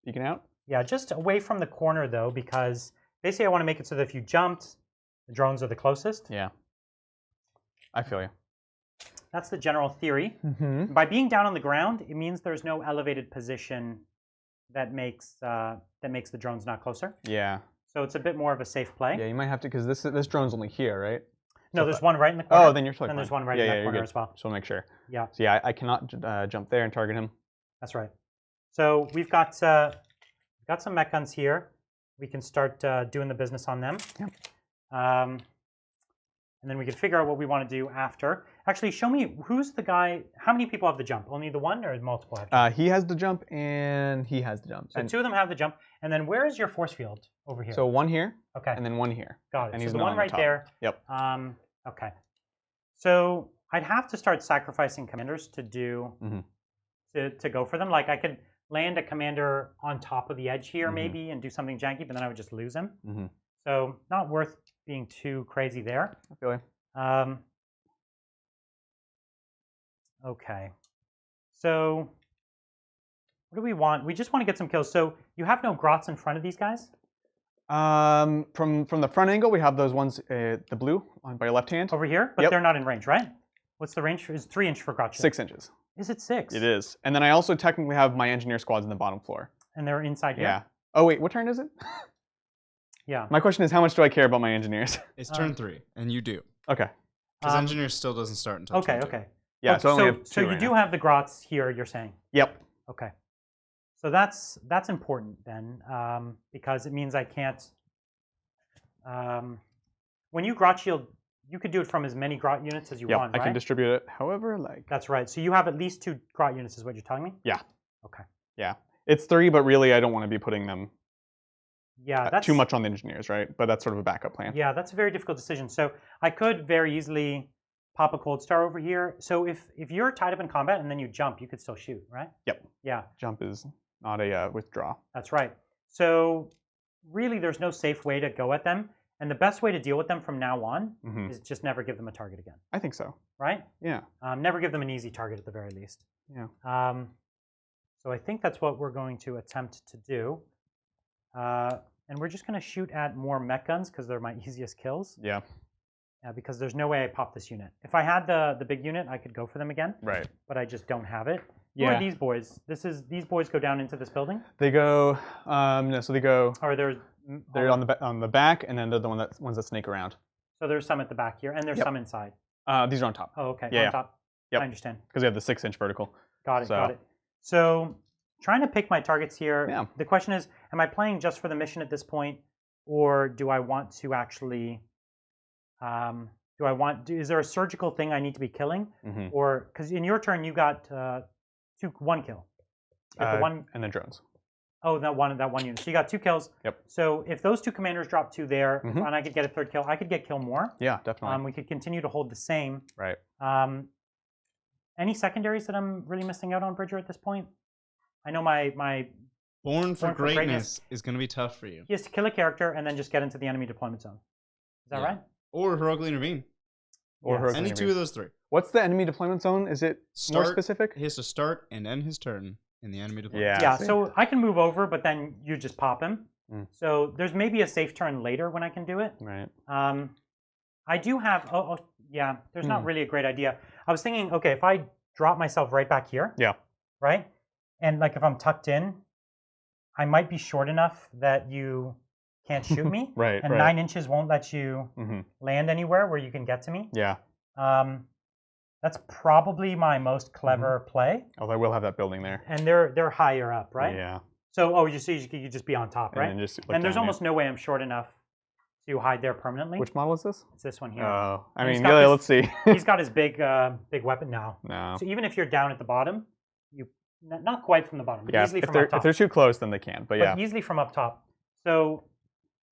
Speaking out? Yeah, just away from the corner, though, because basically I want to make it so that if you jumped, the drones are the closest. Yeah. I feel you. That's the general theory. By being down on the ground, it means there's no elevated position that makes the drones not closer. Yeah. So it's a bit more of a safe play. Yeah, you might have to, because this drone's only here, right? No, there's one right in the corner. Oh, then you're totally fine. And there's one right in that corner as well. Just want to make sure. Yeah. So yeah, I cannot jump there and target him. That's right. So we've got some mech guns here. We can start doing the business on them. Yep. And then we can figure out what we want to do after. Actually, show me who's the guy. How many people have the jump? Only the one, or multiple have jump? He has the jump, and he has the jump. So 2 of them have the jump. And then where is your force field over here? So 1 here. Okay. And then 1 here. Got it. And so he's the not one on right top. there. Yep. Okay. So I'd have to start sacrificing commanders to do to go for them. Like I could land a commander on top of the edge here maybe and do something janky, but then I would just lose him. So not worth being too crazy there. I feel you. Okay. So What do we want? We just want to get some kills. So you have no grots in front of these guys? From the front angle, we have those ones, the blue on by your left hand. Over here? But they're not in range, right? What's the range? It's 3 inch for grot ship. 6 inches. Is it 6? It is. And then I also technically have my engineer squads in the bottom floor. And they're inside here? Yeah. Oh, wait, what turn is it? Yeah. My question is, how much do I care about my engineers? It's turn 3, and you do. Okay. Because engineer still doesn't start until turn 2. Okay. Yeah, so I only have 2 So you right do now. have the grots here, you're saying? Yep. Okay. So that's important then, because it means I can't... when you grot shield, you could do it from as many grot units as you want, right? I can distribute it however I like. That's right. So you have at least 2 grot units is what you're telling me? Yeah. Okay. Yeah. It's 3, but really I don't want to be putting them that's too much on the engineers, right? But that's sort of a backup plan. Yeah, that's a very difficult decision. So I could very easily pop a cold star over here. So if you're tied up in combat and then you jump, you could still shoot, right? Yep. Yeah. Jump is not a withdraw. That's right. So really there's no safe way to go at them. And the best way to deal with them from now on is just never give them a target again. I think so. Right? Yeah. Never give them an easy target at the very least. Yeah. So I think that's what we're going to attempt to do. And we're just going to shoot at more mech guns because they're my easiest kills. Yeah. Because there's no way I pop this unit. If I had the big unit, I could go for them again. Right. But I just don't have it. Yeah. Who are these boys? These boys go down into this building? They go, no, so they go... Or They're on the back, and then they're the ones that snake around. So there's some at the back here, and there's some inside. These are on top. Oh, okay. Yeah, on top. Yep. I understand. Because they have the 6-inch vertical. Got it. So trying to pick my targets here. Yeah. The question is, am I playing just for the mission at this point, or do I want to actually? Is there a surgical thing I need to be killing, or because in your turn you got 1 kill. And then drones. Oh, that one unit. So you got 2 kills. Yep. So if those 2 commanders drop 2 there, and I could get a 3rd kill, I could kill more. Yeah, definitely. We could continue to hold the same. Right. Any secondaries that I'm really missing out on, Bridger, at this point? I know my Born for Greatness is going to be tough for you. He has to kill a character and then just get into the enemy deployment zone. Is that right? Or heroically intervene. Or heroically any intervene. 2 of those 3. What's the enemy deployment zone? Is it more specific? He has to start and end his turn in the enemy deployment. Yeah. So I can move over, but then you just pop him. So there's maybe a safe turn later when I can do it. Right. I do have. There's not really a great idea. I was thinking, okay, if I drop myself right back here. Yeah. Right. And like if I'm tucked in, I might be short enough that you can't shoot me. Right. And 9 inches won't let you land anywhere where you can get to me. Yeah. That's probably my most clever play. Although I will have that building there. And they're higher up, right? Yeah. So, you see, you could just be on top, right? And there's almost no way I'm short enough to hide there permanently. Which model is this? It's this one here. Oh, I mean, yeah, let's see. He's got his big weapon now. No. So even if you're down at the bottom, you not quite from the bottom, but easily from up top. If they're too close, then they can. But yeah, easily from up top. So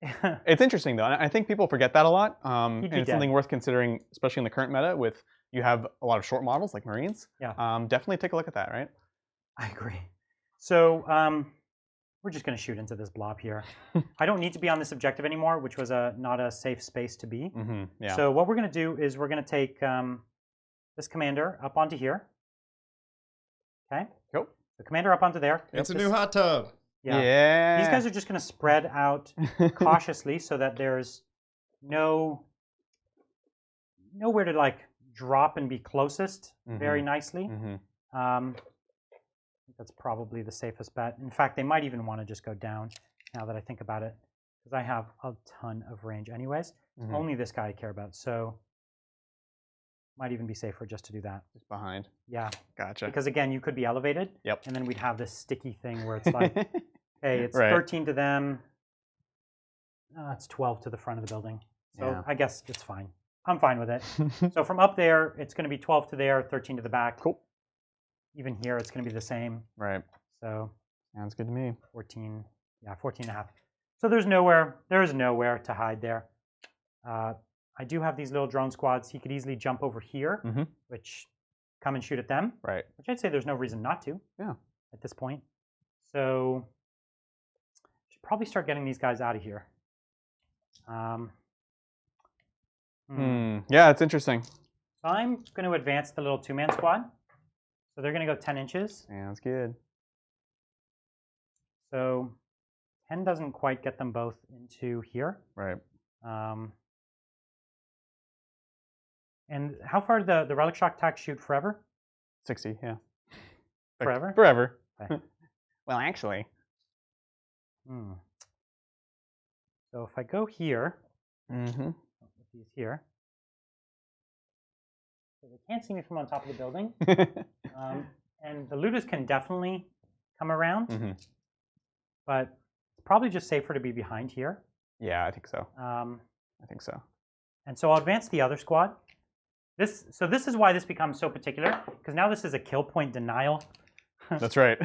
it's interesting though. I think people forget that a lot. And it's something worth considering, especially in the current meta with you have a lot of short models like Marines. Yeah. Definitely take a look at that, right? I agree. So we're just going to shoot into this blob here. I don't need to be on this objective anymore, which was not a safe space to be. Yeah. So what we're going to do is we're going to take this commander up onto here. Okay. Cool. The commander up onto there. It's a new hot tub. Yeah. These guys are just going to spread out cautiously so that there's nowhere to like drop and be closest very nicely. That's probably the safest bet. In fact, they might even want to just go down now that I think about it, because I have a ton of range anyways. Only this guy I care about, so might even be safer just to do that. Just behind. Yeah. Gotcha. Because again, you could be elevated. Yep. And then we'd have this sticky thing where it's like, hey, it's 13 to them. It's 12 to the front of the building. So I guess it's fine. I'm fine with it. So from up there, it's going to be 12 to there, 13 to the back. Cool. Even here, it's going to be the same. Right. So sounds good to me. 14 and a half. So there's nowhere to hide there. I do have these little drone squads. He could easily jump over here, which come and shoot at them. Right. Which I'd say there's no reason not to. Yeah. At this point. So should probably start getting these guys out of here. Yeah, it's interesting. So I'm going to advance the little 2-man squad. So they're going to go 10 inches. Sounds good. So 10 doesn't quite get them both into here. Right. And how far did the relic shock attack shoot forever? 60, yeah. Forever? Forever. Okay. Well, actually. So if I go here, with these here, so they can't see me from on top of the building. And the looters can definitely come around, but it's probably just safer to be behind here. Yeah, I think so. I think so. And so I'll advance the other squad. This is why this becomes so particular, because now this is a kill point denial. That's right.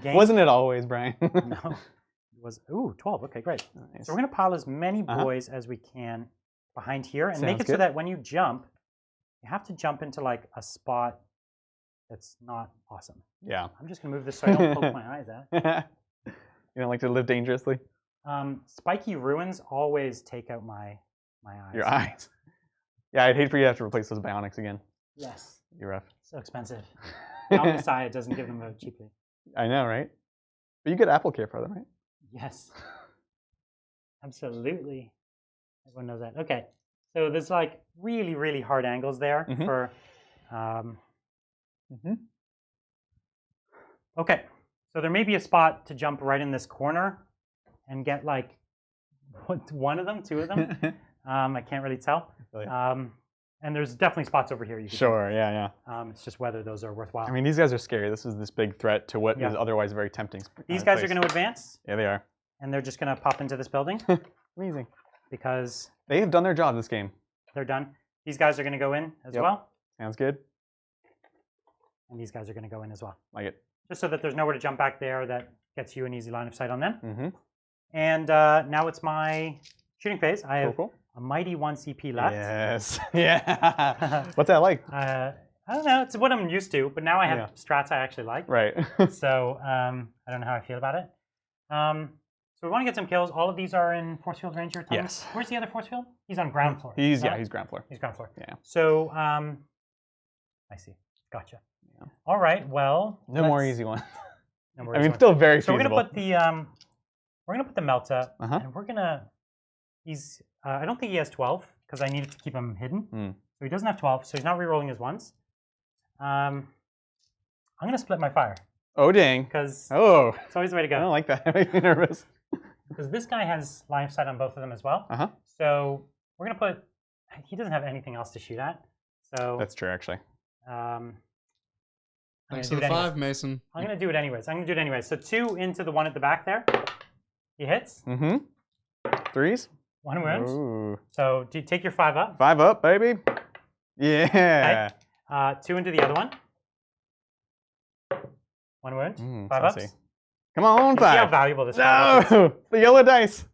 Game. Wasn't it always, Brian? No. It was 12. Okay, great. Nice. So we're going to pile as many boys as we can behind here and make it so that when you jump, you have to jump into like a spot that's not awesome. Yeah. I'm just going to move this so I don't poke my eyes out. You don't like to live dangerously? Spiky ruins always take out my eyes. Your eyes. Yeah, I'd hate for you to have to replace those bionics again. Yes. You're rough. So expensive. Messiah doesn't give them out cheaply. I know, right? But you get Apple Care for them, right? Yes. Absolutely. Everyone knows that. Okay. So there's like really, really hard angles there for... Okay. So there may be a spot to jump right in this corner and get like one of them, two of them. I can't really tell. And there's definitely spots over here. You can yeah. It's just whether those are worthwhile. I mean, these guys are scary. This is this big threat to what is otherwise very tempting. These guys are going to advance. Yeah, they are. And they're just going to pop into this building. Amazing. Because they have done their job this game. They're done. These guys are going to go in as well. Sounds good. And these guys are going to go in as well. Like it. Just so that there's nowhere to jump back there that gets you an easy line of sight on them. And now it's my shooting phase. I have a mighty 1 CP left. Yes. Yeah. What's that like? I don't know. It's what I'm used to. But now I have strats I actually like. Right. So I don't know how I feel about it. So we want to get some kills. All of these are in force field range. Yes. Where's the other force field? He's on ground floor. He's ground floor. He's ground floor. Yeah. So I see. Gotcha. Yeah. All right. Well. No more easy ones. No more I mean, still very feasible. So we're gonna put the Melta, and we're gonna. He's. I don't think he has 12 because I needed to keep him hidden. So he doesn't have 12. So he's not rerolling his ones. I'm gonna split my fire. Oh dang! Because it's always the way to go. I don't like that. It makes me nervous. Because this guy has line of sight on both of them as well. So we're gonna put. He doesn't have anything else to shoot at. So that's true, actually. Thanks for the 5, Mason. I'm gonna do it anyways. So 2 into the one at the back there. He hits. 3s. 1 wound. Ooh. So do you take your 5 up? 5 up, baby. Yeah. Okay. 2 into the other one. 1 wound. 5 ups. Come on, 5. See how valuable this 5 is? No! The yellow dice.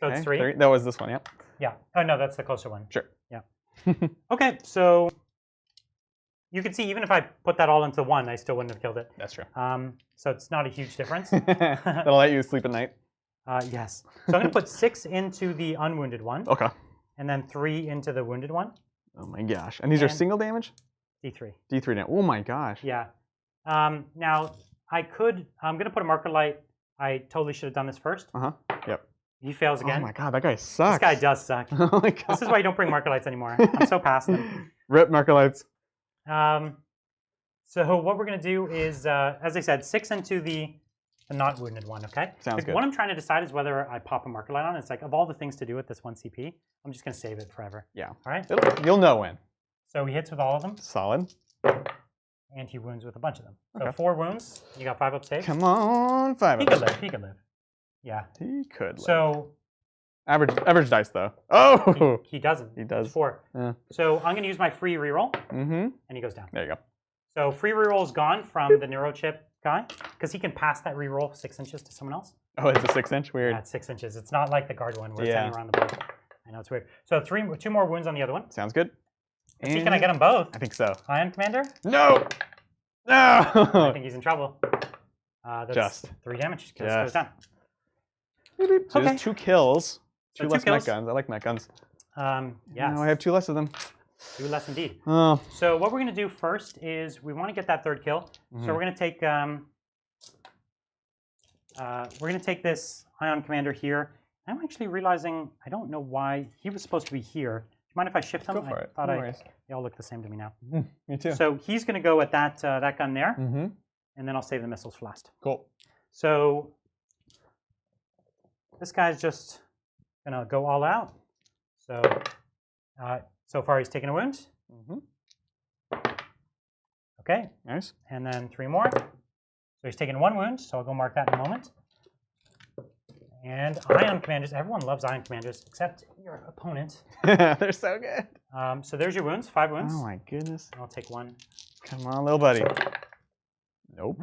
So it's 3. That was this one, yep. Yeah. Oh, no, that's the closer one. Sure. Yeah. Okay, so you can see even if I put that all into 1, I still wouldn't have killed it. That's true. So it's not a huge difference. That'll let you sleep at night. Yes. So I'm going to put 6 into the unwounded one. Okay. And then 3 into the wounded one. Oh my gosh. And these are single damage? D3. D3 now. Oh my gosh. Yeah. Now, I'm going to put a marker light. I totally should have done this first. Yep. He fails again. Oh my god, that guy sucks. This guy does suck. Oh my god. This is why you don't bring marker lights anymore. I'm so past them. Rip marker lights. So what we're going to do is, as I said, 6 into the not wounded one, okay? Sounds good. What I'm trying to decide is whether I pop a marker light on. It's like, of all the things to do with this 1 CP, I'm just going to save it forever. Yeah. All right? You'll know when. So he hits with all of them. Solid. And he wounds with a bunch of them. So 4 wounds. You got 5 up safe. Come on, 5 up. He could live. Yeah. He could live. So... Average dice, though. Oh! He doesn't. He does. It's 4. Yeah. So I'm going to use my free reroll. And he goes down. There you go. So free reroll is gone from the neurochip guy because he can pass that reroll 6 inches to someone else. Oh, it's a 6-inch? Weird. Yeah, it's 6 inches. It's not like the guard one where it's hanging around the board. I know it's weird. So 2 more wounds on the other one. Sounds good. Let's see, can I get them both? I think so. Ion Commander? No! No! I think he's in trouble. That's Just 3 damage. Just goes down. So there's 2 kills. So 2 less mech guns. I like mech guns. Yes. No, I have 2 less of them. 2 less indeed. Oh. So what we're going to do first is we want to get that 3rd kill. So we're going to take we're going to take this Ion Commander here. I'm actually realizing I don't know why he was supposed to be here. Do you mind if I shift them? Go for it. Thought No worries. they all look the same to me now. Me too. So he's going to go at that that gun there, Mm-hmm. and then I'll save the missiles for last. Cool. So this guy's just going to go all out. So so far he's taken a wound. Mm-hmm. Okay. Nice. And then 3 more. So he's taken 1 wound, so I'll go mark that in a moment. And Ion Commanders. Everyone loves Ion Commanders, except your opponent. They're so good. So there's your wounds, 5 wounds. Oh my goodness. I'll take 1. Come on, little buddy. Nope.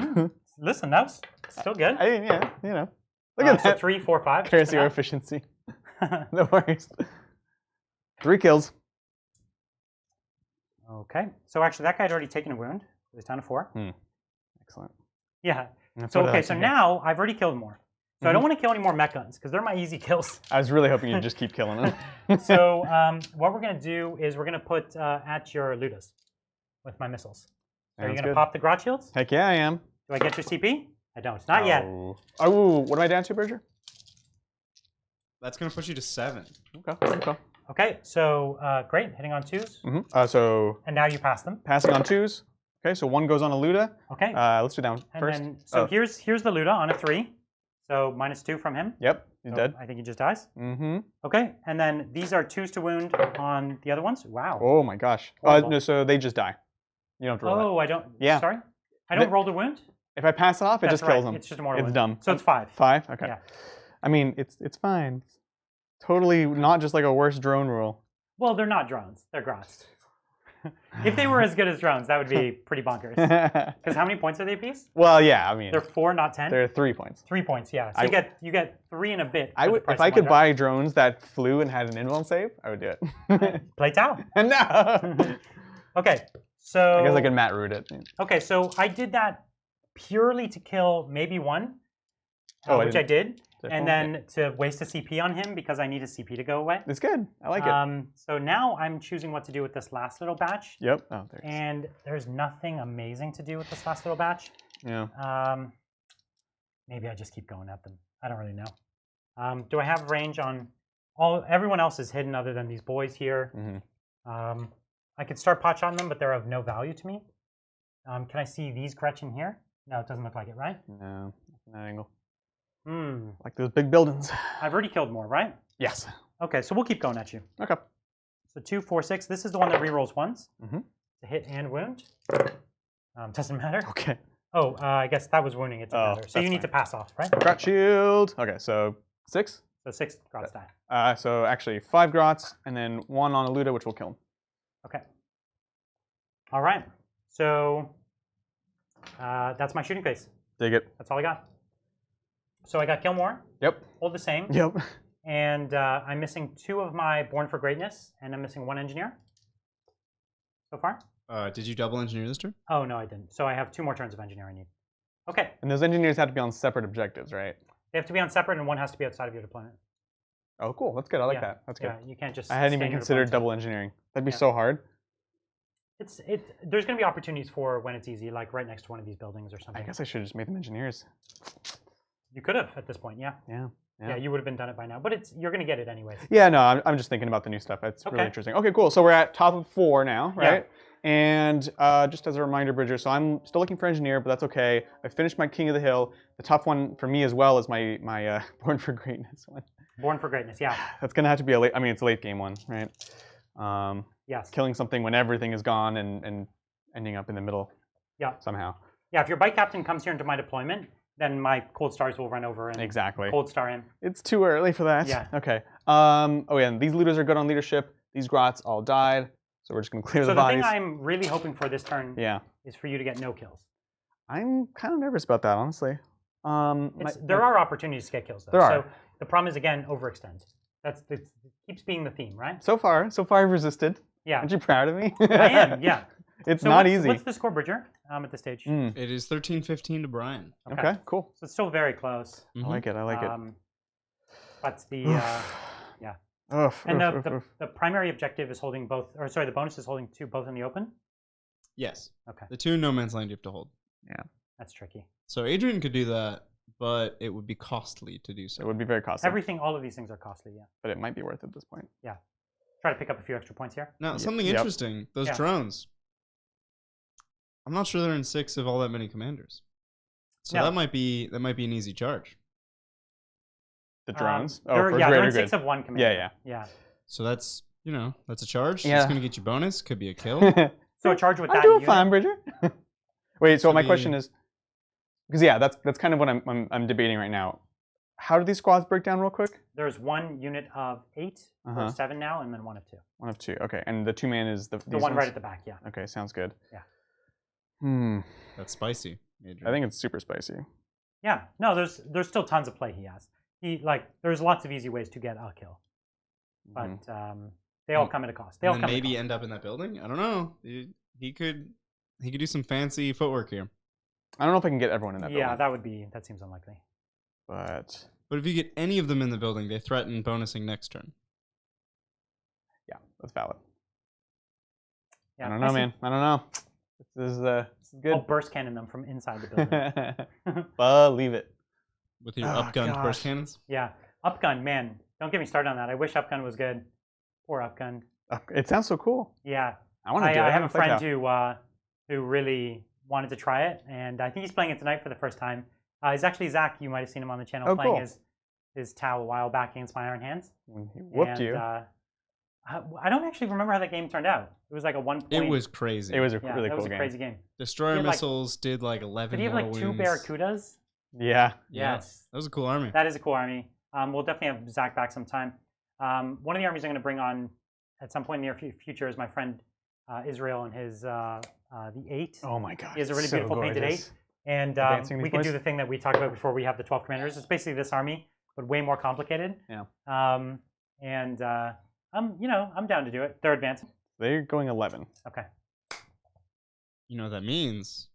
Listen, that was still good. Yeah, you know. Look at that. So 3, 4, 5. Cursor efficiency. No worries. 3 kills. Okay. So actually, that guy had already taken a wound. He's down to 4. Excellent. Yeah. That's So what I okay. like So to hear. now I've already killed more. So I don't want to kill any more mech guns because they're my easy kills. I was really hoping you'd just keep killing them. So what we're going to do is we're going to put at your Ludas with my missiles. So are you going to pop the Grot Shields? Heck yeah, I am. Do I get your CP? I don't. Not yet. Oh, what am I down to, Bridger? That's going to push you to 7. Okay. Okay, so great. Hitting on 2s. Mm-hmm. So And now you pass them. passing on 2s. Okay, so 1 goes on a Luda. Okay. Let's do that one And first. then, so here's the Luda on a 3. So -2 from him. Yep, he's So dead. I think he just dies. Mm-hmm. Okay, and then these are 2s to wound on the other ones. Wow. Oh my gosh. Horrible. No, so they just die. You don't have to roll it. Oh, I don't. Yeah. Sorry? I don't roll the wound? If I pass it off, it That's just kills right. them. It's just a mortal It's wound. dumb. So it's 5. 5? Okay. Yeah. I mean, it's fine. Totally not just like a worse drone rule. Well, they're not drones. They're Grots. If they were as good as drones, that would be pretty bonkers. Because how many points are they apiece? Well, yeah, I mean, They're 4, not 10? they're 3 points. 3 points, yeah. So you get 3 and a bit. I would, if I could buy drones that flew and had an invuln save, I would do it. Play Tau. No. Okay, so. I guess I could Matt root it. Okay, so I did that purely to kill maybe 1, which I did. And then to waste a CP on him because I need a CP to go away. It's good. I like it. So now I'm choosing what to do with this last little batch. Yep. Oh, there it is. And there's nothing amazing to do with this last little batch. Yeah. Maybe I just keep going at them. I don't really know. Do I have range on everyone else is hidden other than these boys here. Mm-hmm. I could start pot shotting them, but they're of no value to me. Can I see these Gretchen here? No, it doesn't look like it, right? No, not from that angle. Hmm. Like those big buildings. I've already killed more, right? Yes. Okay, so we'll keep going at you. Okay. So 2, 4, 6. This is the one that rerolls once. Mm-hmm. To hit and wound. Doesn't matter. Okay. Oh, I guess that was wounding. It doesn't matter. So you need to pass off, right? Grot shield. Okay, so 6. So 6 Grots die. So actually 5 Grots and then 1 on a Luda, which will kill him. Okay. All right. So that's my shooting phase. Dig it. That's all I got. So I got kill more. Yep. Hold the same. Yep. And I'm missing 2 of my Born for Greatness, and I'm missing 1 engineer so far. Did you double engineer this turn? Oh, no, I didn't. So I have 2 more turns of engineer I need. Okay. And those engineers have to be on separate objectives, right? They have to be on separate, and 1 has to be outside of your deployment. Oh, cool. That's good. I like Yeah. that. That's good. Yeah, you can't just. I hadn't stay even in your considered deployment double engineering. That'd be so hard. There's going to be opportunities for when it's easy, like right next to one of these buildings or something. I guess I should have just made them engineers. You could have at this point, yeah. Yeah. You would have been done it by now, but you're going to get it anyways. Yeah, no, I'm just thinking about the new stuff. That's really interesting. Okay, cool. So we're at top of 4 now, right? Yeah. And just as a reminder, Bridger, so I'm still looking for engineer, but that's okay. I finished my King of the Hill. The tough one for me as well is my Born for Greatness one. Born for Greatness, yeah. That's going to have to be a late, I mean, it's a late game one, right? Yes. Killing something when everything is gone and ending up in the middle somehow. Yeah, if your bike captain comes here into my deployment, then my cold stars will run over and cold star him. It's too early for that. Yeah. Okay. Oh yeah, and these looters are good on leadership. These Grots all died, so we're just gonna clear the bodies. So the thing I'm really hoping for this turn is for you to get no kills. I'm kind of nervous about that, honestly. There are opportunities to get kills, though. There are. So the problem is, again, overextend. It keeps being the theme, right? So far I've resisted. Yeah. Aren't you proud of me? I am, yeah. It's not easy. What's the score, Bridger, at this stage? It is 13-15 to Brian. Okay, cool. So it's still very close. I like it. I like it. But the the primary objective is holding both, or sorry, the bonus is holding both in the open. Yes. Okay. The 2 in no man's land you have to hold. Yeah. That's tricky. So Adrian could do that but it would be costly to do so. It would be very costly. All of these things are costly, yeah. But it might be worth it at this point. Yeah. Try to pick up a few extra points here. Now, something interesting, those drones. I'm not sure they're in 6 of all that many commanders. So that might be an easy charge. The drones? They're in 6 of 1 commander. Yeah. So that's, that's a charge. Yeah. It's going to get you bonus. Could be a kill. So a charge with that I'm doing fine, Bridger. Wait, so my question is, because that's kind of what I'm debating right now. How do these squads break down real quick? There's 1 unit of 8 or 7 now, and then 1 of 2. 1 of 2, okay. And the 2-man is the one ones? Right at the back, yeah. Okay, sounds good. Yeah. That's spicy. Major. I think it's super spicy. Yeah. No, there's still tons of play he has. There's lots of easy ways to get a kill, but they all come at a cost. They all come maybe end up in that building. I don't know. He could do some fancy footwork here. I don't know if I can get everyone in that building. Yeah, that seems unlikely. But if you get any of them in the building, they threaten bonusing next turn. Yeah, that's valid. Yeah, I don't know, man. I don't know. This is good. I'll burst cannon them from inside the building. Believe it. With your upgunned burst cannons? Yeah. Upgun, man. Don't get me started on that. I wish Upgun was good. Poor Upgun. It sounds so cool. Yeah. I want to do it. I have a friend who really wanted to try it, and I think he's playing it tonight for the first time. It's actually Zach. You might have seen him on the channel playing his Tau a while back against my Iron Hands. He whooped you. I don't actually remember how that game turned out. It was like a 1 point. It was crazy. It was a really cool game. It was a crazy game. Destroyer missiles did like 11 Did he have like 2 Barracudas? Yeah. Yes. That was a cool army. That is a cool army. We'll definitely have Zach back sometime. One of the armies I'm going to bring on at some point in the near future is my friend Israel and his the 8. Oh my god. He has a really beautiful painted 8. And we can do the thing that we talked about before we have the 12 commanders. It's basically this army, but way more complicated. Yeah. I'm down to do it. They're advancing. They're going 11. Okay. You know what that means?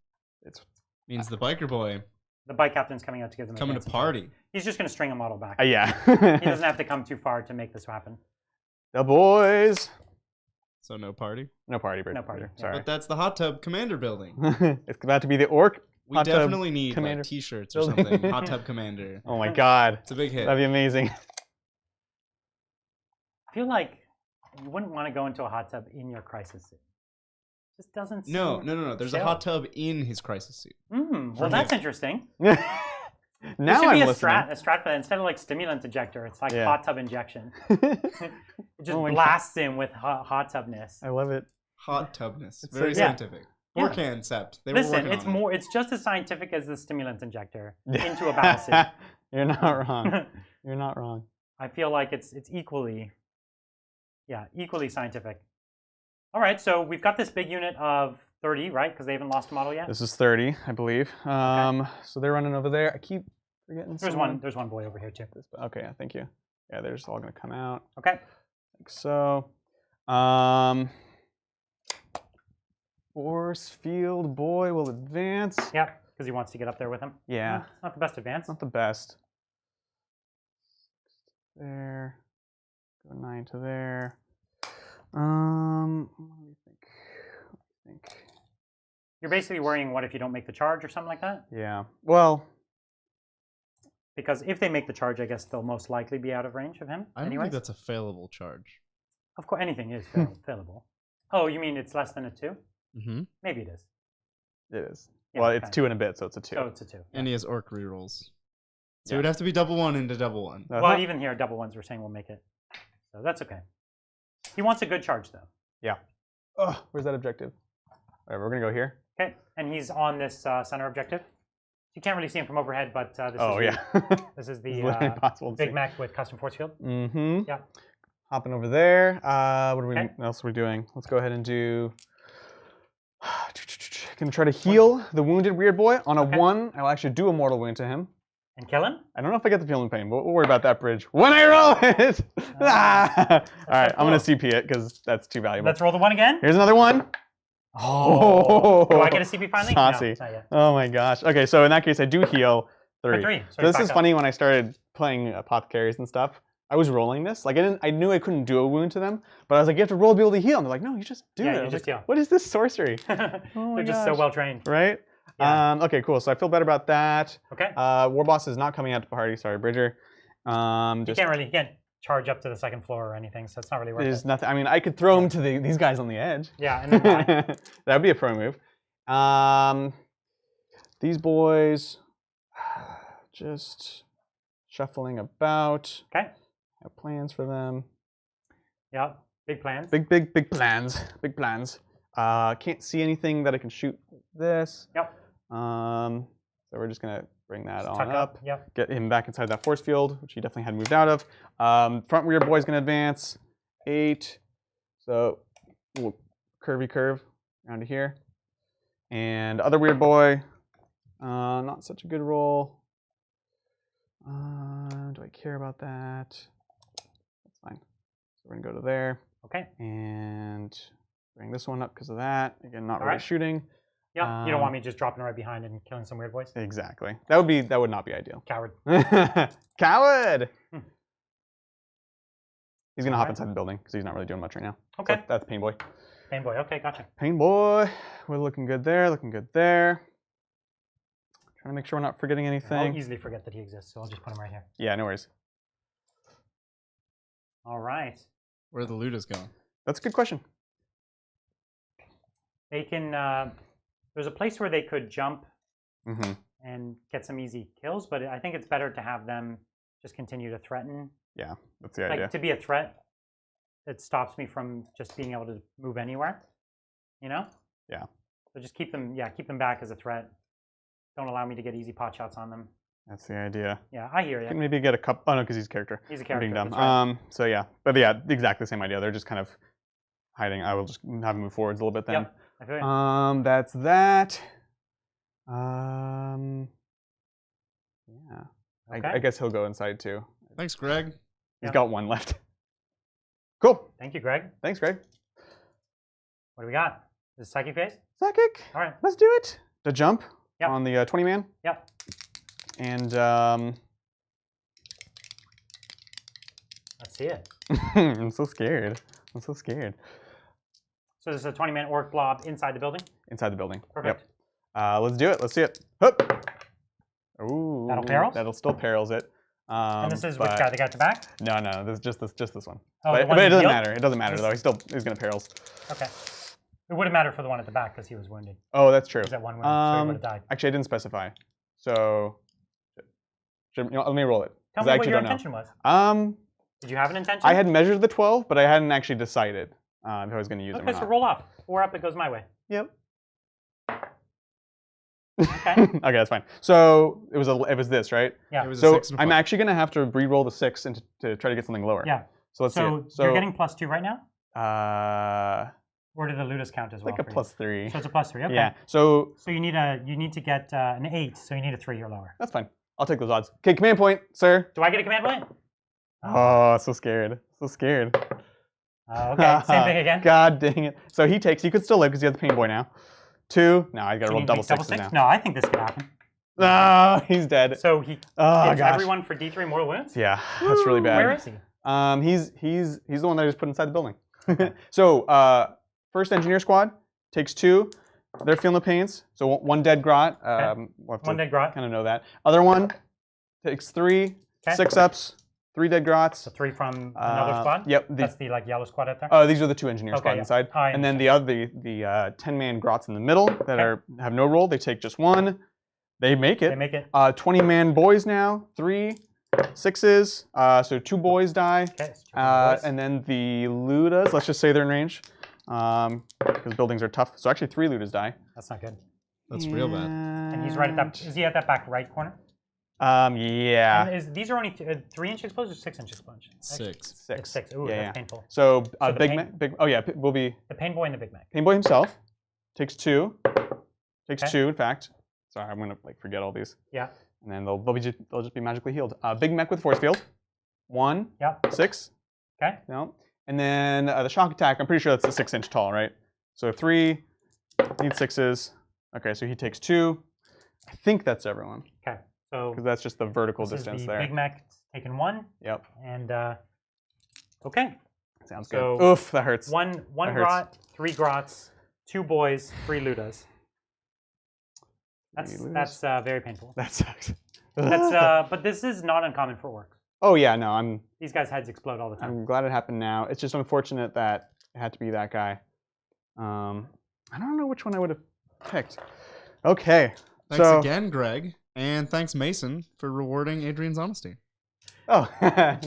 It means the biker boy. The bike captain's coming out to give them coming to party. He's just going to string a model back. Yeah. He doesn't have to come too far to make this happen. The boys. So no party? No party, Bridger. No party. Sorry. But that's the hot tub commander building. It's about to be the orc. We definitely need like t-shirts or something. Hot tub commander. Oh my god. It's a big hit. That'd be amazing. I feel like you wouldn't want to go into a hot tub in your crisis suit. It just doesn't seem No. There's a hot tub in his crisis suit. Well, that's interesting. Now there should be I'm a strat for that. Instead of like stimulant ejector, it's like hot tub injection. It just blasts him with hot tubness. I love it. Hot tubness. It's very scientific. Or concept. Listen, it's just as scientific as the stimulant injector into a battle suit. You're not wrong. You're not wrong. I feel like it's equally scientific. All right, so we've got this big unit of 30, right? Because they haven't lost a model yet. This is 30, I believe. So they're running over there. I keep forgetting. There's one boy over here too. Okay, yeah, thank you. Yeah, they're just all gonna come out. Okay. Like so. Force field boy will advance. Yeah, because he wants to get up there with him. Yeah. Not the best advance. Not the best. There. Go 9 to there. What do you think? You're basically worrying what if you don't make the charge or something like that? Yeah. Well. Because if they make the charge, I guess they'll most likely be out of range of him. I don't think that's a failable charge. Of course, anything is failable. Oh, you mean it's less than a 2? Mm-hmm. Maybe it is. It is. Yeah, well, it's 2 and a bit, so it's a 2. So it's a 2. And he has orc rerolls. So it would have to be double 1 into double 1. Well, even here, double 1s we're saying we'll make it. So that's okay. He wants a good charge, though. Yeah. Oh, where's that objective? All right, we're going to go here. Okay, and he's on this center objective. You can't really see him from overhead, but this is the Big Mac with custom force field. Mm-hmm. Yeah. Hopping over there. What else are we doing? Let's go ahead and do... Gonna try to heal the wounded weird boy. On a 1, I'll actually do a mortal wound to him. And kill him? I don't know if I get the feeling pain, but we'll worry about that bridge when I roll it! All right, I'm going to CP it because that's too valuable. Let's roll the 1 again. Here's another 1. Oh. Do I get a CP finally? Saucy. No, not yet. Oh my gosh. Okay, so in that case, I do heal 3. 3. So this is funny when I started playing apothecaries and stuff. I was rolling this. Like I knew I couldn't do a wound to them, but I was like, you have to roll to be able to heal. And they're like, no, you just do it. You just heal. What is this sorcery? They're just so well trained. Right? Yeah. Okay, cool. So I feel better about that. Okay. War Boss is not coming out to party. Sorry, Bridger. You can't charge up to the second floor or anything, so it's not really worth There's it. nothing. I mean, I could throw him to these guys on the edge. Yeah, and then die. That would be a pro move. These boys, just shuffling about. Okay. Have plans for them. Yeah, big plans. Big plans. Big plans. Can't see anything that I can shoot with this. Yep. So we're just gonna bring that Just on tuck up. Yep. Get him back inside that force field, which he definitely had moved out of. Front rear boy's gonna advance. 8. So we'll curve around to here. And other weird boy, not such a good roll. Do I care about that? That's fine. So we're gonna go to there. Okay. And bring this one up because of that. Again, not really shooting. Yeah, you don't want me just dropping right behind and killing some weird boys? Exactly. That would not be ideal. Coward. Coward! He's going to hop inside the building because he's not really doing much right now. Okay. So that's Pain Boy. Pain Boy, okay, gotcha. Pain Boy. We're looking good there, looking good there. Trying to make sure we're not forgetting anything. I'll easily forget that he exists, so I'll just put him right here. Yeah, no worries. All right. Where are the Ludas going? That's a good question. They can... there's a place where they could jump Mm-hmm. and get some easy kills, but I think it's better to have them just continue to threaten. Yeah, that's the idea. Like, to be a threat, it stops me from just being able to move anywhere, you know? Yeah. So just keep them back as a threat. Don't allow me to get easy pot shots on them. That's the idea. Yeah, I hear you. Can maybe get a couple. Oh no, because he's a character. He's a character. Being dumb. Right. So yeah, but yeah, exactly the same idea. They're just kind of hiding. I will just have him move forwards a little bit then. Yep, I feel you. That's that. Yeah. Okay. I guess he'll go inside too. Thanks, Greg. He's got one left. Cool. Thank you, Greg. Thanks, Greg. What do we got? Is it psychic phase? Psychic. All right. Let's do it. The jump Yep. on the 20-man. Yep. And Let's see it. I'm so scared. I'm so scared. So this is a 20-man orc blob inside the building? Inside the building. Perfect. Yep. Let's do it. Let's see it. Hup. Ooh. That'll perils? That'll still perils it. And this is which guy? The guy at the back? No, this is just this one. Oh, but, the one but it doesn't healed? matter. It doesn't matter though. He's gonna perils. Okay. It wouldn't matter for the one at the back because he was wounded. Oh, that's true. He's at one wound, so he would have died. Actually, I didn't specify. So, let me roll it. Tell me what your intention was. Did you have an intention? I had measured the 12, but I hadn't actually decided if I was going to use them or Okay, not. so roll off. 4 up, it goes my way. Yep. Okay. Okay, that's fine. So it was this, right? Yeah. It was a So 6 and a I'm 5. actually going to have to re-roll the 6 and to try to get something lower. Yeah. So let's see. So you're getting +2 right now? Or did the Ludus count as well? Like a +3. So it's a +3. Okay. Yeah. So you need to get an 8, so you need a 3 or lower. that's fine. I'll take those odds. Okay, command point, sir. Do I get a command point? Oh, so scared. So scared. Okay, same thing again. God dang it. So he takes, he could still live because he has the pain boy now. 2. Now I gotta roll double sixes now. No, I think this could happen. No, he's dead. So he hits everyone for D3 mortal wounds? Yeah, that's really bad. Where is he? He's the one that I just put inside the building. So first engineer squad takes 2. They're feeling the pains. So 1 dead grot. We'll have to 1 dead grot. kind of know that. Other one takes 3. Okay. 6 ups. 3 dead grots. So 3 from another squad? Yep. That's the yellow squad out there? Oh, these are the 2 engineer squad yeah. inside. I And then the 10-man grots in the middle that have no roll. They take just 1. They make it. They make it. 20-man boys now. 3 6s. So 2 boys die. Okay. And then the Ludas, let's just say they're in range. Because buildings are tough. So actually 3 Ludas die. That's not good. That's real bad. And he's right at that. Is he at that back right corner? Yeah. And these are only 3-inch explosions or 6-inch explosions? 6. 6. It's 6. Ooh, Yeah, that's painful. So, So the big. Oh yeah, will be The pain boy and the Big Mac. Pain Boy himself takes 2. Takes Okay. 2, in fact. Sorry, I'm gonna forget all these. Yeah. And then they'll just be magically healed. Big Mech with force field. 1. Yeah. 6. Okay. No. And then the shock attack. I'm pretty sure that's the 6-inch tall, right? So 3. Need 6s. Okay, so he takes 2. I think that's everyone. Okay. So Because that's just the vertical this distance is the there. Big Mac taking 1. Yep. And okay. Sounds So good. Oof, that hurts. One That hurts. grot, 3 grots, 2 boys, 3 Ludas. That's very painful. That sucks. But this is not uncommon for orcs. Oh yeah, no, These guys' heads explode all the time. I'm glad it happened now. It's just unfortunate that it had to be that guy. I don't know which one I would have picked. Okay. Thanks again, Greg, and thanks Mason for rewarding Adrian's honesty. Oh,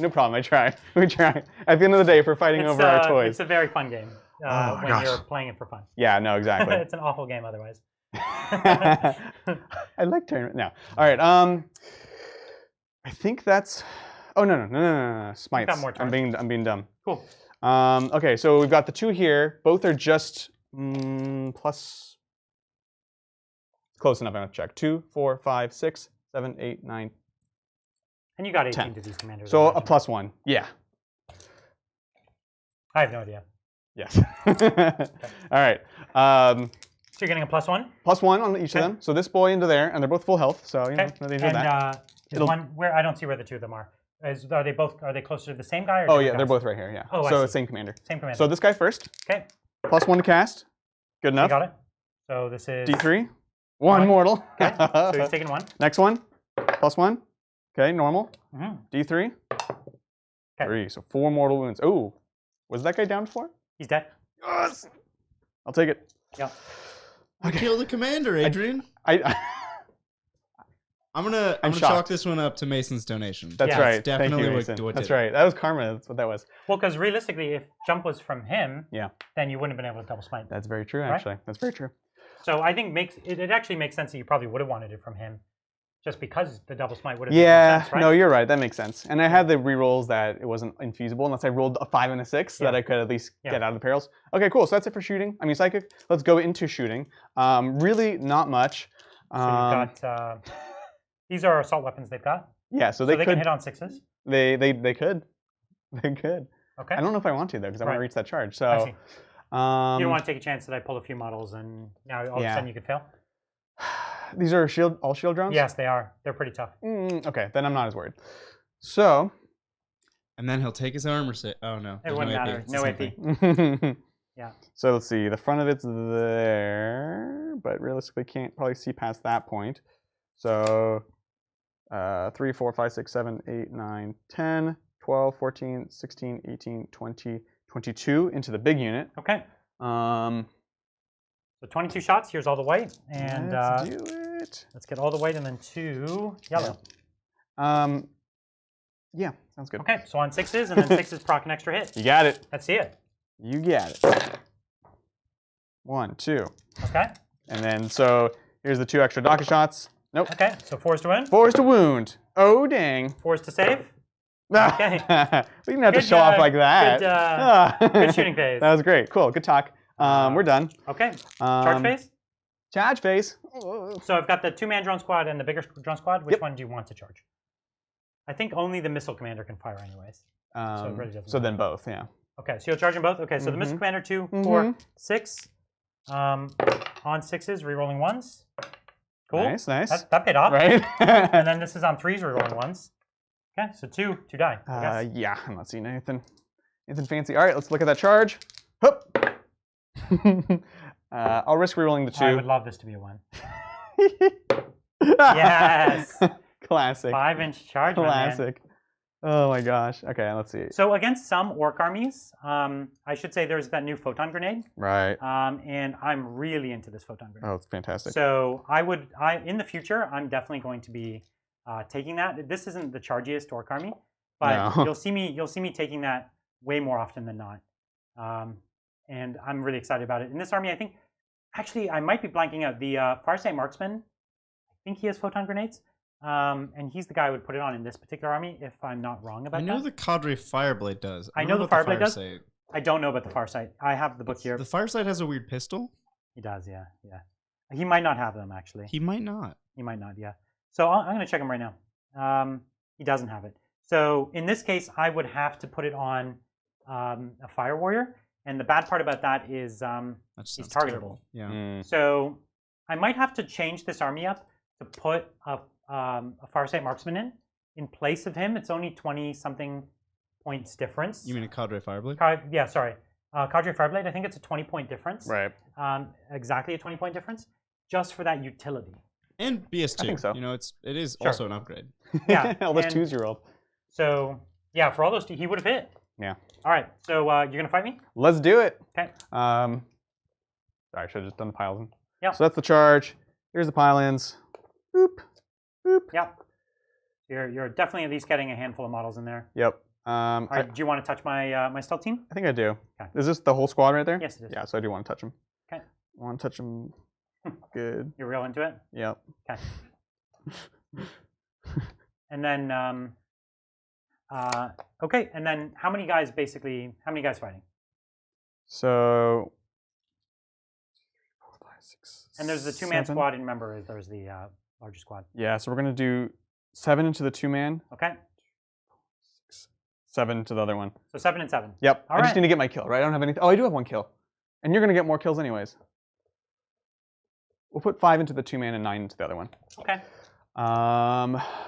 no problem. I try. We try. At the end of the day, if we're fighting over our toys. It's a very fun game when you're playing it for fun. Yeah, no, exactly. It's an awful game otherwise. I like tournament. No. All right. I think that's. Oh no. Smites. Got more I'm being dumb. Cool. Okay, so we've got the two here. Both are just plus. Close enough. I'm gonna check. 2, 4, 5, 6, 7, 8, 9. And you got 18 10. to these commanders. So a +1. Yeah. I have no idea. Yes. Okay. All right. So you're getting a +1? +1 on each of them. So this boy into there, and they're both full health. So you know, no danger of that. Where I don't see where the two of them are. Are they closer to the same guy? Or oh yeah, they're both right here. Yeah. Oh, so same commander. Same commander. So this guy first. Okay. +1 to cast. Good enough. You got it. So this is D3. 1 mortal. Okay. So he's taking 1. Next one. +1. Okay, normal. Mm-hmm. D3. Okay. 3. So 4 mortal wounds. Oh, was that guy down before? He's dead. Yes. I'll take it. Yeah. Okay. Kill the commander, Adrian. I'm gonna chalk this one up to Mason's donation. That's right. Definitely Thank you, what That's right. That was karma. That's what that was. Well, because realistically, if jump was from him, yeah, then you wouldn't have been able to double smite. That's very true, actually. Right? That's very true. So I think it actually makes sense that you probably would have wanted it from him, just because the double smite would have made sense, right? No, you're right. That makes sense. And I had the rerolls that it wasn't infeasible unless I rolled a 5 and a 6 so that I could at least get out of the perils. Okay, cool. So that's it for shooting. I mean, psychic. Let's go into shooting. Really not much. So you've got these are assault weapons they've got. Yeah, so they can hit on 6s. They could. They could. Okay. I don't know if I want to though because I want to reach that charge. So I see. You don't want to take a chance that I pull a few models and now all of a sudden you could fail? These are all shield drones? Yes, they are. They're pretty tough. Okay, then I'm not as worried. So. And then he'll take his armor set. Oh no. It wouldn't matter. No AP. Yeah. So let's see. The front of it's there, but realistically can't probably see past that point. So 3, 4, 5, 6, 7, 8, 9, 10, 12, 14, 16, 18, 20, 22 into the big unit. Okay. So 22 shots. Here's all the white, and let's do it. Let's get all the white and then 2 yellow. Yeah, sounds good. Okay, so on 6s, and then 6s proc an extra hit. You got it. Let's see it. You got it. 1, 2. Okay. And then so here's the 2 extra docket shots. Nope. Okay, so 4s to win. 4s to wound. Oh dang. 4s to save. Okay. We didn't have to show off like that. Good shooting phase. That was great. Cool. Good talk. We're done. Okay. Charge phase? Charge phase. So I've got the 2-man drone squad and the bigger drone squad. Which one do you want to charge? I think only the missile commander can fire anyways. So it really doesn't matter. then both, yeah. Okay, so you'll charge them both? Okay, so the missile commander, 2, 4, 6. On 6s, rerolling 1s. Cool. Nice, nice. That paid off. Right. And then this is on 3s, rerolling 1s. Okay, so 2 die. Yeah, I'm not seeing anything fancy. All right, let's look at that charge. Hup. I'll risk rerolling the 2. I would love this to be a 1. Yes. Classic. 5-inch charge. Classic. Oh my gosh. Okay, let's see. So against some orc armies, I should say there's that new photon grenade. Right. And I'm really into this photon grenade. Oh, it's fantastic. So in the future, I'm definitely going to be taking that. This isn't the chargiest orc army, but you'll see me taking that way more often than not. And I'm really excited about it. In this army, I think, actually, I might be blanking out. The Farsight Marksman, I think he has photon grenades. And he's the guy who would put it on in this particular army, if I'm not wrong about that. I know the Cadre Fireblade does. I know the Fireblade does. I don't know about the Farsight. I have the book here. The Farsight has a weird pistol? He does, yeah. He might not have them, actually. He might not. He might not, yeah. So I'm going to check him right now. He doesn't have it. So in this case, I would have to put it on a Fire Warrior. And the bad part about that is he's targetable. Terrible. Yeah. So I might have to change this army up to put a Farsight Marksman in place of him. It's only 20-something points difference. You mean a Cadre Fireblade? Yeah, sorry. Cadre Fireblade, I think it's a 20-point difference. Right. Exactly a 20-point difference, just for that utility. And BS2. I think so. You know, it is also an upgrade. Yeah. All those 2s you rolled. So, yeah, for all those 2, he would have hit. Yeah. All right, so you're going to fight me? Let's do it. Okay. Sorry, I should have just done the piles. Yeah. So that's the charge. Here's the pile-ins. Boop. Boop. Yep. You're definitely at least getting a handful of models in there. Yep. All right, do you want to touch my my stealth team? I think I do. Okay. Is this the whole squad right there? Yes, it is. Yeah, so I do want to touch him. Okay. I want to touch him. Good. You're real into it? Yep. Okay. And then, okay, and then how many guys fighting? So, 4, 5, 6, and there's the 2-man 7. squad, and remember, there's the larger squad. Yeah, so we're going to do 7 into the 2-man. Okay. 7 to the other one. So 7 and 7. Yep. All I just right. need to get my kill, right? I don't have anything. Oh, I do have 1 kill. And you're going to get more kills anyways. We'll put 5 into the 2-man and 9 into the other one. Okay.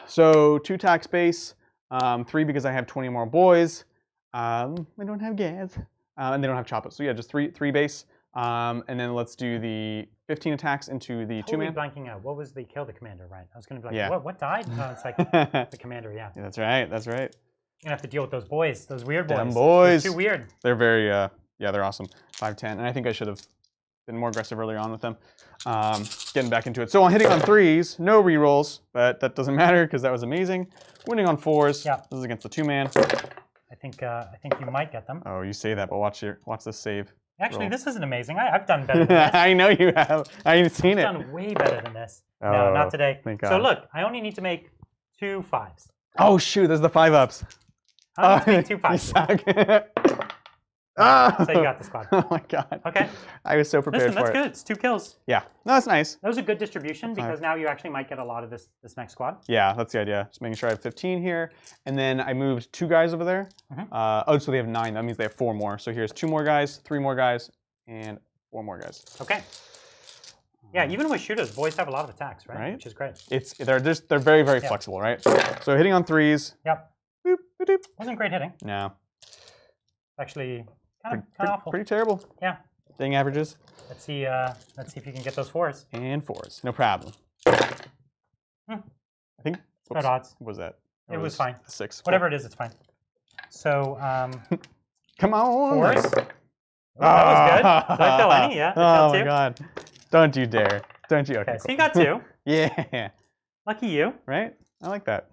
So 2 tax base, 3 because I have 20 more boys. I don't have gas. And they don't have chop. So yeah, just 3 base. And then let's do the 15 attacks into the 2-man. Blanking out. What was the kill the commander, right? I was going to be like, yeah. What died? No, it's like the commander, yeah. Yeah. That's right. That's right. You're going to have to deal with those boys, those weird boys. Damn boys. They're too weird. They're very, yeah, they're awesome. 5, 10. And I think I should have been more aggressive earlier on with them. Getting back into it. So I'm hitting on 3s, no rerolls, but that doesn't matter because that was amazing. Winning on 4s. Yeah. This is against the 2-man. I think you might get them. Oh, you say that, but watch this save. Actually, roll. This isn't amazing. I've done better than this. I know you have. I've seen it. I've done way better than this. Oh, no, not today. Thank God. So look, I only need to make 2 5s. Oh shoot, there's the 5-ups. I need to make 2 5s. So you got the squad. Oh my God. Okay. I was so prepared Listen, for that's it. good. It's 2 kills. Yeah. No, that's nice. That was a good distribution because now you actually might get a lot of this next squad. Yeah, that's the idea. Just making sure I have 15 here. And then I moved 2 guys over there. Oh, so they have 9. That means they have 4 more. So here's 2 more guys, 3 more guys, and 4 more guys. Okay. Yeah, even with shooters, boys have a lot of attacks, right? Right. Which is great. They're very flexible, right? So hitting on 3s. Yep. Boop, boop, boop. Wasn't great hitting. No. Actually, kind of awful. Pretty terrible. Yeah. Dang averages. Let's see if you can get those 4s. And 4s. No problem. I think. Good odds. What was that? It was fine. 6. Whatever it is, it's fine. So, come on. 4s. Ooh, that was good. Did I fill any? Yeah. Oh my God. Don't you dare. Don't you? Okay, so you got 2. Yeah. Lucky you. Right? I like that.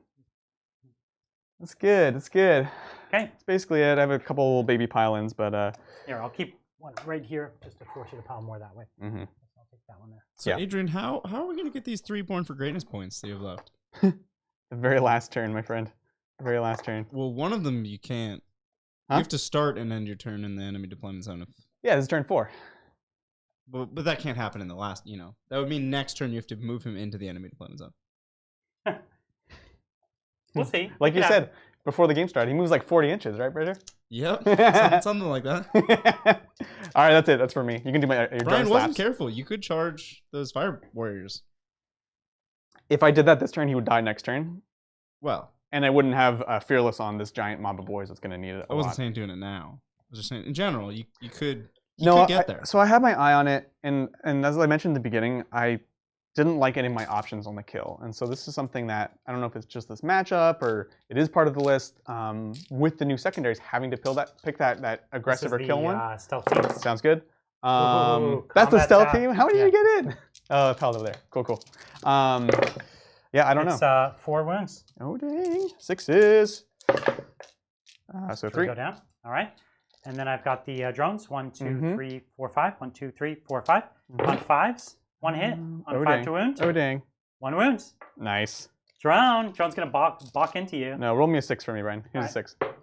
That's good. That's good. Okay. That's basically it. I have a couple little baby pile-ins, but here, I'll keep one right here just to force you to pile more that way. Mm-hmm. I'll take that one there. So Adrian, how are we going to get these 3 Born for Greatness points that you have left? The very last turn, my friend. The very last turn. Well, one of them you can't. Huh? You have to start and end your turn in the enemy deployment zone. Yeah, this is turn 4. But that can't happen in the last, That would mean next turn you have to move him into the enemy deployment zone. We'll see. Like you said, before the game started, he moves like 40 inches, right, Bridger? Yep, something like that. All right, that's it. That's for me. You can do your Brian drone wasn't slaps. careful. You could charge those fire warriors. If I did that this turn, he would die next turn. Well. And I wouldn't have Fearless on this giant mob of boys that's going to need it I wasn't saying doing it now. I was just saying, in general, you could get there. So I had my eye on it, and as I mentioned in the beginning, I didn't like any of my options on the kill. And so this is something that, I don't know if it's just this matchup or it is part of the list, with the new secondaries having to pick that aggressive or kill one. Stealth team. Sounds good. Ooh, that's the stealth team? How did you get in? Oh, it's over there. Cool. Yeah, I don't know. It's 4 wounds. Oh, dang. 6s. So 3. Go down. All right. And then I've got the drones. 1, 2, 3, 4, 5. 1, 2, 3, 4, 5. On 5s. 1 hit. On 5 to wound. Oh, dang. 1 wound. Nice. Drone's going to balk into you. No, roll me a 6 for me, Brian. Here's a 6. It's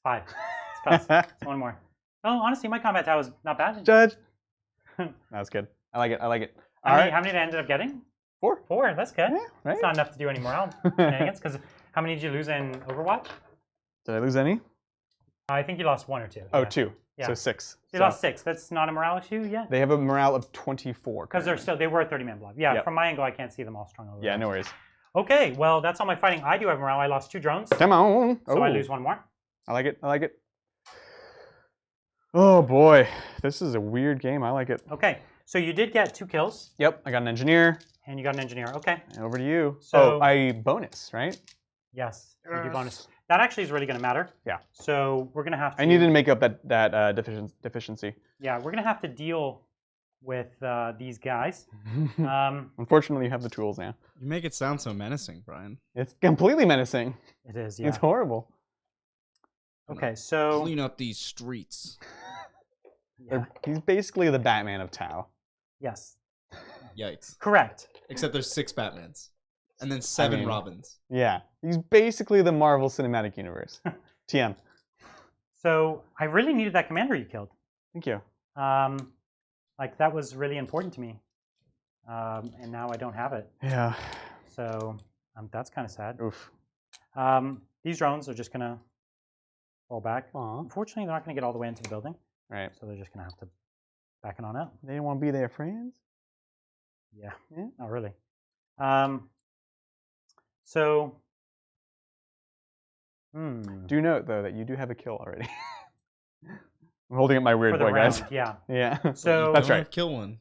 5. It's pass. It's 1 more. Oh, honestly, my combat tower was not bad. Judge. That's good. I like it. How many did I end up getting? 4. 4. That's good. Yeah, right? It's not enough to do any morale shenanigans. Because how many did you lose in Overwatch? Did I lose any? I think you lost 1 or 2. Oh, yeah. 2. Yeah. So 6. You lost 6. That's not a morale issue yet? They have a morale of 24. Because they were 30-man blob. Yeah, from my angle, I can't see them all strung over. Yeah, no worries. Okay, well, that's all my fighting. I do have morale. I lost 2 drones. Come on. So I lose 1 more. I like it. Oh, boy. This is a weird game. I like it. Okay, so you did get 2 kills. Yep, I got an engineer And you got an engineer. Okay. And over to you. So, I bonus, right? Yes. You do bonus. That actually is really going to matter. Yeah. So we're going to have to... I needed to make up that deficiency. Yeah, we're going to have to deal with these guys. Unfortunately, you have the tools now. You make it sound so menacing, Brian. It's completely menacing. It is, yeah. It's horrible. Okay, so... Clean up these streets. Yeah. He's basically the Batman of Tau. Yes. Yikes. Correct. Except there's 6 Batmans. And then 7 Robins. Yeah. He's basically the Marvel Cinematic Universe. TM. So I really needed that commander you killed. Thank you. Like, that was really important to me. And now I don't have it. Yeah. So that's kind of sad. Oof. These drones are just going to fall back. Aww. Unfortunately, they're not going to get all the way into the building. Right. So they're just going to have to back it on out. They don't want to be their friends? Yeah. Yeah. Not really. So... Do note, though, that you do have a kill already. I'm holding up my weird boy, round, guys. Yeah. Yeah. So that's right. Kill one.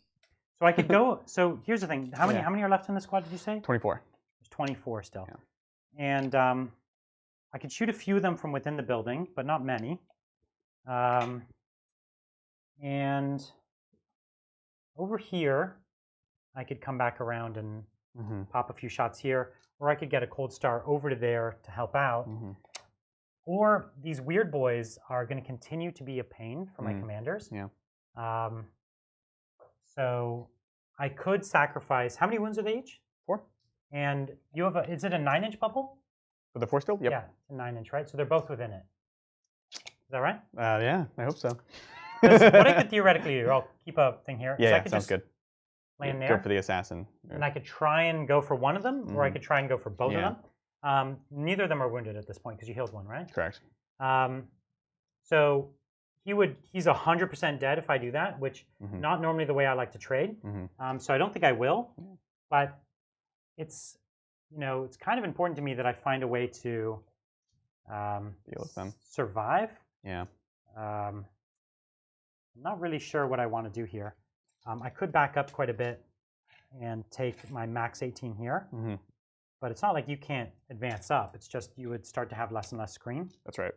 So I could go. So here's the thing. How many are left in the squad? Did you say? 24. There's 24 still. Yeah. And I could shoot a few of them from within the building, but not many. And over here, I could come back around and pop a few shots here, or I could get a cold star over to there to help out. Or these weird boys are going to continue to be a pain for my commanders. Yeah. So I could sacrifice. How many wounds are they each? 4. And you have a. Is it a 9-inch bubble? For the 4 still? Yep. Yeah, it's a 9-inch, right? So they're both within it. Is that right? Yeah, I hope so. What I could theoretically do, I'll keep a thing here. Yeah, I could sounds just good. Land Go there, for the assassin. and I could try and go for one of them, or I could try and go for both of them. Neither of them are wounded at this point because you healed one, right? Correct. So he's 100% dead if I do that, which not normally the way I like to trade. So I don't think I will, but it's it's kind of important to me that I find a way to deal with them, survive. Yeah. I'm not really sure what I want to do here. I could back up quite a bit and take my max 18 here, but it's not like you can't advance up. It's just you would start to have less and less screen. That's right.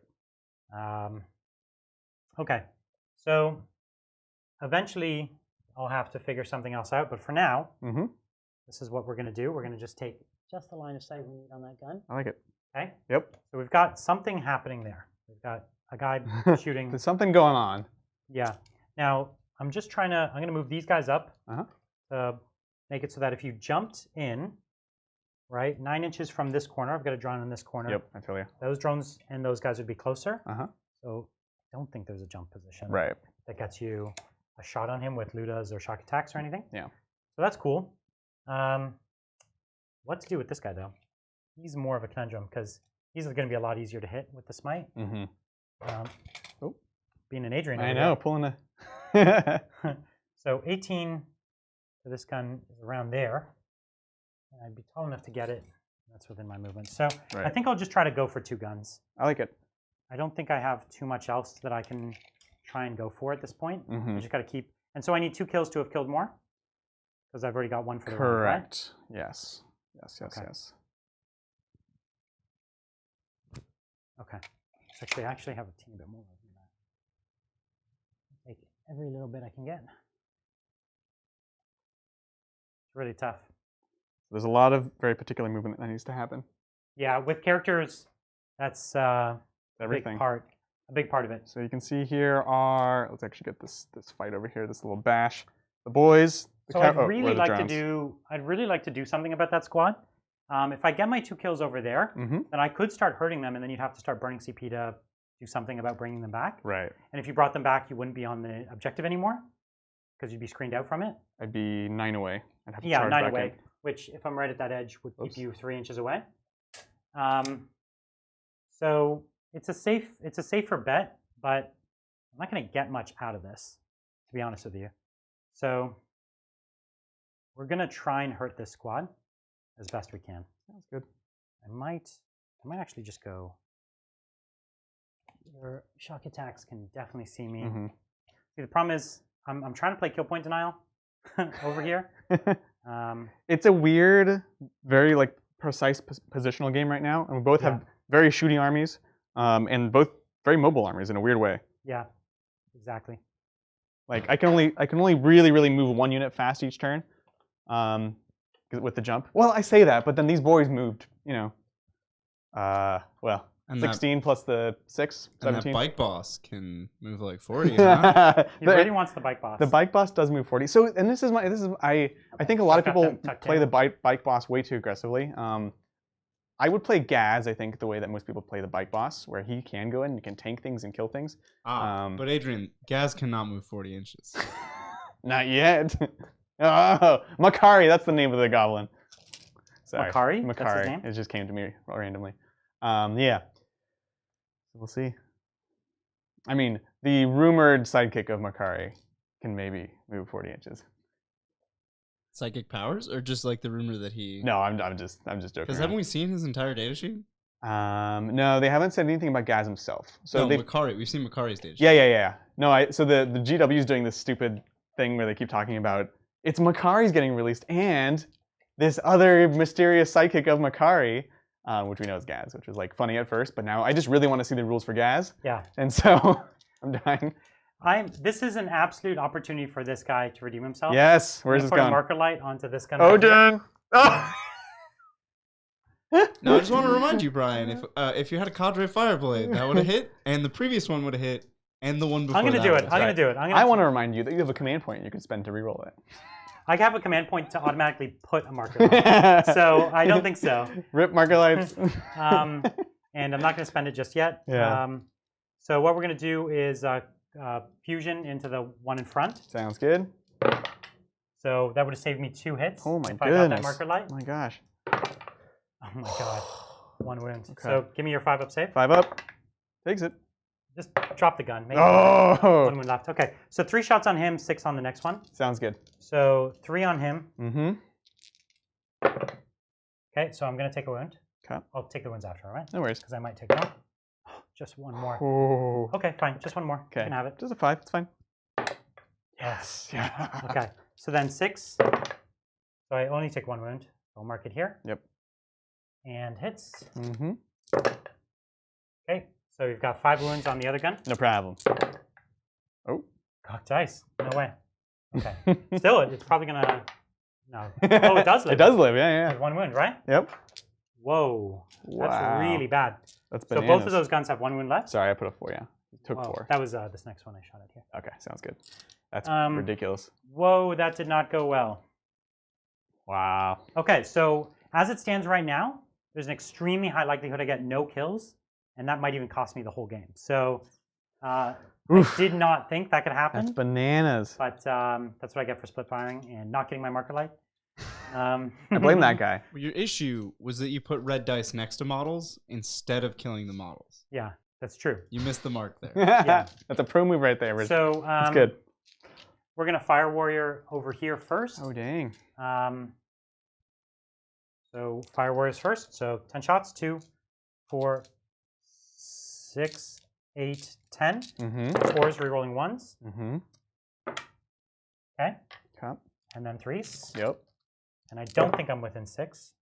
Okay, so eventually I'll have to figure something else out, but for now, this is what we're going to do. We're going to just take just the line of sight we need on that gun. I like it. Okay? Yep. So we've got something happening there. We've got a guy shooting. There's something going on. Yeah. Now, I'm going to move these guys up to make it so that if you jumped in, right, 9 inches from this corner, I've got a drone in this corner. Yep, I feel you. Those drones and those guys would be closer. So I don't think there's a jump position. Right. That gets you a shot on him with Ludas or shock attacks or anything. Yeah. So that's cool. What to do with this guy, though? He's more of a conundrum because he's going to be a lot easier to hit with the smite. Being an Adrian. I know, pulling a... So 18 for this gun is around there. And I'd be tall enough to get it. That's within my movement. So I think I'll just try to go for 2 guns. I like it. I don't think I have too much else that I can try and go for at this point. I just got to keep... And so I need 2 kills to have killed more? Because I've already got 1 for the round, right? Correct. Yes. Yes. Okay. So actually, I actually have a teeny bit more than that. Take every little bit I can get. It's really tough. There's a lot of very particular movement that needs to happen. Yeah, with characters, that's everything. A big part of it. So you can see here are, let's actually get this fight over here, this little bash. The boys. So I'd really like to do something about that squad. If I get my 2 kills over there, then I could start hurting them, and then you'd have to start burning CP to do something about bringing them back. Right. And if you brought them back, you wouldn't be on the objective anymore because you'd be screened out from it. I'd be 9 away. I'd have to 9 away, which if I'm right at that edge would keep you 3 inches away. So it's a safer bet, but I'm not going to get much out of this, to be honest with you. So we're going to try and hurt this squad as best we can. Sounds good. I might actually just go. Your shock attacks can definitely see me. See, the problem is I'm trying to play kill point denial over here. It's a weird, very like precise positional game right now, and we both have very shooty armies, and both very mobile armies in a weird way. Yeah, exactly. Like I can only really move one unit fast each turn, with the jump. Well, I say that, but then these boys moved, you know. Well, and 16 plus the 6, 17. And that bike boss can move like 40, huh? He really wants the bike boss. The bike boss does move 40. So, and I think a lot of people play the bike boss way too aggressively. I would play Gaz, I think, the way that most people play the bike boss, where he can go in and can tank things and kill things. But Adrian, Gaz cannot move 40 inches. Not yet. Oh, Makari, that's the name of the goblin. Sorry. Makari? That's his name? It just came to me randomly. Yeah. We'll see. I mean, the rumored sidekick of Makari can maybe move 40 inches. Psychic powers, or just like the rumor that he? No, I'm just joking. Because haven't we seen his entire data sheet? No, they haven't said anything about Gaz himself. So Makari. We've seen Makari's data sheet. Yeah. No, so the GW is doing this stupid thing where they keep talking about it's Makari's getting released and this other mysterious psychic of Makari, which we know is Gaz, which was like funny at first, but now I just really want to see the rules for Gaz. Yeah. And so I'm dying. This is an absolute opportunity for this guy to redeem himself. Yes. Where's his gun? Put a marker light onto this gun. Oh, dang. Oh. No, I just want to remind you, Brian, if you had a Cadre Fireblade, that would have hit, and the previous one would have hit, and the one before. I'm gonna do it. I'm gonna do it. I want to remind you that you have a command point you can spend to reroll it. I have a command point to automatically put a marker light, so I don't think so. Rip marker lights. And I'm not gonna spend it just yet. Yeah. So what we're gonna do is fusion into the one in front. Sounds good. So that would have saved me 2 hits. Oh my if goodness. I got that marker light. Oh my gosh. Oh my god. 1 wound. Okay. So give me your 5 up save. 5 up. Takes it. Just drop the gun. Maybe 1 wound left. Okay. So 3 shots on him, 6 on the next one. Sounds good. So 3 on him. Mm-hmm. Okay, so I'm gonna take a wound. Okay. I'll take the wounds after, all right? No worries. Because I might take more. Just 1 more. Oh. Okay, fine. Just 1 more. Okay. You can have it. Just a 5. It's fine. Yes. Yeah. Okay. So then 6. So I only take 1 wound. I'll mark it here. Yep. And hits. Mm-hmm. Okay. So we've got 5 wounds on the other gun. No problem. Oh. Cocked dice. No way. Okay. Still, it's probably gonna. No. Oh, it does live. It does live. Yeah. 1 wound, right? Yep. Whoa. Wow. That's really bad. That's so bananas. both of those guns have 1 wound left. Sorry, I put a 4. Yeah. You took 4. That was this next one I shot at here. Okay, sounds good. That's ridiculous. Whoa, that did not go well. Wow. Okay, so as it stands right now, there's an extremely high likelihood I get no kills, and that might even cost me the whole game. So I did not think that could happen. That's bananas. But that's what I get for split firing and not getting my marker light. I blame that guy. Well, your issue was that you put red dice next to models instead of killing the models. Yeah, that's true. You missed the mark there. Yeah. That's a pro move right there, Rich. So that's good. We're going to Fire Warrior over here first. Oh, dang. So Fire Warriors first. So 10 shots. 2, 4, 6, 8, 10. Mm-hmm. 4s, rerolling 1s. Mm-hmm. Okay. Okay. And then 3s. Yep. And I don't think I'm within 6.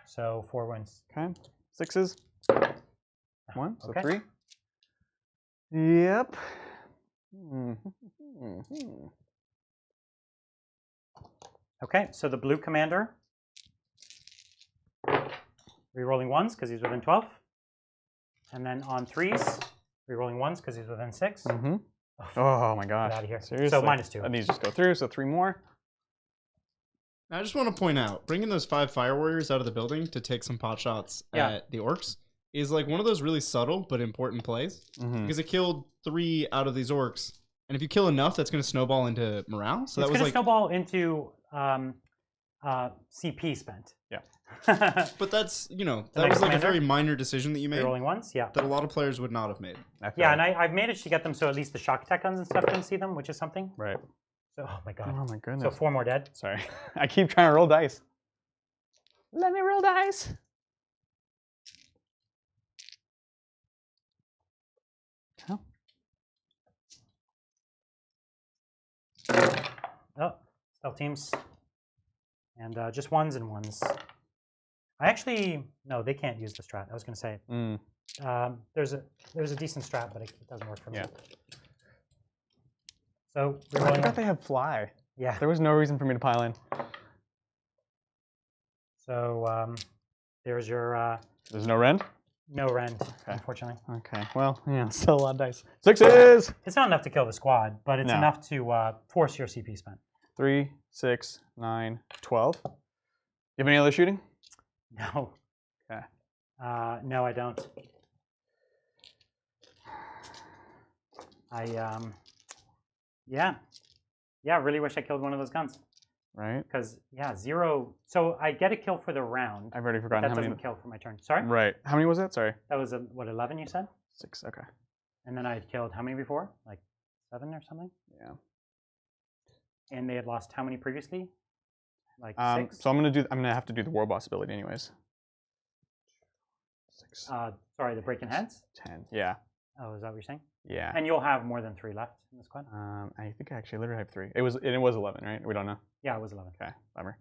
So 4 wins. Okay. 6s. 1, so okay. 3. Yep. Mm-hmm. Okay, so the blue commander, rerolling 1s because he's within 12. And then on 3s, rerolling 1s because he's within 6. Mm-hmm. Oh my gosh. Get out of here. Seriously? So -2. And these just go through, so 3 more. I just want to point out, bringing those 5 Fire Warriors out of the building to take some pot shots at the Orcs is like one of those really subtle but important plays. Mm-hmm. Because it killed 3 out of these Orcs. And if you kill enough, that's going to snowball into morale. So it's that was going to snowball into CP spent. Yeah. But that's, you know, that was like a very minor decision that you made. Rolling 1s, yeah. That a lot of players would not have made. Yeah, and I've managed to get them so at least the shock attack guns and stuff can see them, which is something. Right. So, oh my god. Oh my goodness. So 4 more dead. Sorry. I keep trying to roll dice. Let me roll dice. Oh, stealth teams. And just ones and ones. No, they can't use the strat. I was going to say. There's a decent strat, but it doesn't work for me. Yeah. So I forgot they have fly. Yeah. There was no reason for me to pile in. So there's your. There's no rend? No rend, unfortunately. Okay. Well, yeah, still a lot of dice. 6s! It's not enough to kill the squad, but it's enough to force your CP spent. 3, 6, 9, 12. You have any other shooting? No. Okay. No, I don't. Yeah, I really wish I killed one of those guns. Right. Because 0. So I get a kill for the round. I've already forgotten how many. That doesn't kill for my turn. Sorry. Right. How many was that? Sorry. That was what, 11? You said. 6. Okay. And then I had killed how many before? Like 7 or something. Yeah. And they had lost how many previously? Like 6. So I'm gonna have to do the war boss ability anyways. 6. Sorry, the breaking heads. 10. Yeah. Oh, is that what you're saying? Yeah. And you'll have more than 3 left in the squad. I think I actually literally have 3. It was 11, right? We don't know. Yeah, it was 11. Okay, bummer.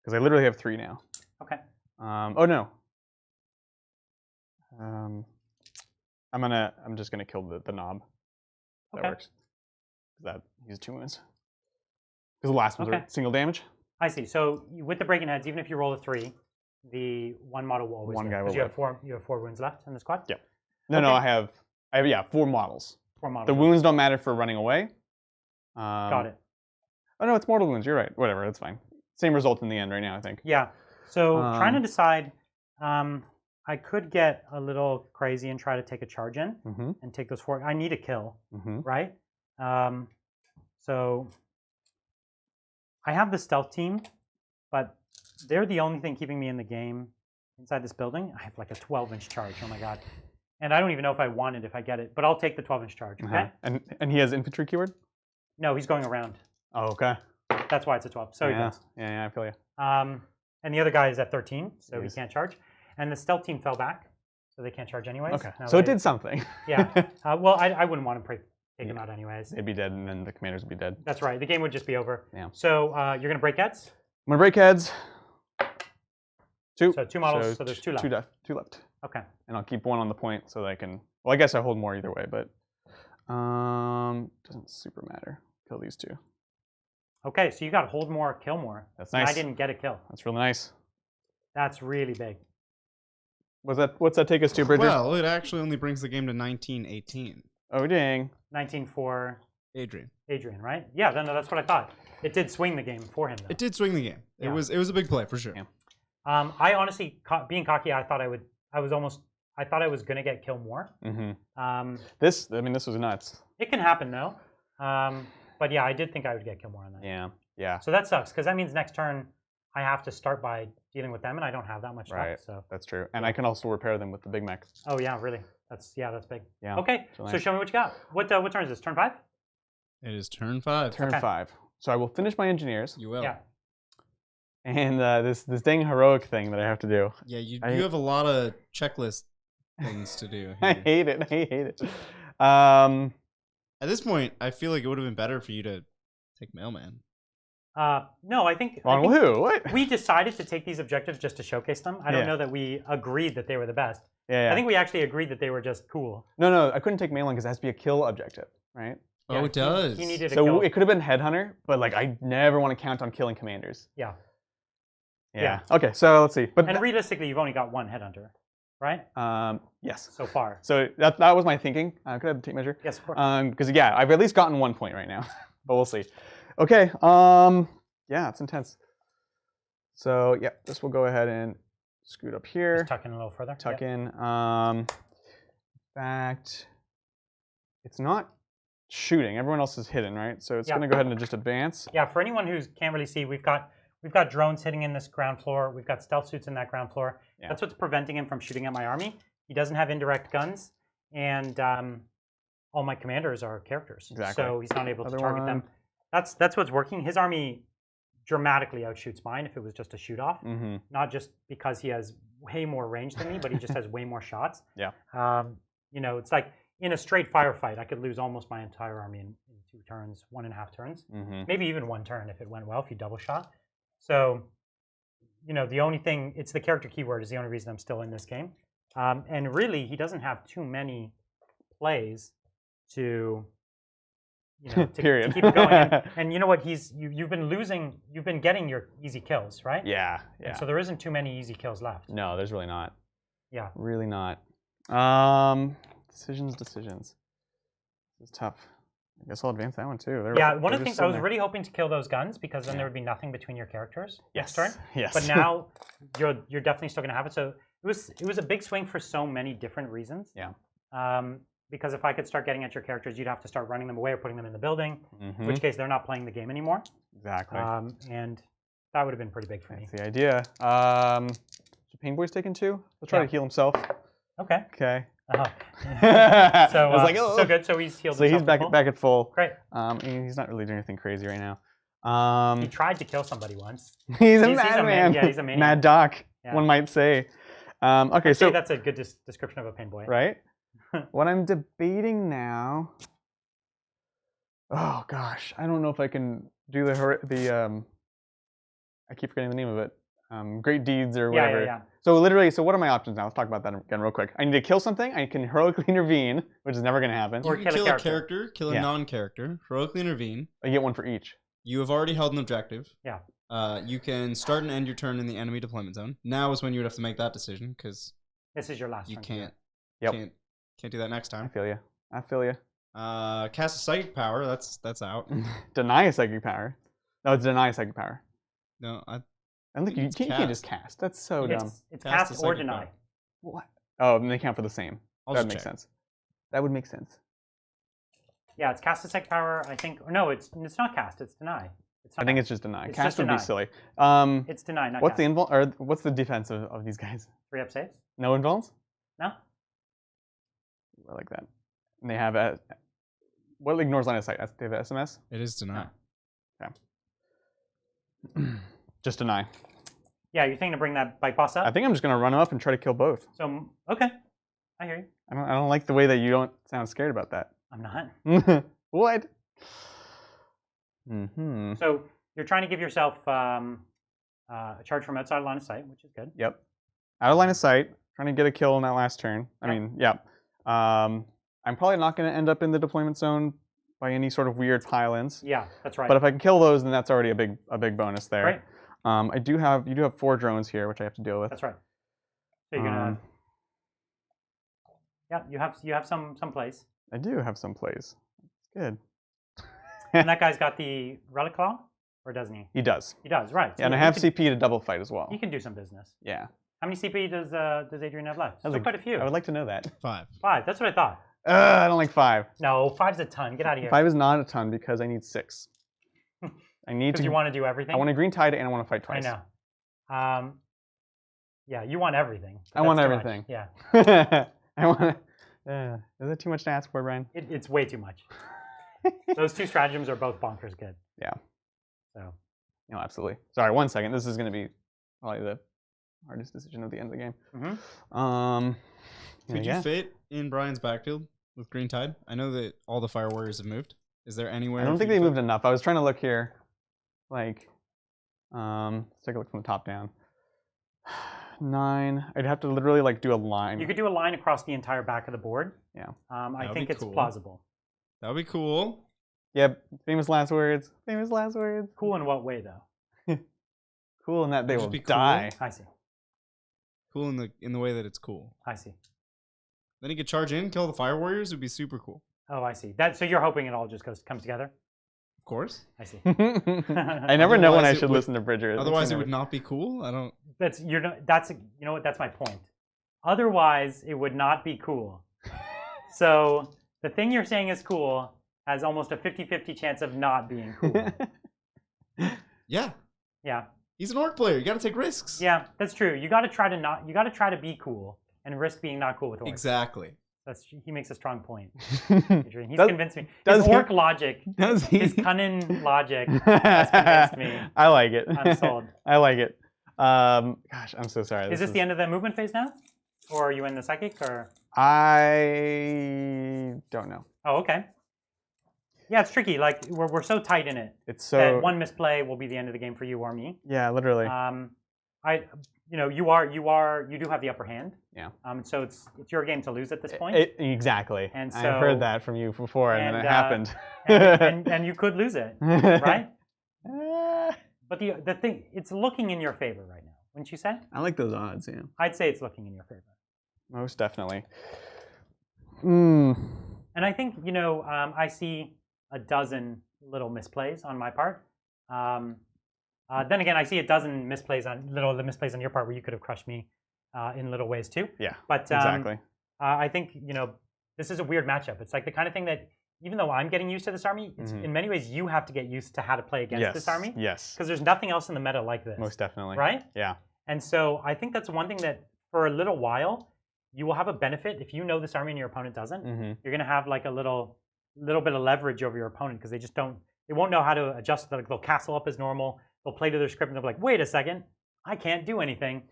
Because I literally have 3 now. Okay. Oh no. I'm just gonna kill the knob. That works. He's 2 wounds. Because the last ones are single damage. I see. So with the breaking heads, even if you roll a 3, the one model will always. One guy will. You have 4 wounds left in the squad. Yep. No, I have 4 models. 4 models. The wounds don't matter for running away. Got it. Oh no, it's mortal wounds. You're right. Whatever, that's fine. Same result in the end right now, I think. Yeah. So trying to decide, I could get a little crazy and try to take a charge in and take those 4. I need a kill, right? So I have the stealth team, but they're the only thing keeping me in the game inside this building. I have like a 12-inch charge. Oh my god. And I don't even know if I want it if I get it, but I'll take the 12-inch charge, okay? And he has infantry keyword? No, he's going around. Oh, okay. That's why it's a 12. So he does. Yeah, I feel you. And the other guy is at 13, so he can't charge. And the stealth team fell back, so they can't charge anyways. Okay, so it did something. Yeah. Well, I wouldn't want to take him out anyways. They'd be dead, and then the commanders would be dead. That's right. The game would just be over. Yeah. So you're going to break heads? I'm going to break heads. 2. So 2 models, so there's 2 left. 2 left. Okay. And I'll keep 1 on the point so that I can... Well, I guess I hold more either way, but... doesn't super matter. Kill these 2. Okay, so you got hold more, kill more. That's nice. I didn't get a kill. That's really nice. That's really big. What's that take us to, Bridger? Well, it actually only brings the game to 1918. Oh, dang. 19 for... Adrian, right? Yeah, no, that's what I thought. It did swing the game for him, though. It did swing the game. It was a big play, for sure. Yeah. I honestly, being cocky, I thought I thought I was going to get kill more. This was nuts. It can happen, though. But yeah, I did think I would get kill more on that. Yeah. So that sucks, because that means next turn I have to start by dealing with them, and I don't have that much left. So that's true. And I can also repair them with the big mech. Oh yeah, really? That's big. Yeah. Okay, so show me what you got. What turn is this? Turn 5? It is turn 5. Turn 5. So I will finish my engineers. You will. Yeah. And this dang heroic thing that I have to do. Yeah, you have a lot of checklist things to do. Here. I hate it. At this point, I feel like it would have been better for you to take Mailman. No, I think who? What? We decided to take these objectives just to showcase them. I don't know that we agreed that they were the best. Yeah. I think we actually agreed that they were just cool. No, I couldn't take Mailman because it has to be a kill objective, right? Oh, it does. He needed a kill. So it could have been Headhunter, but like I never want to count on killing commanders. Yeah. Okay, so let's see. And realistically, you've only got 1 Headhunter, right? Yes. So far. So that was my thinking. Could I have the tape measure? Yes, of course. Because I've at least gotten 1 point right now, but we'll see. Okay. Yeah, it's intense. So this will go ahead and scoot up here. Just tuck in a little further. Tuck in. In fact, it's not shooting. Everyone else is hidden, right? So it's going to go ahead and just advance. Yeah. For anyone who can't really see, we've got drones hitting in this ground floor. We've got stealth suits in that ground floor. Yeah. That's what's preventing him from shooting at my army. He doesn't have indirect guns, and all my commanders are characters. Exactly. So he's not able to target them. That's what's working. His army dramatically outshoots mine if it was just a shoot off. Not just because he has way more range than me, but he just has way more shots. Yeah. It's like in a straight firefight, I could lose almost my entire army in 2 turns, 1.5 turns, maybe even 1 turn if it went well, if you double shot. So you know, the only thing, it's the character keyword is the only reason I'm still in this game. And really, he doesn't have too many plays to, you know, to keep it going. And you know what? You've been getting your easy kills, right? Yeah. And so there isn't too many easy kills left. No, there's really not. Yeah. Really not. Decisions. This is tough. I guess I'll advance that one too. One of the things I was really hoping to kill those guns because then there would be nothing between your characters next turn. Yes. But now you're definitely still going to have it. So it was a big swing for so many different reasons. Yeah. Because if I could start getting at your characters, you'd have to start running them away or putting them in the building. In which case, they're not playing the game anymore. Exactly. And that would have been pretty big for me. That's the idea. So Pain Boy's taken 2. Let's try to heal himself. Okay. Okay. So I was like, so good. So he's healed. So he's back at full. Great. He's not really doing anything crazy right now. He tried to kill somebody once. He's a madman. Yeah, he's a maniac. Mad Doc, one might say. Okay, so that's a good description of a Pain Boy. Right. What I'm debating now. Oh gosh, I don't know if I can do the I keep forgetting the name of it. Great deeds or whatever. Yeah. So literally, what are my options now? Let's talk about that again real quick. I need to kill something. I can heroically intervene, which is never going to happen. Or kill a character, kill a non-character, heroically intervene. I get one for each. You have already held an objective. Yeah. You can start and end your turn in the enemy deployment zone. Now is when you would have to make that decision because this is your last. You turn. Can't do that next time. I feel you. Cast a psychic power. That's out. Deny a psychic power. No, it's deny a psychic power. No, I think you can't just cast. That's so dumb. It's cast or deny. What? Oh, and they count for the same. That makes sense. That would make sense. Yeah, it's cast a psychic power. I think. No, it's not cast. It's deny. I think it's just deny. It's cast would deny. be silly. It's deny. Not what's cast. What's the defense of these guys? 3-up saves. No invulns? No. I like that. And they have what ignores line of sight? They have SMS? It is deny. Okay. Just deny. Yeah, you're thinking to bring that bike boss up? I think I'm just gonna run up and try to kill both. So okay. I hear you. I don't like the way that you don't sound scared about that. I'm not. What? So you're trying to give yourself a charge from outside line of sight, which is good. Yep. Out of line of sight, trying to get a kill in that last turn. I mean, yeah. I'm probably not going to end up in the deployment zone by any sort of weird pile-ins. Yeah, that's right. But if I can kill those, then that's already a big bonus there. Right. You do have 4 drones here, which I have to deal with. That's right. So you're gonna. Yeah, you have some plays. I do have some plays. Good. And that guy's got the relic claw, or doesn't he? He does. He does, right. So and I have CP to double fight as well. He can do some business. Yeah. How many CP does Adrian have left? Quite a few. I would like to know that. 5. 5. That's what I thought. I don't like 5. No, 5's a ton. Get out of here. 5 is not a ton because I need 6. I need to. Because you want to do everything. I want a green tide and I want to fight twice. I know. Yeah, you want everything. I want everything. Yeah. I want. Is that too much to ask for, Brian? It's way too much. Those 2 stratagems are both bonkers good. Yeah. So. No, absolutely. Sorry, 1 second. This is going to be probably the hardest decision of the end of the game. Mm-hmm. Could you fit in Brian's backfield with Green Tide? I know that all the Fire Warriors have moved. Is there anywhere? I don't think they moved enough. I was trying to look here. Like, let's take a look from the top down. 9. I'd have to literally like do a line. You could do a line across the entire back of the board. Yeah. I think it's plausible. That would be cool. Yep. Famous last words. Famous last words. Cool in what way, though? Cool in that they will die. I see. Cool in the way that it's cool. I see. Then he could charge in, kill the Fire Warriors. It would be super cool. Oh, I see. So you're hoping it all just comes together? Of course. I see. I never know when I should listen to Bridger. Otherwise, it would not be cool. I don't. You know what? That's my point. Otherwise, it would not be cool. So the thing you're saying is cool has almost a 50-50 chance of not being cool. Yeah. Yeah. He's an orc player. You got to take risks. Yeah, that's true. You got to try to be cool and risk being not cool with orcs. Exactly. He makes a strong point. He's convinced me. His orc logic, his cunning logic has convinced me. I like it. I'm sold. I like it. Gosh, I'm so sorry. Is this the end of the movement phase now? Or are you in the psychic? Or I don't know. Oh, okay. Yeah, it's tricky. Like we're so tight in it. It's so that one misplay will be the end of the game for you or me. Yeah, literally. you do have the upper hand. Yeah. So it's your game to lose at this point. Exactly. And so, I've heard that from you before, and then it happened. and you could lose it, right? But the thing, it's looking in your favor right now, wouldn't you say? I like those odds. Yeah. I'd say it's looking in your favor. Most definitely. And I think I see a dozen little misplays on my part. Then again, I see a dozen misplays on your part where you could have crushed me in little ways too. Yeah, but exactly. I think this is a weird matchup. It's like the kind of thing that even though I'm getting used to this army, it's, in many ways you have to get used to how to play against this army. Yes. Because there's nothing else in the meta like this. Most definitely. Right? Yeah. And so I think that's one thing that for a little while you will have a benefit if you know this army and your opponent doesn't. You're gonna have like a little bit of leverage over your opponent because they won't know how to adjust. They'll castle up as normal. They'll play to their script and they'll be like, wait a second, I can't do anything.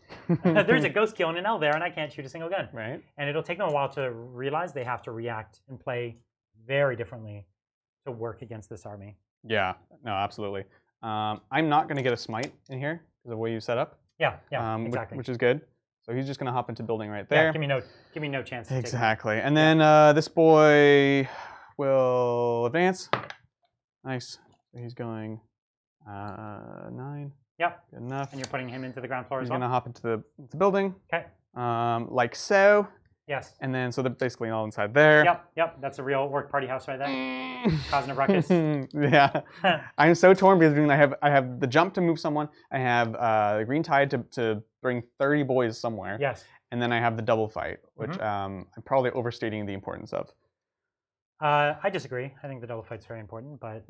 There's a ghost kill and an L there and I can't shoot a single gun. Right. And it'll take them a while to realize they have to react and play very differently to work against this army. Yeah, no, absolutely. I'm not going to get a smite in here because of the way you set up. Yeah, exactly. Which is good. So he's just going to hop into building right there. Yeah, give me no chance. Exactly. And then this boy will advance. Nice. So he's going 9. Yep. Good enough. And you're putting him into the ground floor he's as well? He's going to hop into the building. Okay. Like so. Yes. And then, so they're basically all inside there. Yep. That's a real work party house right there. Causing a ruckus. Yeah. I'm so torn because I have the jump to move someone. I have the green tide to bring 30 boys somewhere. Yes. And then I have the double fight, which I'm probably overstating the importance of. I disagree. I think the double fight's very important, but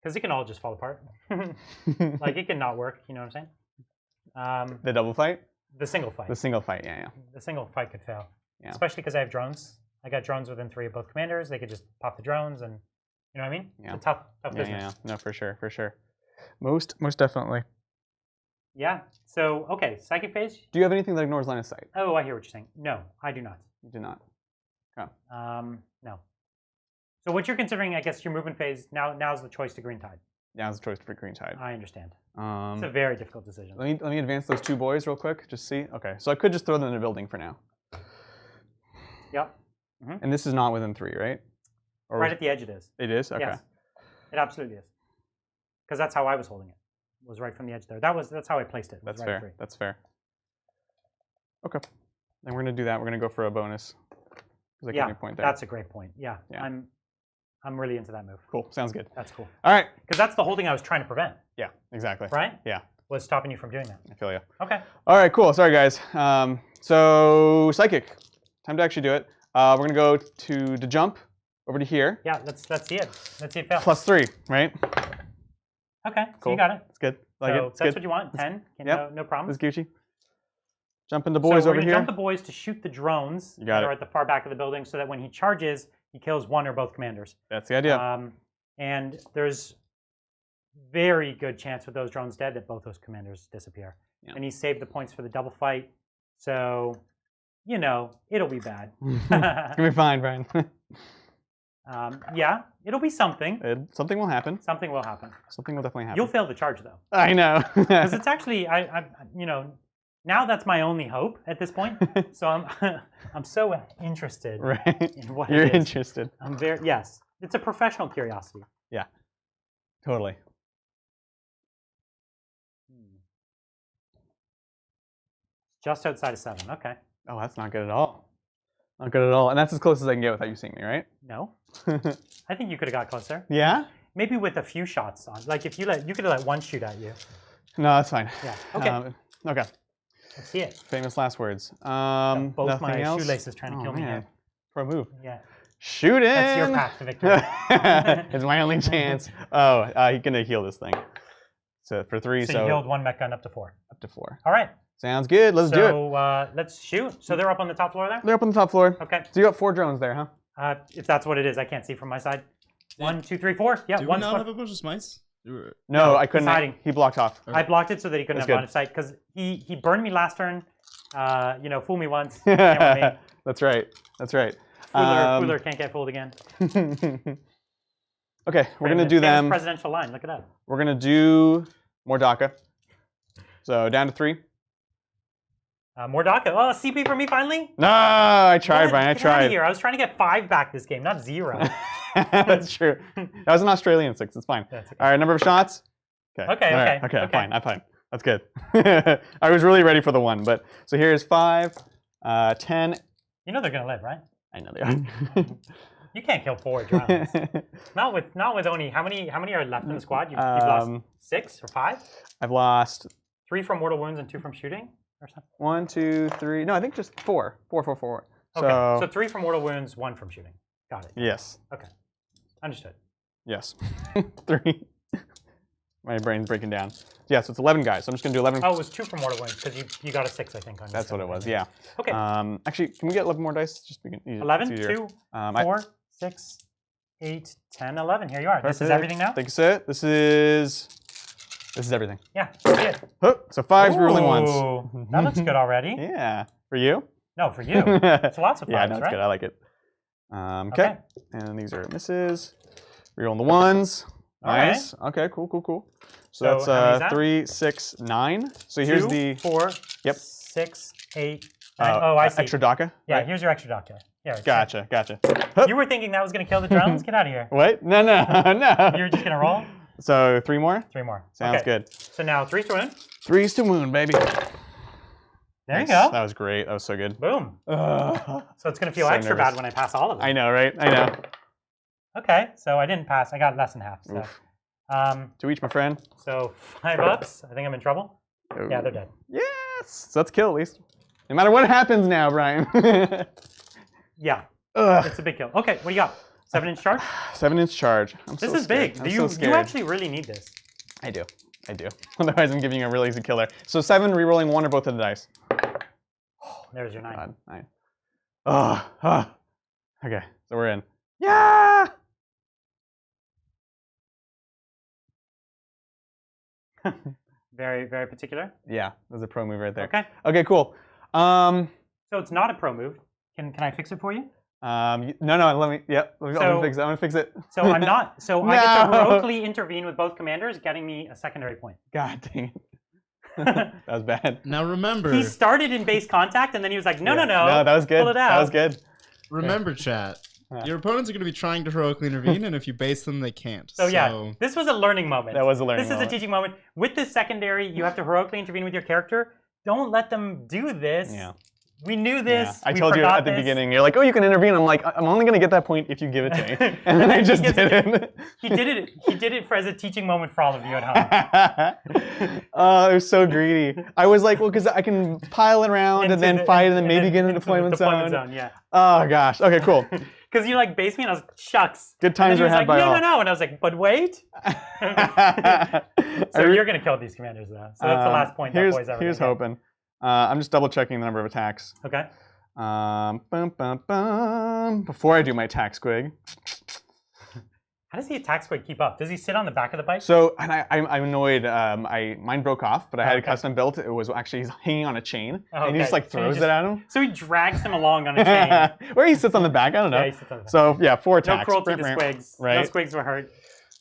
because it can all just fall apart. Like it can not work. You know what I'm saying? The double fight. The single fight. The single fight, yeah. The single fight could fail. Yeah. Especially because I have drones. I got drones within 3 of both commanders. They could just pop the drones, and you know what I mean? Yeah. It's a tough business. Yeah. No, for sure. Most definitely. Yeah. So okay, psychic phase. Do you have anything that ignores line of sight? Oh, I hear what you're saying. No, I do not. You do not. Okay. No. So what you're considering, I guess, your movement phase. Now's the choice to green tide. Now's the choice for green tide. I understand. It's a very difficult decision. Let me advance those 2 boys real quick. Just see. Okay, so I could just throw them in a building for now. Yep. And this is not within 3, right? Or right at the edge it is. It is? Okay. Yes. It absolutely is. Because that's how I was holding it. Was right from the edge there. That's how I placed it. That's right fair. That's fair. Okay. Then we're gonna do that. We're gonna go for a bonus. Yeah, point there. that's a great point. Yeah. I'm really into that move. Cool. Sounds good. That's cool. All right. Because that's the holding I was trying to prevent. Yeah. Exactly. Right? Yeah. Was stopping you from doing that. I feel you. Okay. All right. Cool. Sorry, guys. So psychic. Time to actually do it. We're gonna go to the jump over to here. Yeah. Let's see it. Let's see it fail. +3, right? Okay. Cool. So you got it. It's good. Like so it. It's that's good. what you want. 10. No problem. This Gucci. Jumping the boys so over here. Jump the boys to shoot the drones that are at the far back of the building, so that when he charges, he kills 1 or both commanders. That's the idea. And there's very good chance with those drones dead that both those commanders disappear. Yeah. And he saved the points for the double fight, so it'll be bad. It's gonna be fine, Brian. Yeah, it'll be something. Something will happen. Something will happen. Something will definitely happen. You'll fail the charge though. I know. Because it's actually, now that's my only hope at this point. So I'm so interested in what You're it is. interested. Yes. It's a professional curiosity. Yeah. Totally. Just outside of 7. Okay. Oh, that's not good at all. Not good at all. And that's as close as I can get without you seeing me, right? No. I think you could have got closer. Yeah? Maybe with a few shots on. Like if you could have let 1 shoot at you. No, that's fine. Yeah. Okay. Okay. Let's see it. Famous last words. Both my else? shoelaces trying to kill me here. For a move. Yeah. Shooting! That's your path to victory. It's my only chance. Oh, he's going to heal this thing. So for 3, so you healed 1 mech gun up to 4. Up to 4. All right. Sounds good. Let's do it. So let's shoot. So they're up on the top floor there? They're up on the top floor. Okay. So you got 4 drones there, huh? If that's what it is. I can't see from my side. 1, 2, 3, 4. Yeah, Did 1 we not have a bunch of smites? No, I couldn't. Hiding. He blocked off. I blocked it so that he couldn't have line of sight because he burned me last turn. Fool me once. Can't win me. That's right. That's right. Fooler can't get fooled again. Okay, we're gonna do them. Presidential line. Look it up. We're gonna do more DACA. So down to 3. More Daka. Oh, CP for me finally? No, I tried, Brian. I Get out tried. of here. I was trying to get 5 back this game, not 0. That's true. That was an Australian 6. It's fine. That's okay. All right, number of shots. Okay. I'm fine. I'm fine. That's good. I was really ready for the 1, but so here's 5, 10. You know they're gonna live, right? I know they are. You can't kill 4 drones. not with only how many are left in the squad? You've lost 6 or 5. I've lost 3 from mortal wounds and 2 from shooting, or something. 1, 2, 3. No, I think just 4. 4, 4, 4. Okay, so 3 from mortal wounds, 1 from shooting. Got it. Yes. Okay, understood. Yes. 3. My brain's breaking down. Yeah, so it's 11 guys. So I'm just gonna do 11. Oh, it was 2 from mortal wounds because you got a 6, I think. On That's what it was. Yeah. Okay. Actually, can we get 11 more dice? Just 11, 2, 4, 6, 8, 10, 11. Here you are. Perfect. This is everything now? Thank you, sir. This is everything. Yeah, that's it. So 5's rerolling once. That looks good already. Yeah. For you? No, for you. It's lots of 5s, yeah, no, it's right? good. I like it. Okay. And these are misses. Rerolling the 1s. Nice. Right. Okay, cool. So that's 3, 6, 9. So here's 2, the 4, 6, 8, 9. Oh, I see. Extra Daka? Yeah, right? Here's your extra Daka. Yeah, gotcha. You were thinking that was going to kill the drones? Get out of here. What? No. You were just going to roll? So 3 more? 3 more. Sounds good. So now 3's to wound. 3's to wound, baby. There you go. That was great. That was so good. Boom. So it's going to feel extra bad when I pass all of them. I know, right? I know. Okay, so I didn't pass. I got less than half. So. To each, my friend. So 5 ups. I think I'm in trouble. Ooh. Yeah, they're dead. Yes. So that's a kill at least. No matter what happens now, Brian. Yeah. It's a big kill. Okay, what do you got? 7-inch charge? 7-inch charge. This is big. You actually really need this. I do. Otherwise, I'm giving you a really easy killer. So 7, rerolling 1 or both of the dice. There's your 9. God, 9. Okay, so we're in. Yeah! Very, very particular. Yeah, there's a pro move right there. Okay. Okay, cool. So it's not a pro move. Can I fix it for you? No, let me. Yep, I'm gonna fix it. So I'm not. So no. I get to heroically intervene with both commanders, getting me a secondary point. God dang it. That was bad. Now remember, he started in base contact, and then he was like, no. No, that was good. Pull it out. That was good. Remember, chat. Your opponents are going to be trying to heroically intervene, and if you base them, they can't. So yeah, this was a learning moment. That was a learning moment. This is a teaching moment. With this secondary, you have to heroically intervene with your character. Don't let them do this. Yeah. We knew this. Yeah. I told you at the beginning. You're like, oh, you can intervene. I'm like, I'm only going to get that point if you give it to me. And then I just did it. He did it as a teaching moment for all of you at home. Oh, it was so greedy. I was like, well, because I can pile it around and then fight and then maybe get in a deployment zone. Yeah. Oh, gosh. Okay, cool. Because you like based me and I was like, shucks. Good times were had by all. No. And I was like, but wait. So you're going to kill these commanders though. So that's the last point that boy's ever. Here's hoping. I'm just double checking the number of attacks. Okay. Before I do my attack squig. How does the attack squig keep up? Does he sit on the back of the bike? So, and I'm annoyed. Mine broke off, but I had a custom built. It was actually he's hanging on a chain, and he just like throws it at him. So he drags him along on a chain. Where he sits on the back, I don't know. Yeah, he sits on the back. So yeah, 4 attacks. No cruelty to squigs. Right. No squigs were hurt.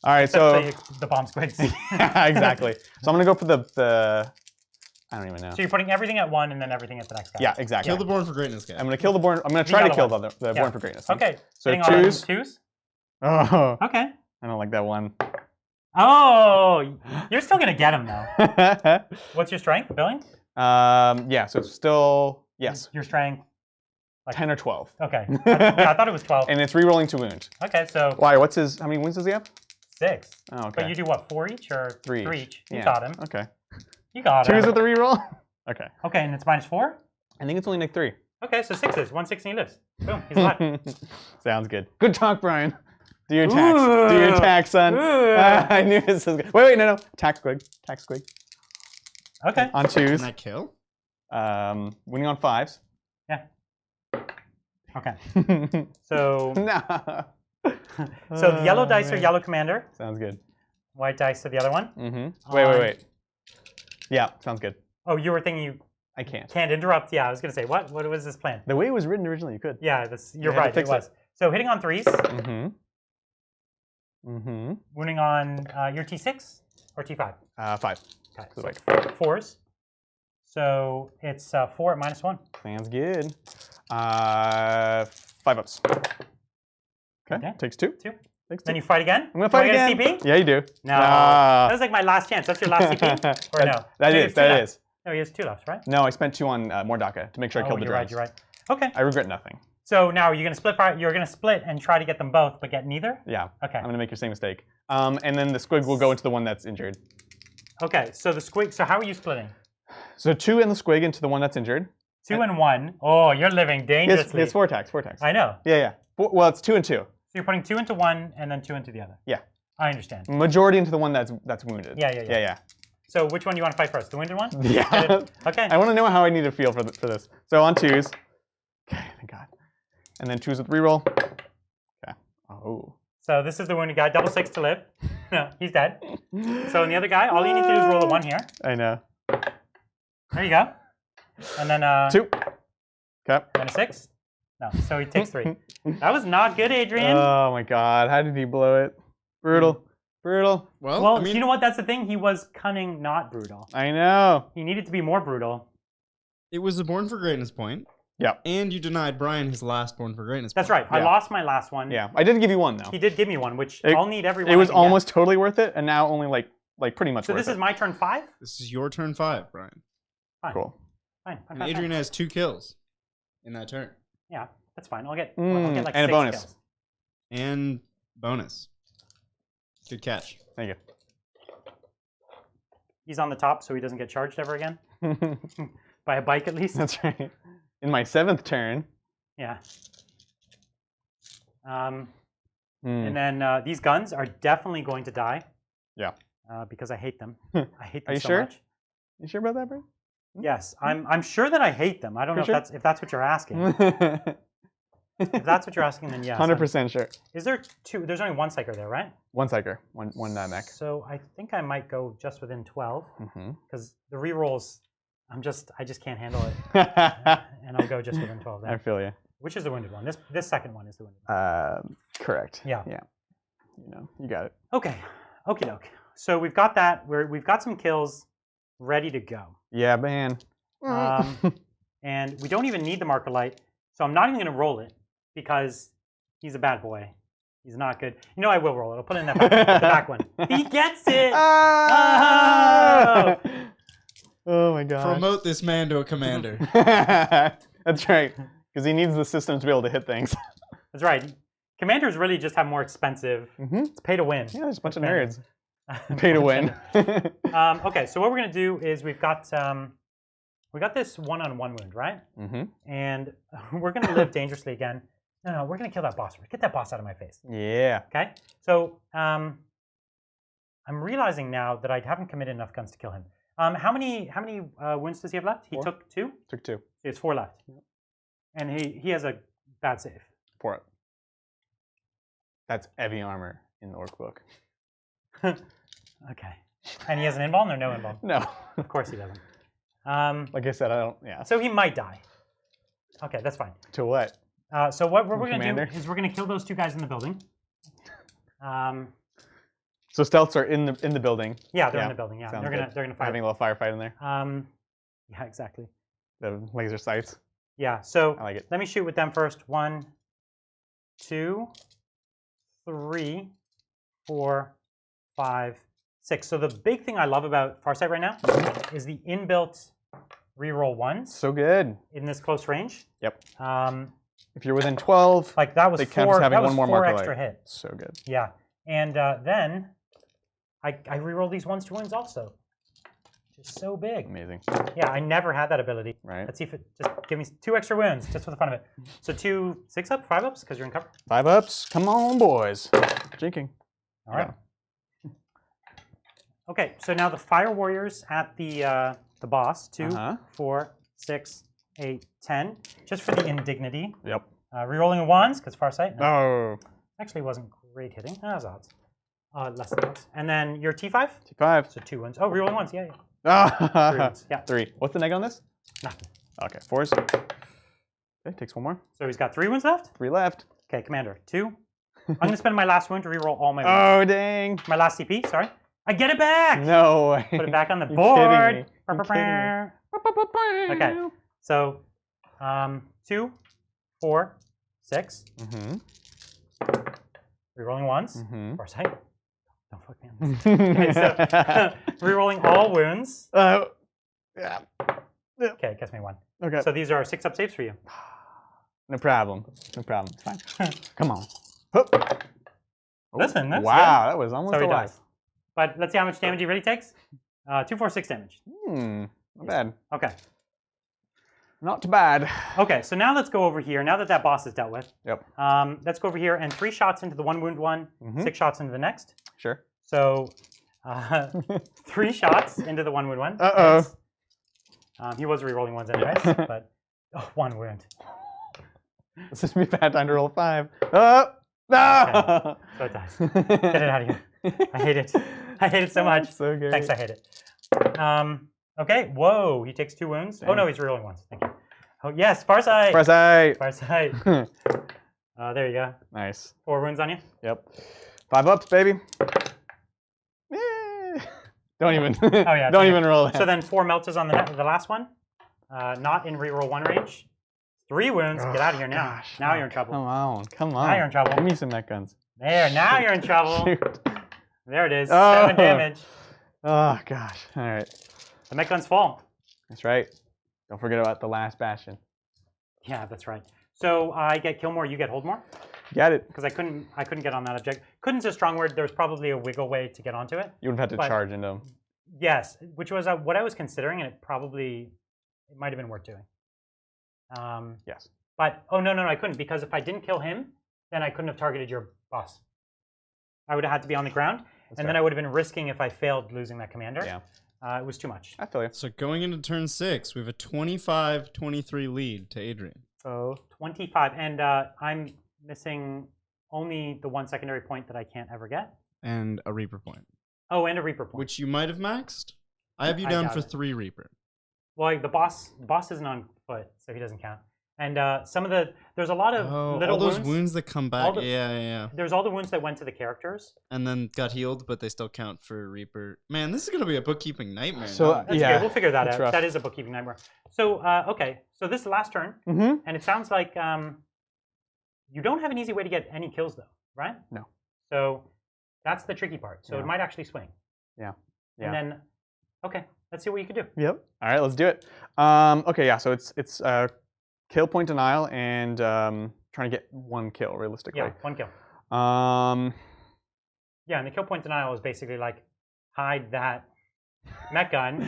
All right, so the bomb squigs. Yeah, exactly. So I'm gonna go for the. I don't even know. So you're putting everything at 1 and then everything at the next guy. Yeah, exactly. Kill the Born for Greatness guy. I'm gonna kill the Born. I'm gonna try to kill the Born for Greatness. Okay. So 2s. 2s. Oh. Okay. I don't like that one. Oh, you're still gonna get him though. What's your strength, Billing? Yeah. So it's still yes. Your strength. Like 10 or 12. Okay. I thought it was 12. And it's re-rolling to wound. Okay, so. Why? What's his? How many wounds does he have? 6. Oh, okay. But you do what? 4 each or 3 each? You got him. Okay. You got him. 2s with the re-roll. Okay. Okay, and it's -4. I think it's only like 3. Okay, so 6s. 116 lives. Boom. He's alive. Sounds good. Good talk, Brian. Do your attacks. Do your attacks, son. I knew this was good. Wait, no. Attack squig. Attack squig. Okay. On 2s. Can that kill? Winning on 5s. Yeah. Okay. So. No. So the yellow dice are yellow commander. Sounds good. White dice are the other one. Mm-hmm. Wait. Yeah, sounds good. Oh, you were thinking I can't. Can't interrupt. Yeah, I was gonna say what was this plan? The way it was written originally, you could. Yeah, you're right. It was. So hitting on 3s. Mm-hmm. Mm-hmm. Wounding on your T6 or T5? 5. Okay. So 4s. So it's 4 at -1. Sounds good. 5 ups. Okay. Takes 2. 2. Takes 2. Then you fight again? I'm going to fight again. Get a CP? Yeah, you do. No. That was like my last chance. That's your last CP? Or no? That is. No, he has 2 left, right? No, I spent 2 on Mordaka to make sure I killed the drones. You're right. Okay. I regret nothing. So now you're gonna split and try to get them both, but get neither? Yeah. Okay. I'm gonna make your same mistake. And then the squig will go into the one that's injured. Okay. So the squig. So how are you splitting? So 2 in the squig into the one that's injured. 2 and 1. Oh, you're living dangerously. It's 4 attacks. 4 attacks. I know. Yeah. Well, it's 2 and 2. So you're putting 2 into one and then 2 into the other. Yeah. I understand. Majority into the one that's wounded. Yeah. So which one do you want to fight first? The wounded one? Yeah. Okay. I want to know how I need to feel for this. So on 2s. Okay, thank God. And then 2s with reroll. Okay. Oh. So this is the wounded guy. Double 6 to live. No, he's dead. So in the other guy, all you need to do is roll a 1 here. I know. There you go. And then 2. Okay. And a 6. No, so he takes 3. That was not good, Adrian. Oh my God, how did he blow it? Brutal. Brutal. Well, I mean, you know what? That's the thing. He was cunning, not brutal. I know. He needed to be more brutal. It was a Born for Greatness point. Yeah. And you denied Brian his last Born for Greatness That's point. right. I lost my last one. Yeah. I did give you 1 though. He did give me 1, which I'll need every one. It was almost totally worth it, and now only like pretty much so worth it. So this is my turn 5? This is your turn 5, Brian. Fine. Cool. Fine. And Adrian has 2 kills in that turn. Yeah, that's fine. I'll get like and 6 a bonus. kills. And bonus. Good catch. Thank you. He's on the top, so he doesn't get charged ever again. By a bike, at least. That's right. In my 7th turn. Yeah. And then these guns are definitely going to die. Yeah. Because I hate them. I hate them so sure? much. You sure about that, bro? Yes, I'm sure that I hate them. I don't know if that's what you're asking. If that's what you're asking, then yes. 100% sure. Is there 2? There's only 1 psyker there, right? 1 psyker, one mech. So I think I might go just within 12 because the rerolls, I just can't handle it, and I'll go just within 12. Then. I feel you. Which is the wounded one? This second one is the wounded one. Correct. Yeah. You got it. Okay. Okie doke. So we've got that. We've got some kills ready to go. Yeah, man. And we don't even need the marker light, so I'm not even going to roll it because he's a bad boy. He's not good. You know, I will roll it. I'll put it in that the back one. He gets it! Oh my God. Promote this man to a commander. That's right. Because he needs the system to be able to hit things. That's right. Commanders really just have more expensive. It's pay to win. Yeah, there's a bunch of nerds. Pay to win. Okay, so what we're going to do is we got this one-on-one wound, right? And we're going to live dangerously again. No, we're going to kill that boss. Get that boss out of my face. Yeah. Okay? So I'm realizing now that I haven't committed enough guns to kill him. How many wounds does he have left? He 4. took 2? Took 2. He has 4 left. Yep. And he has a bad save. 4 up. That's heavy armor in the Orc book. Okay. And he has an invuln or no invuln? No. Of course he doesn't. Like I said, I don't, yeah. So he might die. Okay, that's fine. To what? So what we're going to do is we're going to kill those 2 guys in the building. So stealths are in the building. Yeah, they're in the building. Yeah, Sounds they're gonna fight. Having a little firefight in there. Yeah, exactly. The laser sights. Yeah. So I like it. Let me shoot with them first. 1, 2, 3, 4, 5, 6. So the big thing I love about Farsight right now is the inbuilt reroll 1s. So good. In this close range. Yep. If you're within 12, like that was they count as having one more 4 marker extra light. hit. So good. Yeah, and then I reroll these 1s to wounds also. Just so big. Amazing. Yeah, I never had that ability. Right. Let's see if it just give me 2 extra wounds just for the fun of it. So 2 6-up, 5-ups because you're in cover. 5 ups. Come on, boys. Jinking. All right. Yeah. Okay, so now the fire warriors at the boss 2, 4, 6, 8, 10. Just for the indignity. Yep. Rerolling 1s because Farsight. No. Actually, wasn't great hitting. That was odds. Less than odds. And then your T5. T5. So 2 wounds. Oh, rerolling 1s. Yeah. 3 wounds. Yeah. 3. What's the neg on this? Nothing. Okay, 4s. Okay, takes 1 more. So he's got 3 wounds left? 3 left. Okay, Commander. 2. I'm going to spend my last wound to reroll all my wounds. Oh, dang. My last CP, sorry. I get it back! No way. Put it back on the You're board. kidding me. You're kidding Okay, so 2, 4, 6. Rerolling ones. Foresight. Don't fuck me on this. Okay, so rerolling all wounds. Yeah. Okay, it gets me 1. Okay. So these are 6 up saves for you. No problem. No problem. It's fine. Come on. Listen, that's wow, good. that was almost so a he life. dies. But let's see how much damage he really takes. 2, 4, 6 damage. Not bad. Okay. Not too bad. Okay, so now let's go over here. Now that boss is dealt with, Yep. let's go over here and 3 shots into the one wound one, 6 shots into the next. Sure. So 3 shots into the one wound one. He was rerolling ones anyways, but 1 wound. This is be a bad time to roll a 5. Oh no! Okay. So it dies. Get it out of here. I hate it. I hate it so much. So good. Thanks, I hate it. Okay, whoa, he takes 2 wounds. Dang. Oh no, he's rerolling ones. Thank you. Oh yes, Farsight. Farsight. There you go. Nice. 4 wounds on you. Yep. 5 ups, baby. Don't even. Oh yeah. Don't even roll that. So then 4 melters on the last one. Not in reroll 1 range. 3 wounds. Get out of here now. Gosh, now you're in trouble. Come on. Come on. Now you're in trouble. Give me some mech guns. There. Now you're in trouble. Shoot. There it is. 7 damage. Oh gosh. All right. The mech guns fall. That's right. Don't forget about the last bastion. Yeah, that's right. So I get kill more, you get hold more. Got it. Because I couldn't get on that object. Couldn't's a strong word. There's probably a wiggle way to get onto it. You would have had to charge into them. Yes, which was what I was considering, and it might have been worth doing. Yes. But oh no, I couldn't, because if I didn't kill him, then I couldn't have targeted your boss. I would have had to be on the ground, then I would have been risking, if I failed, losing that commander. Yeah. It was too much. I feel you. So going into turn 6, we have a 25-23 lead to Adrian. Oh, 25, and I'm missing only the 1 secondary point that I can't ever get. And a Reaper point. Oh, and a Reaper point. Which you might have maxed. I have you down for 3 Reaper. Well, the boss isn't on foot, so he doesn't count. And there's a lot of little all those wounds that come back. Yeah. There's all the wounds that went to the characters. And then got healed, but they still count for Reaper. Man, this is going to be a bookkeeping nightmare. So, That's okay. We'll figure that out. Rough. That is a bookkeeping nightmare. So, okay. So this is the last turn. And it sounds like you don't have an easy way to get any kills, though, right? No. So that's the tricky part. So it might actually swing. Yeah. And then, okay, let's see what you can do. Yep. All right, let's do it. Okay, yeah, so it's kill point denial and trying to get 1 kill realistically. Yeah, 1 kill. Yeah, and the kill point denial is basically like hide that mech gun.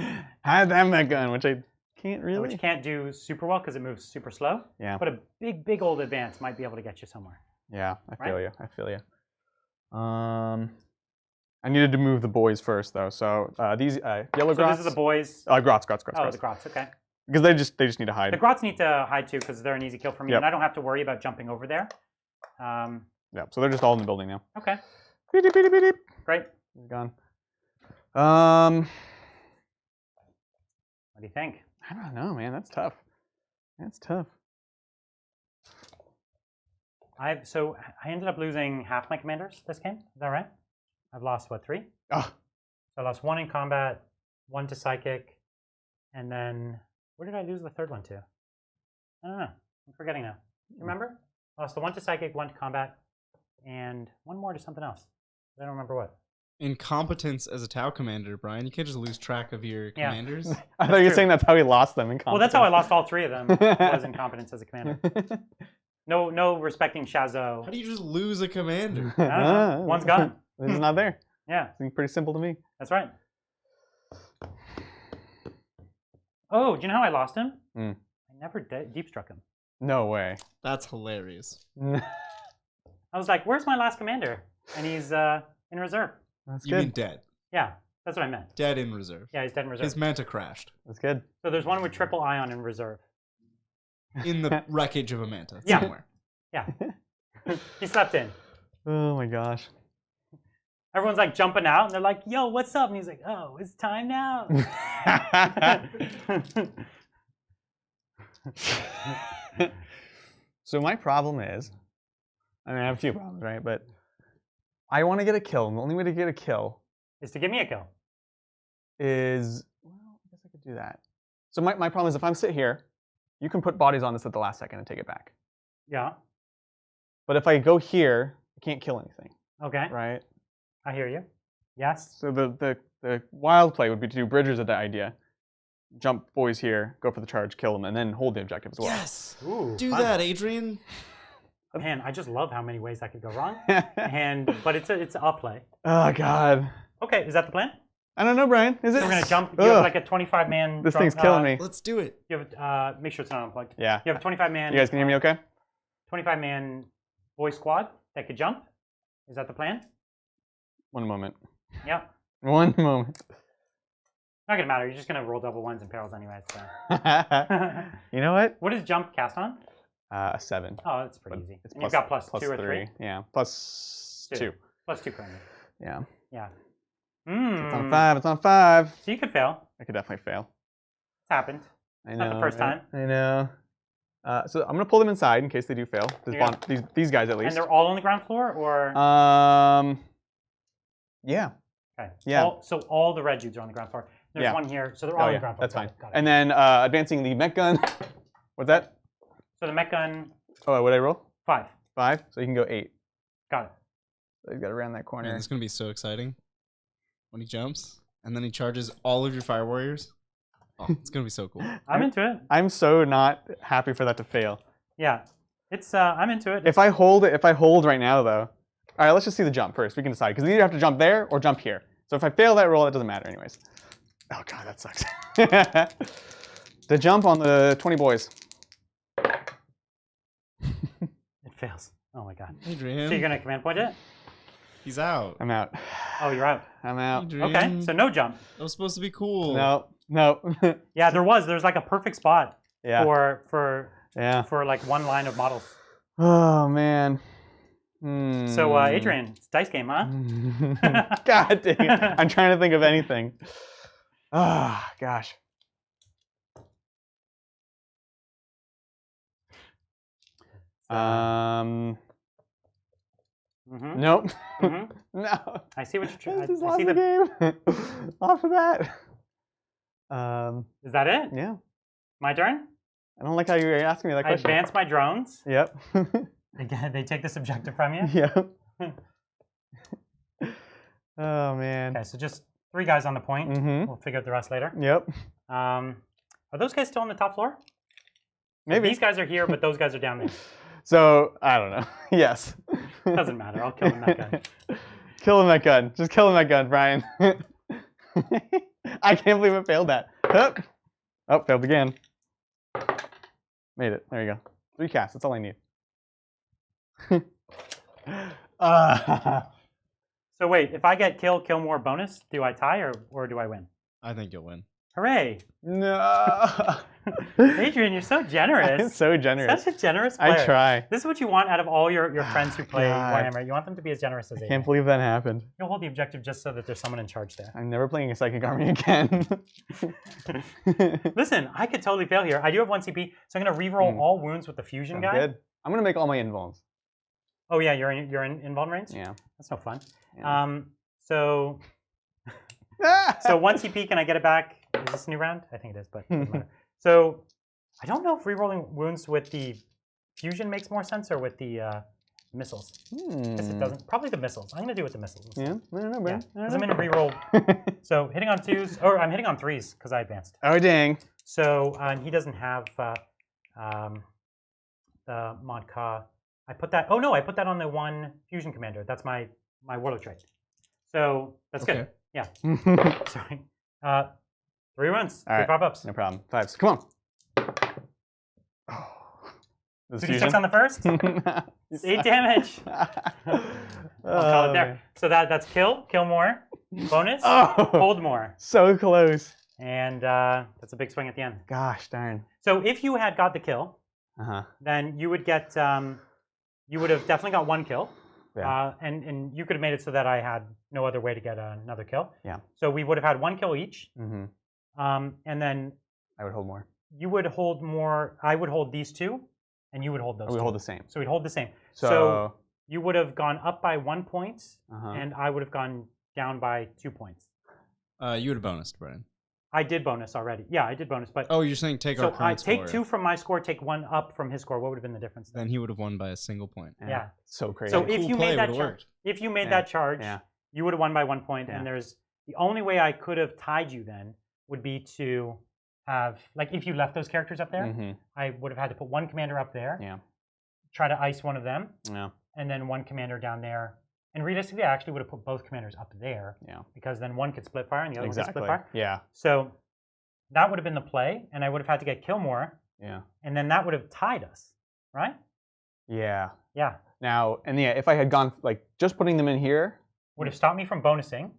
Hide that mech gun, which I can't really. Which can't do super well because it moves super slow. Yeah. But a big old advance might be able to get you somewhere. Yeah, I feel you. I feel you. I needed to move the boys first though, so these yellow grots. So this is the boys. Grots. Oh, the grots. Okay. Because they just need to hide. The grots need to hide too because they're an easy kill for me, and I don't have to worry about jumping over there. Yeah, so they're just all in the building now. Okay. Beep, beep, beep, beep. Great. He's gone. What do you think? I don't know, man. That's tough. That's tough. So I ended up losing half my commanders this game. Is that right? I've lost what, 3? Oh. So I lost 1 in combat, 1 to psychic, and then where did I lose the 3rd one to? I don't know. I'm forgetting now. You remember? I lost the 1 to psychic, 1 to combat, and 1 more to something else. I don't remember what. Incompetence as a Tau commander, Brian. You can't just lose track of your commanders. I thought you were saying that's how he lost them. Well, that's how I lost all 3 of them. Was incompetence as a commander. No respecting Shazo. How do you just lose a commander? I don't know. One's gone. It's not there. Yeah. Seems pretty simple to me. That's right. Oh, do you know how I lost him? I never deep struck him. No way. That's hilarious. I was like, where's my last commander? And he's in reserve. That's you good. mean dead? Yeah, that's what I meant. Dead in reserve. Yeah, he's dead in reserve. His Manta crashed. That's good. So there's one with triple ion in reserve. In the wreckage of a Manta Yeah. somewhere. Yeah. He slept in. Oh my gosh. Everyone's like jumping out and they're like, yo, what's up? And he's like, oh, it's time now. So my problem is, I have a few problems, right? But I want to get a kill, and the only way to get a kill is to give me a kill. is, well, I guess I could do that. So my problem is if I'm sit here, you can put bodies on this at the last second and take it back. Yeah. But if I go here, I can't kill anything. Okay. Right? I hear you. Yes. So the wild play would be to do Bridger's at the idea. Jump boys here, go for the charge, kill them, and then hold the objective as well. Yes. Ooh, do fun. that, Adrian. Man, I just love how many ways that could go wrong. But it's a play. Oh God. Okay, is that the plan? I don't know, Brian. Is it? So we're gonna jump. You have like a 25-man. This thing's killing me. Let's do it. You have make sure it's not unplugged. Yeah. You have a 25-man. You guys can hear me okay? 25-man boy squad that could jump. Is that the plan? One moment. Yeah. One moment. Not gonna matter. You're just gonna roll double ones and perils anyway. So. You know what? What does jump cast on? A 7. Oh, that's pretty easy. It's And you've got plus 2 or 3. 3. Yeah, plus 2. Plus 2 currently. Yeah. Yeah. It's on 5. It's on 5. So you could fail. I could definitely fail. It's happened. I know. Not the first time. I know. So I'm gonna pull them inside in case they do fail. These guys at least. And they're all on the ground floor, or? Yeah. Okay. Yeah. So all the red dudes are on the ground floor. There's one here, so they're all on the ground floor. That's fine. Got it. And then advancing the mech gun. What's that? So the mech gun. Oh, what did I roll? 5. 5. So you can go 8. Got it. So he's got to round that corner. Man, it's gonna be so exciting when he jumps and then he charges all of your fire warriors. Oh, it's gonna be so cool. I'm into it. I'm so not happy for that to fail. Yeah, it's. I'm into it. If I hold right now though. All right, let's just see the jump first. We can decide because you either have to jump there or jump here. So if I fail that roll, it doesn't matter anyways. Oh God, that sucks. The jump on the 20 boys. It fails. Oh my God. Adrian. So you're gonna command point it? He's out. I'm out. Oh, you're out. I'm out. Adrian. Okay, so no jump. That was supposed to be cool. No. No. Yeah, there's like a perfect spot Yeah. for Yeah. like one line of models. Oh man. So Adrian, it's dice game, huh? God dang it. I'm trying to think of anything. Ah, gosh. Nope. No. I see what you're trying. I just I lost see the game. Off of that. Is that it? Yeah. My turn? I don't like how you're asking me that I question. advance my drones. Yep. They take this objective from you? Yep. Oh man. Okay, so just 3 guys on the point. Mm-hmm. We'll figure out the rest later. Yep. Are those guys still on the top floor? Maybe. These guys are here, but those guys are down there. So, I don't know. Yes. Doesn't matter. I'll kill him that gun. Kill him that gun. Just kill him that gun, Brian. I can't believe it failed that. Oh, failed again. Made it. There you go. 3 casts. That's all I need. So wait, if I get kill more bonus, do I tie or do I win? I think you'll win. Hooray! No. Adrian, you're so generous. I'm so generous. Such a generous player. I try. This is what you want out of all your friends who play God. Warhammer. You want them to be as generous as I Adrian. can't believe that happened. You'll hold the objective just so that there's someone in charge there. I'm never playing a psychic army again. Listen, I could totally fail here. I do have 1 CP, so I'm going to re-roll all wounds with the fusion guy. Good. I'm going to make all my invulns. Oh yeah, you're in invuln range? Yeah. That's no fun. Yeah. So 1 CP, can I get it back? Is this a new round? I think it is, but it doesn't matter. So I don't know if re-rolling wounds with the fusion makes more sense or with the missiles. I guess it doesn't. Probably the missiles. I'm going to do it with the missiles. Yeah, I don't know, bro. Because I'm going to re-roll. So hitting on 2s, or I'm hitting on 3s because I advanced. Oh, dang. So and he doesn't have the Mod Ka. I put that. Oh no, I put that on the 1 fusion commander. That's my warlock trait. So that's good. Yeah. Sorry. 3 runs. All 3 right. pop-ups. No problem. 5s. Come on. Oh. This 2d6 on the first. 8 damage. I'll call it there. Man. So that's kill more, bonus, Oh. hold more, So close. and that's a big swing at the end. Gosh darn. So if you had got the kill, then you would get you would have definitely got 1 kill. Yeah. And you could have made it so that I had no other way to get another kill. Yeah. So we would have had 1 kill each. Mm-hmm. And then I would hold more. you would hold more. I would hold these 2, and you would hold those. We 2. hold the same. So we'd hold the same. So, So you would have gone up by 1 point, uh-huh. and I would have gone down by 2 points. You would have bonused, Brian. I did bonus already. Yeah, I did bonus, but oh, you're saying take our so I current take score. 2 from my score, take 1 up from his score. What would have been the difference? Then he would have won by a single point. Yeah. So crazy. So Cool if you play made that would've charge, worked. if you made that charge, you would have won by 1 point. Yeah. And there's the only way I could have tied you then would be to have, like, if you left those characters up there, I would have had to put 1 commander up there. Yeah. Try to ice one of them. Yeah. And then 1 commander down there. And realistically, I actually would have put both commanders up there. Yeah. Because then one could split fire and the other one could split Exactly. fire. Yeah. So that would have been the play, and I would have had to get kill more. Yeah. And then that would have tied us, right? Yeah. Yeah. Now, and yeah, if I had gone like just putting them in here, would have stopped me from bonusing,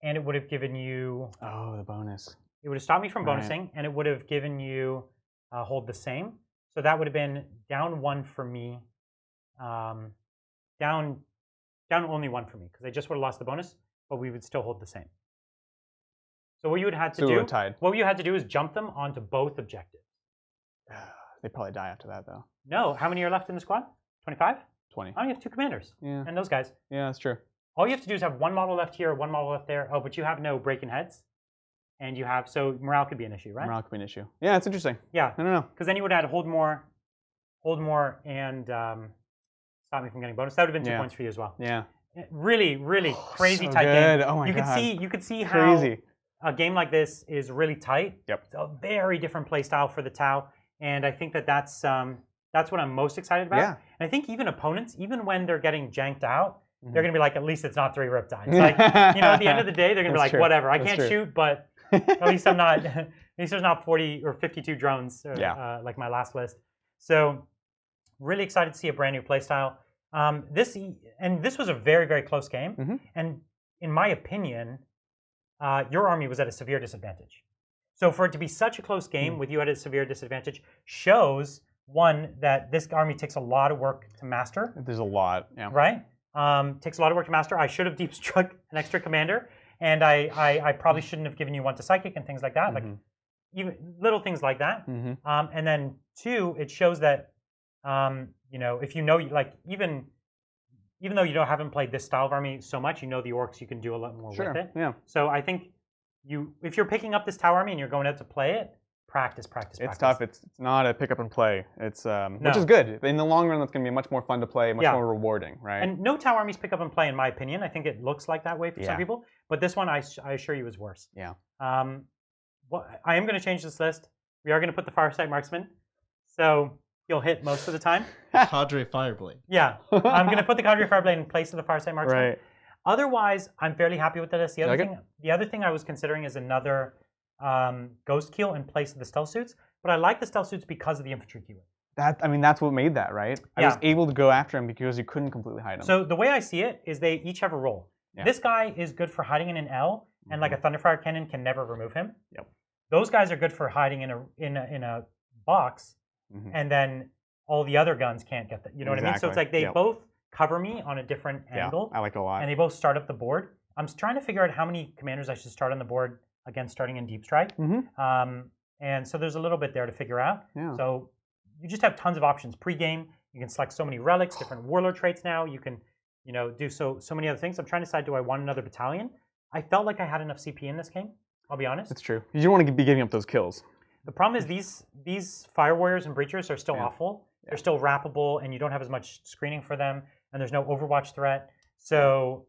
and it would have given you. Oh, the bonus. It would have stopped me from bonusing, and it would have given you hold the same. So that would have been down 1 for me. Down only 1 for me because I just would have lost the bonus, but we would still hold the same. So what you would have to do, what you had to do is jump them onto both objectives. They probably die after that, though. No, how many are left in the squad? 25? 20. I only have 2 commanders. Yeah. And those guys. Yeah, that's true. All you have to do is have 1 model left here, 1 model left there. Oh, but you have no breaking heads. And you have, so morale could be an issue, right? Morale could be an issue. Yeah, it's interesting. Yeah. I don't know. Because then you would have had hold more, and stop me from getting bonus. That would have been 2 points for you as well. Yeah. Really, really crazy so tight good. game. Oh my God. You could see how crazy. A game like this is really tight. Yep. It's a very different play style for the Tau, and I think that's what I'm most excited about. Yeah. And I think even opponents, even when they're getting janked out, they're gonna be like, at least it's not 3 Riptides. Like, at the end of the day, they're gonna be like, whatever. I can't shoot, but at least I'm not. At least there's not 40 or 52 drones, like my last list. So, really excited to see a brand new play style. This was a very, very close game, and in my opinion, your army was at a severe disadvantage. So for it to be such a close game with you at a severe disadvantage shows, one, that this army takes a lot of work to master. There's a lot, yeah. Right? Takes a lot of work to master. I should have deep struck an extra commander, and I probably shouldn't have given you 1 to psychic and things like that, like even little things like that. And then 2, it shows that if you know, like even though you haven't played this style of army so much, the Orks, you can do a lot more with it. Yeah. So I think if you're picking up this Tau army and you're going out to play it, practice. It's tough. It's not a pick up and play. It's which is good. In the long run, that's going to be much more fun to play, much more rewarding, right? And no Tau armies pick up and play, in my opinion. I think it looks like that way for some people, but this one, I assure you, is worse. Yeah. I am going to change this list. We are going to put the Firesight Marksman, so he'll hit most of the time. Cadre Fireblade. Yeah, I'm going to put the Cadre Fireblade in place of the Firesight Marksman. Right. Otherwise, I'm fairly happy with this. The other thing I was considering is another Ghost Keel in place of the Stealth Suits, but I like the Stealth Suits because of the infantry keyword. That's what made that, right? I was able to go after him because you couldn't completely hide him. So the way I see it is they each have a role. Yeah. This guy is good for hiding in an L, and like a Thunderfire cannon can never remove him. Yep. Those guys are good for hiding in a box, and then all the other guns can't get that. You know what I mean? So it's like they both cover me on a different angle. I like it a lot. And they both start up the board. I'm trying to figure out how many commanders I should start on the board again, starting in Deep Strike. And so there's a little bit there to figure out. Yeah. So you just have tons of options. Pre-game, you can select so many relics, different warlord traits now. You can, do so many other things. I'm trying to decide, do I want another battalion? I felt like I had enough CP in this game. I'll be honest. It's true. You don't want to be giving up those kills. The problem is these Fire Warriors and Breachers are still awful. They're still wrappable, and you don't have as much screening for them, and there's no Overwatch threat. So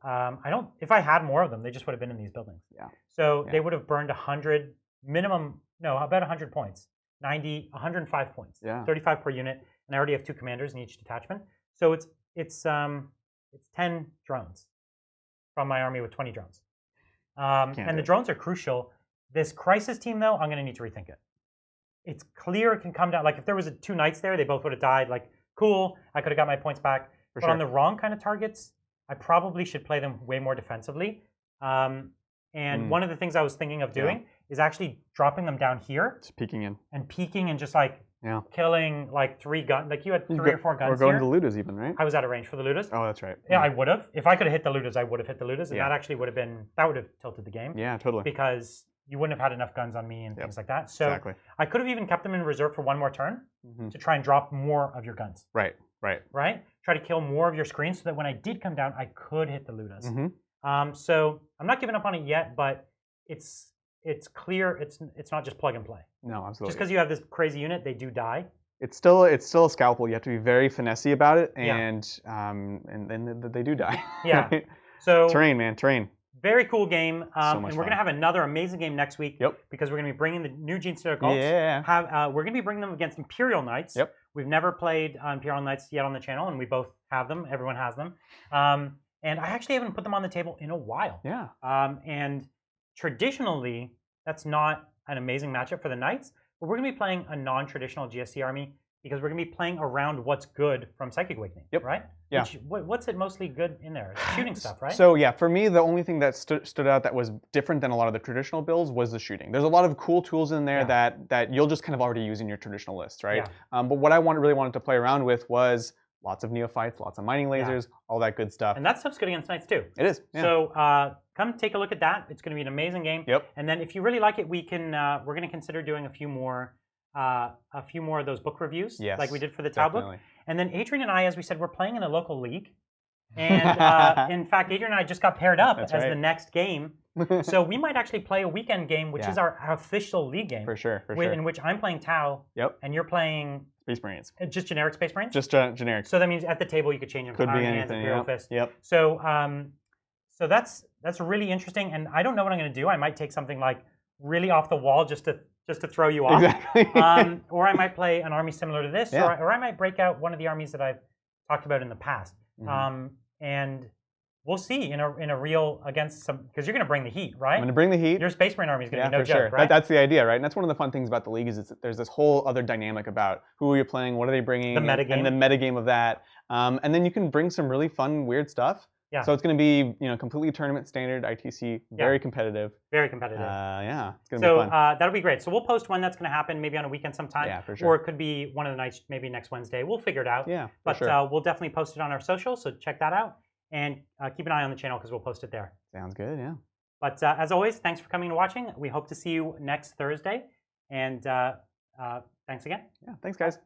if I had more of them, they just would have been in these buildings. Yeah. So they would have burned 100 minimum, about 100 points, 90, 105 points, 35 per unit, and I already have 2 commanders in each detachment. So it's 10 drones from my army with 20 drones. And the drones are crucial. This Crisis team, though, I'm going to need to rethink it. It's clear it can come down. Like, if there was 2 knights there, they both would have died. Like, cool, I could have got my points back. But on the wrong kind of targets, I probably should play them way more defensively. And one of the things I was thinking of doing is actually dropping them down here. Just peeking in. And peeking and just, like, killing, like, 3 guns. Like, you had 3 or 4 guns Or going to the Ludas even, right? I was out of range for the Ludas. Oh, that's right. Yeah, I would have. If I could have hit the Ludas, I would have hit the Ludas. And that actually would have tilted the game. Yeah, totally. Because you wouldn't have had enough guns on me and things like that. So I could have even kept them in reserve for 1 more turn to try and drop more of your guns. Right. Try to kill more of your screens so that when I did come down, I could hit the Ludas. So I'm not giving up on it yet, but it's it's clear it's not just plug and play. No, absolutely. Just because you have this crazy unit, they do die. It's still a scalpel. You have to be very finessey about it, and they do die. Yeah. So terrain, man, terrain. Very cool game. So much and we're going to have another amazing game next week. Yep. Because we're going to be bringing the new Genestealer Orks. Yeah. We're going to be bringing them against Imperial Knights. Yep. We've never played Imperial Knights yet on the channel, and we both have them. Everyone has them. And I actually haven't put them on the table in a while. Yeah. And traditionally, that's not an amazing matchup for the Knights. But we're going to be playing a non-traditional GSC army because we're going to be playing around what's good from Psychic Awakening. Yep. Right? Yeah. What's it mostly good in there? It's shooting stuff, right? So yeah, for me, the only thing that stood out that was different than a lot of the traditional builds was the shooting. There's a lot of cool tools in there that you'll just kind of already use in your traditional list, right? Yeah. But what I really wanted to play around with was lots of neophytes, lots of mining lasers, all that good stuff. And that stuff's good against Knights too. It is. Yeah. So come take a look at that. It's going to be an amazing game. Yep. And then if you really like it, we're going to consider doing a few more of those book reviews, like we did for the Tau book. And then Adrian and I, as we said, we're playing in a local league. And in fact, Adrian and I just got paired up as the next game. So we might actually play a weekend game, which is our official league game. For sure. In which I'm playing Tau, and you're playing Space Marines. Just generic Space Marines? Just generic. So that means at the table you could change them from Iron Hands, Imperial Fist. So so that's really interesting. And I don't know what I'm going to do. I might take something like really off the wall just to throw you off. Exactly. Or I might play an army similar to this, or I might break out one of the armies that I've talked about in the past. And we'll see in a real against some, because you're going to bring the heat, right? I'm going to bring the heat. Your Space Marine army is going to be no for joke, sure. right? That's the idea, right? And that's one of the fun things about the league is there's this whole other dynamic about who are you playing, what are they bringing, the metagame. and the metagame of that. And then you can bring some really fun, weird stuff. Yeah. So it's going to be, completely tournament standard, ITC, very competitive. Very competitive. Yeah, it's going to be fun. So that'll be great. So we'll post when that's going to happen, maybe on a weekend sometime. Yeah, for sure. Or it could be one of the nights, maybe next Wednesday. We'll figure it out. Yeah, But sure. we'll definitely post it on our social, so check that out. And keep an eye on the channel because we'll post it there. Sounds good, yeah. But as always, thanks for coming and watching. We hope to see you next Thursday. And thanks again. Yeah, thanks, guys.